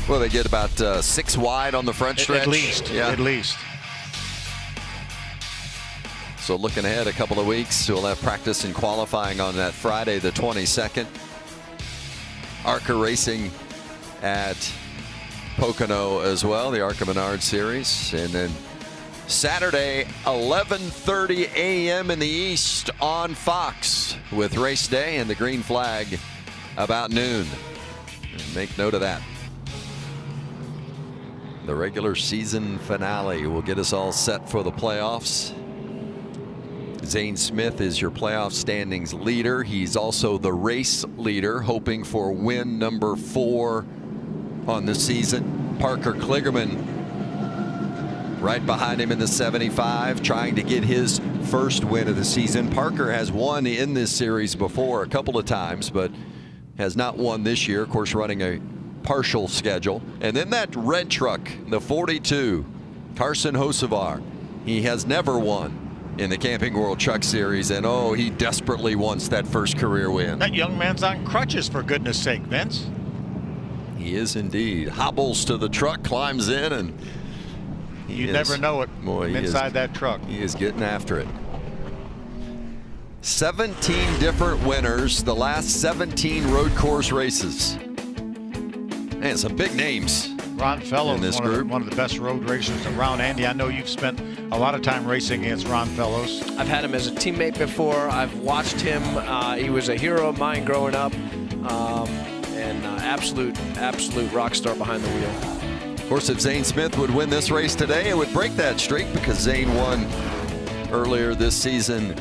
Well, they get about 6 wide on the front stretch. At least, yeah. At least. So looking ahead a couple of weeks, we'll have practice and qualifying on that Friday, the 22nd. ARCA racing at Pocono as well, the ARCA Menard Series. And then Saturday, 11:30 a.m. in the East on Fox with race day and the green flag about noon. And make note of that. The regular season finale will get us all set for the playoffs. Zane Smith is your playoff standings leader. He's also the race leader, hoping for win number 4 on the season. Parker Kligerman right behind him in the 75, trying to get his first win of the season. Parker has won in this series before a couple of times, but has not won this year, of course, running a partial schedule. And then that red truck, the 42, Carson Hocevar, he has never won in the Camping World Truck Series, and oh, he desperately wants that first career win. That young man's on crutches, for goodness sake, Vince. He is indeed. Hobbles to the truck, climbs in, and you never know it. Boy, inside that truck. He is getting after it. 17 different winners the last 17 road course races. And some big names. Ron Fellows, in this group. One of the best road racers around. Andy, I know you've spent a lot of time racing against Ron Fellows. I've had him as a teammate before. I've watched him. He was a hero of mine growing up, and absolute rock star behind the wheel. Of course, if Zane Smith would win this race today, it would break that streak, because Zane won earlier this season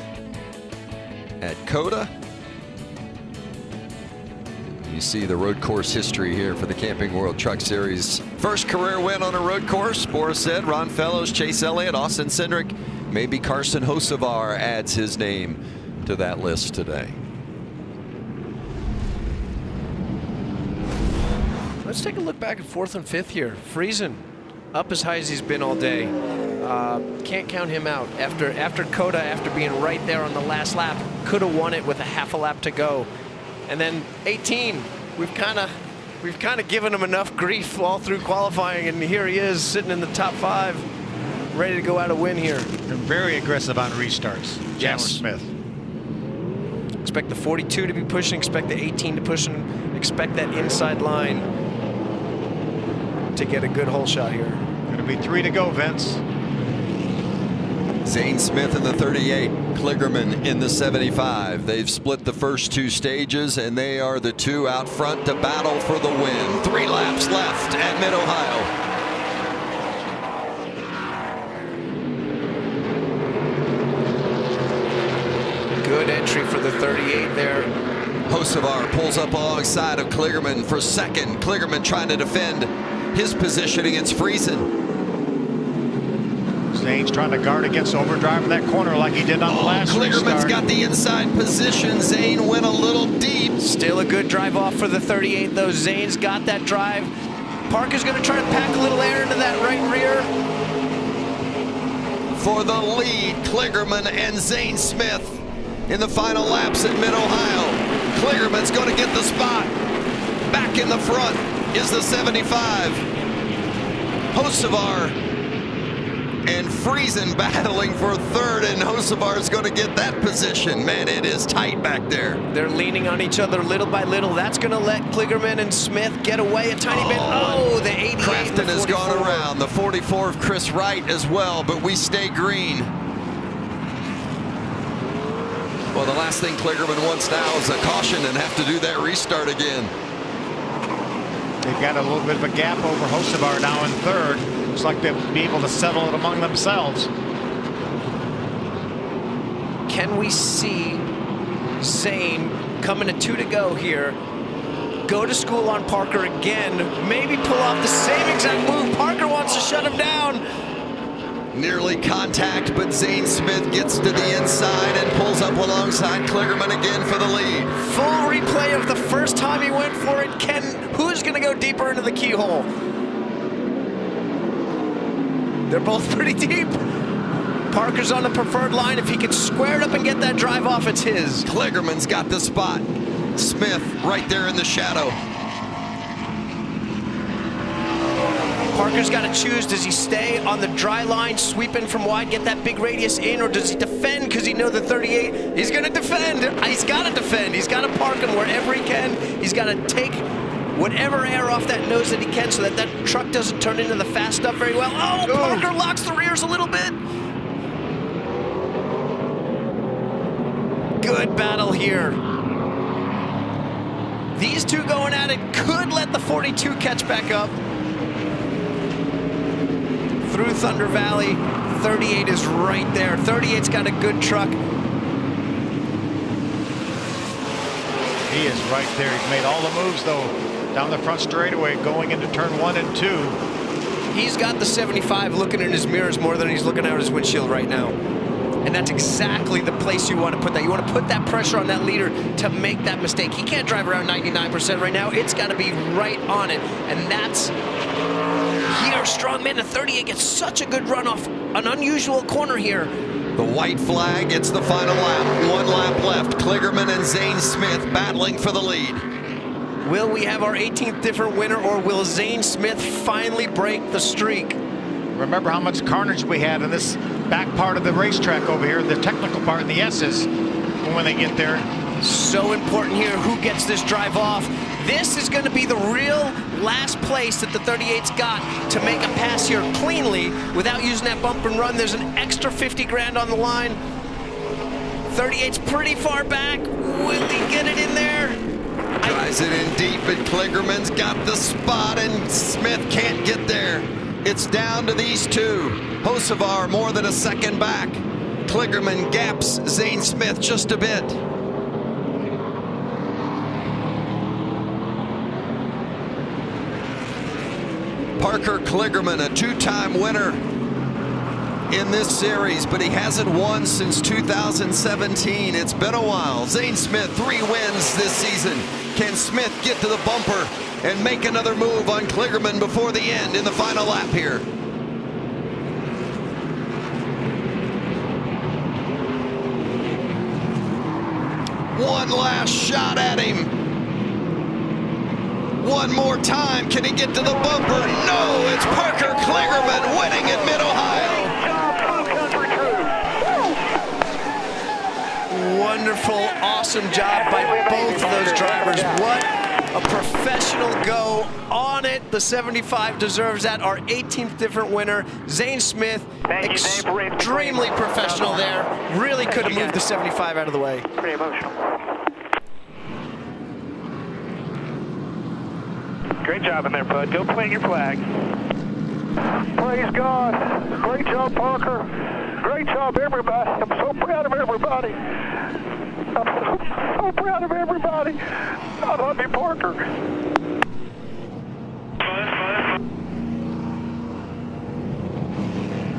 at COTA. You see the road course history here for the Camping World Truck Series. First career win on a road course. Boris said Ron Fellows, Chase Elliott, Austin Cindric. Maybe Carson Hocevar adds his name to that list today. Let's take a look back at 4th and 5th here. Friesen, up as high as he's been all day. Can't count him out. After COTA, after being right there on the last lap, could have won it with a half a lap to go. And then 18, we've kind of given him enough grief all through qualifying, and here he is sitting in the top 5. ready to go out a win here. Been very aggressive on restarts. Chandler Smith. Expect the 42 to be pushing, expect the 18 to push, and expect that inside line to get a good hole shot here. Going to be 3 to go, Vince. Zane Smith in the 38, Kligerman in the 75. They've split the first 2 stages, and they are the 2 out front to battle for the win. 3 laps left at Mid-Ohio. Good entry for the 38 there. Hocevar pulls up alongside of Kligerman for second. Kligerman trying to defend his position against Friesen. Zane's trying to guard against overdrive in that corner like he did on the last restart. Kligerman's got the inside position. Zane went a little deep. Still a good drive off for the 38 though. Zane's got that drive. Parker's going to try to pack a little air into that right rear. For the lead, Kligerman and Zane Smith in the final laps at Mid-Ohio. Kligerman's going to get the spot. Back in the front is the 75. Hocevar and Friesen battling for third, and Hocevar's going to get that position. Man, it is tight back there. They're leaning on each other little by little. That's going to let Kligerman and Smith get away a tiny bit. Oh, the 88 Crafton has gone around. The 44 of Chris Wright as well, but we stay green. Well, the last thing Kligerman wants now is a caution and have to do that restart again. They've got a little bit of a gap over Hocevar now in third. Looks like they'll be able to settle it among themselves. Can we see Zane coming to 2 to go here? Go to school on Parker again. Maybe pull off the same exact move. Parker wants to shut him down. Nearly contact, but Zane Smith gets to the inside and pulls up alongside Kligerman again for the lead. Full replay of the first time he went for it. Who's going to go deeper into the keyhole? They're both pretty deep. Parker's on the preferred line. If he can square it up and get that drive off, it's his. Kligerman's got the spot. Smith right there in the shadow. Parker's got to choose. Does he stay on the dry line, sweep in from wide, get that big radius in, or does he defend because he knows the 38? He's going to defend. He's got to defend. He's got to park him wherever he can. He's got to take whatever air off that nose that he can so that that truck doesn't turn into the fast stuff very well. Oh, Parker locks the rears a little bit. Good battle here. These 2 going at it could let the 42 catch back up. Through Thunder Valley, 38 is right there. 38's got a good truck. He is right there. He's made all the moves, though, down the front straightaway, going into turn 1 and 2. He's got the 75 looking in his mirrors more than he's looking out his windshield right now. And that's exactly the place you want to put that. You want to put that pressure on that leader to make that mistake. He can't drive around 99% right now. It's got to be right on it. And that's here. Strong man, the 38 gets such a good run off an unusual corner here. The white flag, it's the final lap. 1 lap left. Kligerman and Zane Smith battling for the lead. Will we have our 18th different winner, or will Zane Smith finally break the streak? Remember how much carnage we had in this back part of the racetrack over here, the technical part in the S's when they get there. So important here, who gets this drive off. This is going to be the real last place that the 38's got to make a pass here cleanly without using that bump and run. There's an extra 50 grand on the line. 38's pretty far back. Will he get it in there? Tries it in deep, but Kligerman's got the spot, and Smith can't get there. It's down to these 2. Hocevar more than a second back. Kligerman gaps Zane Smith just a bit. Parker Kligerman, a 2-time winner in this series, but he hasn't won since 2017. It's been a while. Zane Smith, 3 wins this season. Can Smith get to the bumper and make another move on Kligerman before the end in the final lap here? One last shot at him. One more time. Can he get to the bumper? No, it's Parker Kligerman winning at Mid-Ohio. awesome job by both of those drivers. What a professional go on it. The 75 deserves that. Our 18th different winner, Zane Smith, extremely professional there. Really could have moved the 75 out of the way. Pretty emotional. Great job in there, bud. Go plant your flag. Praise God. Great job, Parker. Great job, everybody. I'm so proud of everybody. I'm so proud of everybody. I love you, Parker.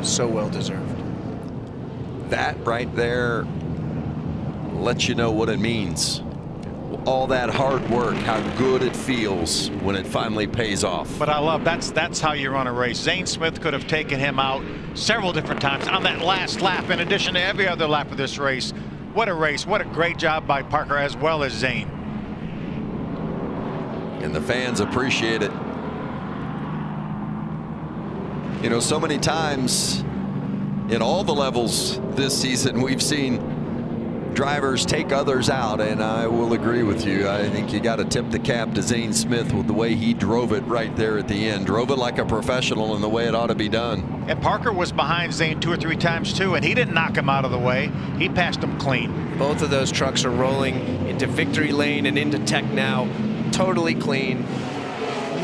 So well deserved. That right there lets you know what it means. All that hard work, how good it feels when it finally pays off. But I love that's how you run a race. Zane Smith could have taken him out several different times on that last lap, in addition to every other lap of this race. What a race. What a great job by Parker as well as Zane. And the fans appreciate it. You know, so many times in all the levels this season, we've seen drivers take others out, and I will agree with you. I think you got to tip the cap to Zane Smith with the way he drove it right there at the end. Drove it like a professional in the way it ought to be done. And Parker was behind Zane 2 or 3 times too, and he didn't knock him out of the way. He passed him clean. Both of those trucks are rolling into victory lane and into tech now. Totally clean.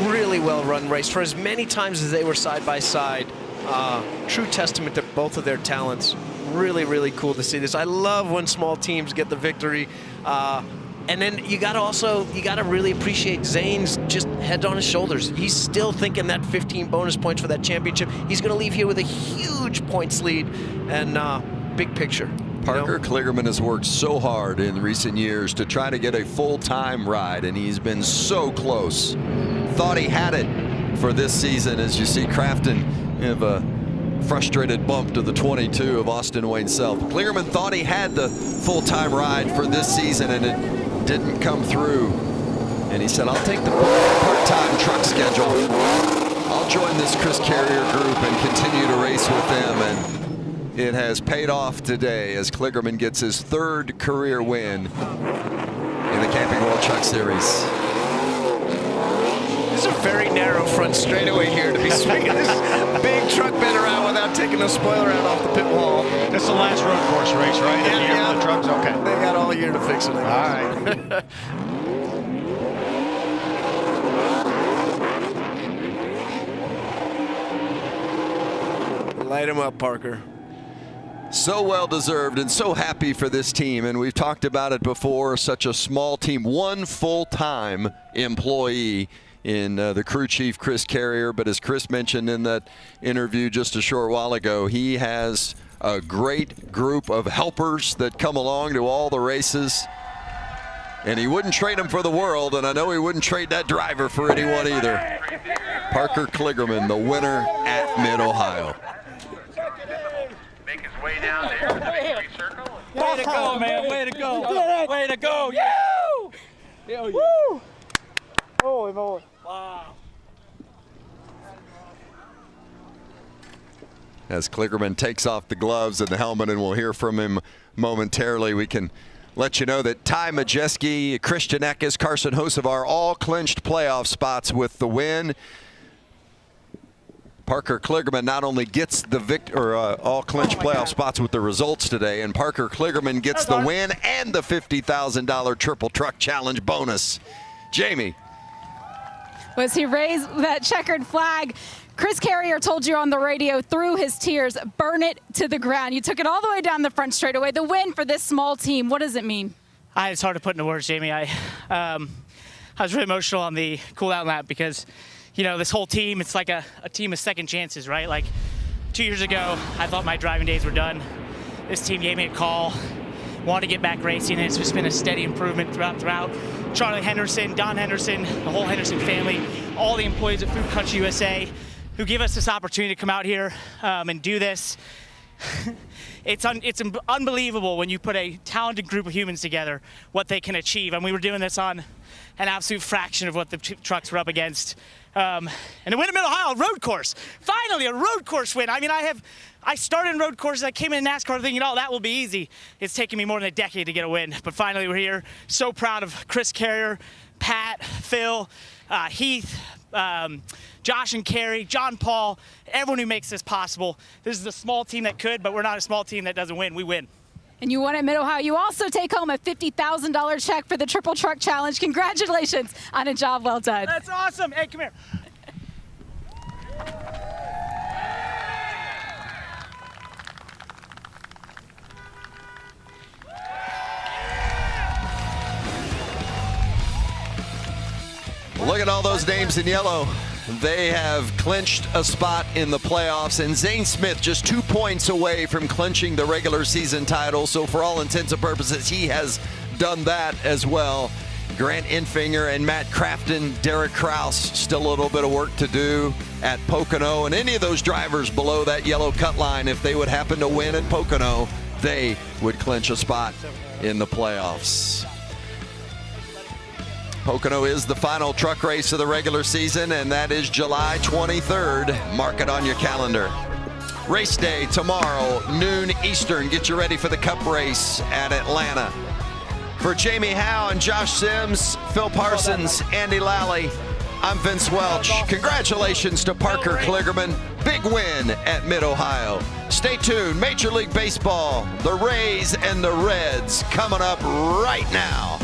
Really well run race for as many times as they were side by side. True testament to both of their talents. Really, really cool to see this. I love when small teams get the victory. And then you gotta really appreciate Zane's just head on his shoulders. He's still thinking that 15 bonus points for that championship. He's gonna leave here with a huge points lead and big picture. Parker Kligerman has worked so hard in recent years to try to get a full-time ride, and he's been so close. Thought he had it for this season, as you see Crafton have a frustrated bump to the 22 of Austin Wayne Self. Kligerman thought he had the full-time ride for this season, and it didn't come through. And he said, I'll take the part-time truck schedule. I'll join this Chris Carrier group and continue to race with them. And it has paid off today as Kligerman gets his 3rd career win in the Camping World Truck Series. This is a very narrow front straightaway here to be swinging this big truck bed around without taking no spoiler out off the pit wall. That's the last road course race, right? Yeah. The trucks, okay. They got all year to fix it. All right. Light him up, Parker. So well deserved and so happy for this team, and we've talked about it before. Such a small team, one full-time employee in the crew chief, Chris Carrier. But as Chris mentioned in that interview just a short while ago, he has a great group of helpers that come along to all the races, and he wouldn't trade them for the world, and I know he wouldn't trade that driver for anyone either. Parker Kligerman, the winner at Mid-Ohio. Make his way down there to the victory circle. Way to go, man. Way to go. Way to go. Yeah. Woo! Holy moly. Wow. As Kligerman takes off the gloves and the helmet, and we'll hear from him momentarily, we can let you know that Ty Majeski, Christian Eckes, Carson Hocevar all clinched playoff spots with the win. Parker Kligerman not only gets the all clinched playoff spots with the results today, and Parker Kligerman gets the win and the $50,000 Triple Truck Challenge bonus. Jamie. Was he raised that checkered flag? Chris Carrier told you on the radio through his tears, burn it to the ground. You took it all the way down the front straightaway. The win for this small team, what does it mean? It's hard to put into words, Jamie. I was really emotional on the cool-down lap because, you know, this whole team, it's like a team of second chances, right? Like 2 years ago, I thought my driving days were done. This team gave me a call, wanted to get back racing, and it's just been a steady improvement throughout. Charlie Henderson, Don Henderson, the whole Henderson family, all the employees at Food Country USA who give us this opportunity to come out here and do this. It's unbelievable when you put a talented group of humans together, what they can achieve. And we were doing this on an absolute fraction of what the trucks were up against. And a win at Mid-Ohio, a road course. Finally, a road course win. I mean, I started in road courses. I came in NASCAR thinking, oh, that will be easy. It's taken me more than a decade to get a win. But finally, we're here. So proud of Chris Carrier, Pat, Phil, Heath, Josh and Carrie, John Paul, everyone who makes this possible. This is a small team that could, but we're not a small team that doesn't win. We win. And you won at Mid-Ohio. You also take home a $50,000 check for the Triple Truck Challenge. Congratulations on a job well done. That's awesome. Hey, come here. Look at all those names in yellow. They have clinched a spot in the playoffs, and Zane Smith just 2 points away from clinching the regular season title. So for all intents and purposes, he has done that as well. Grant Infinger and Matt Crafton, Derek Kraus, still a little bit of work to do at Pocono. And any of those drivers below that yellow cut line, if they would happen to win at Pocono, they would clinch a spot in the playoffs. Pocono is the final truck race of the regular season, and that is July 23rd. Mark it on your calendar. Race day tomorrow, noon Eastern. Get you ready for the Cup race at Atlanta. For Jamie Howe and Josh Sims, Phil Parsons, Andy Lally, I'm Vince Welch. Congratulations to Parker Kligerman. Big win at Mid-Ohio. Stay tuned. Major League Baseball, the Rays and the Reds coming up right now.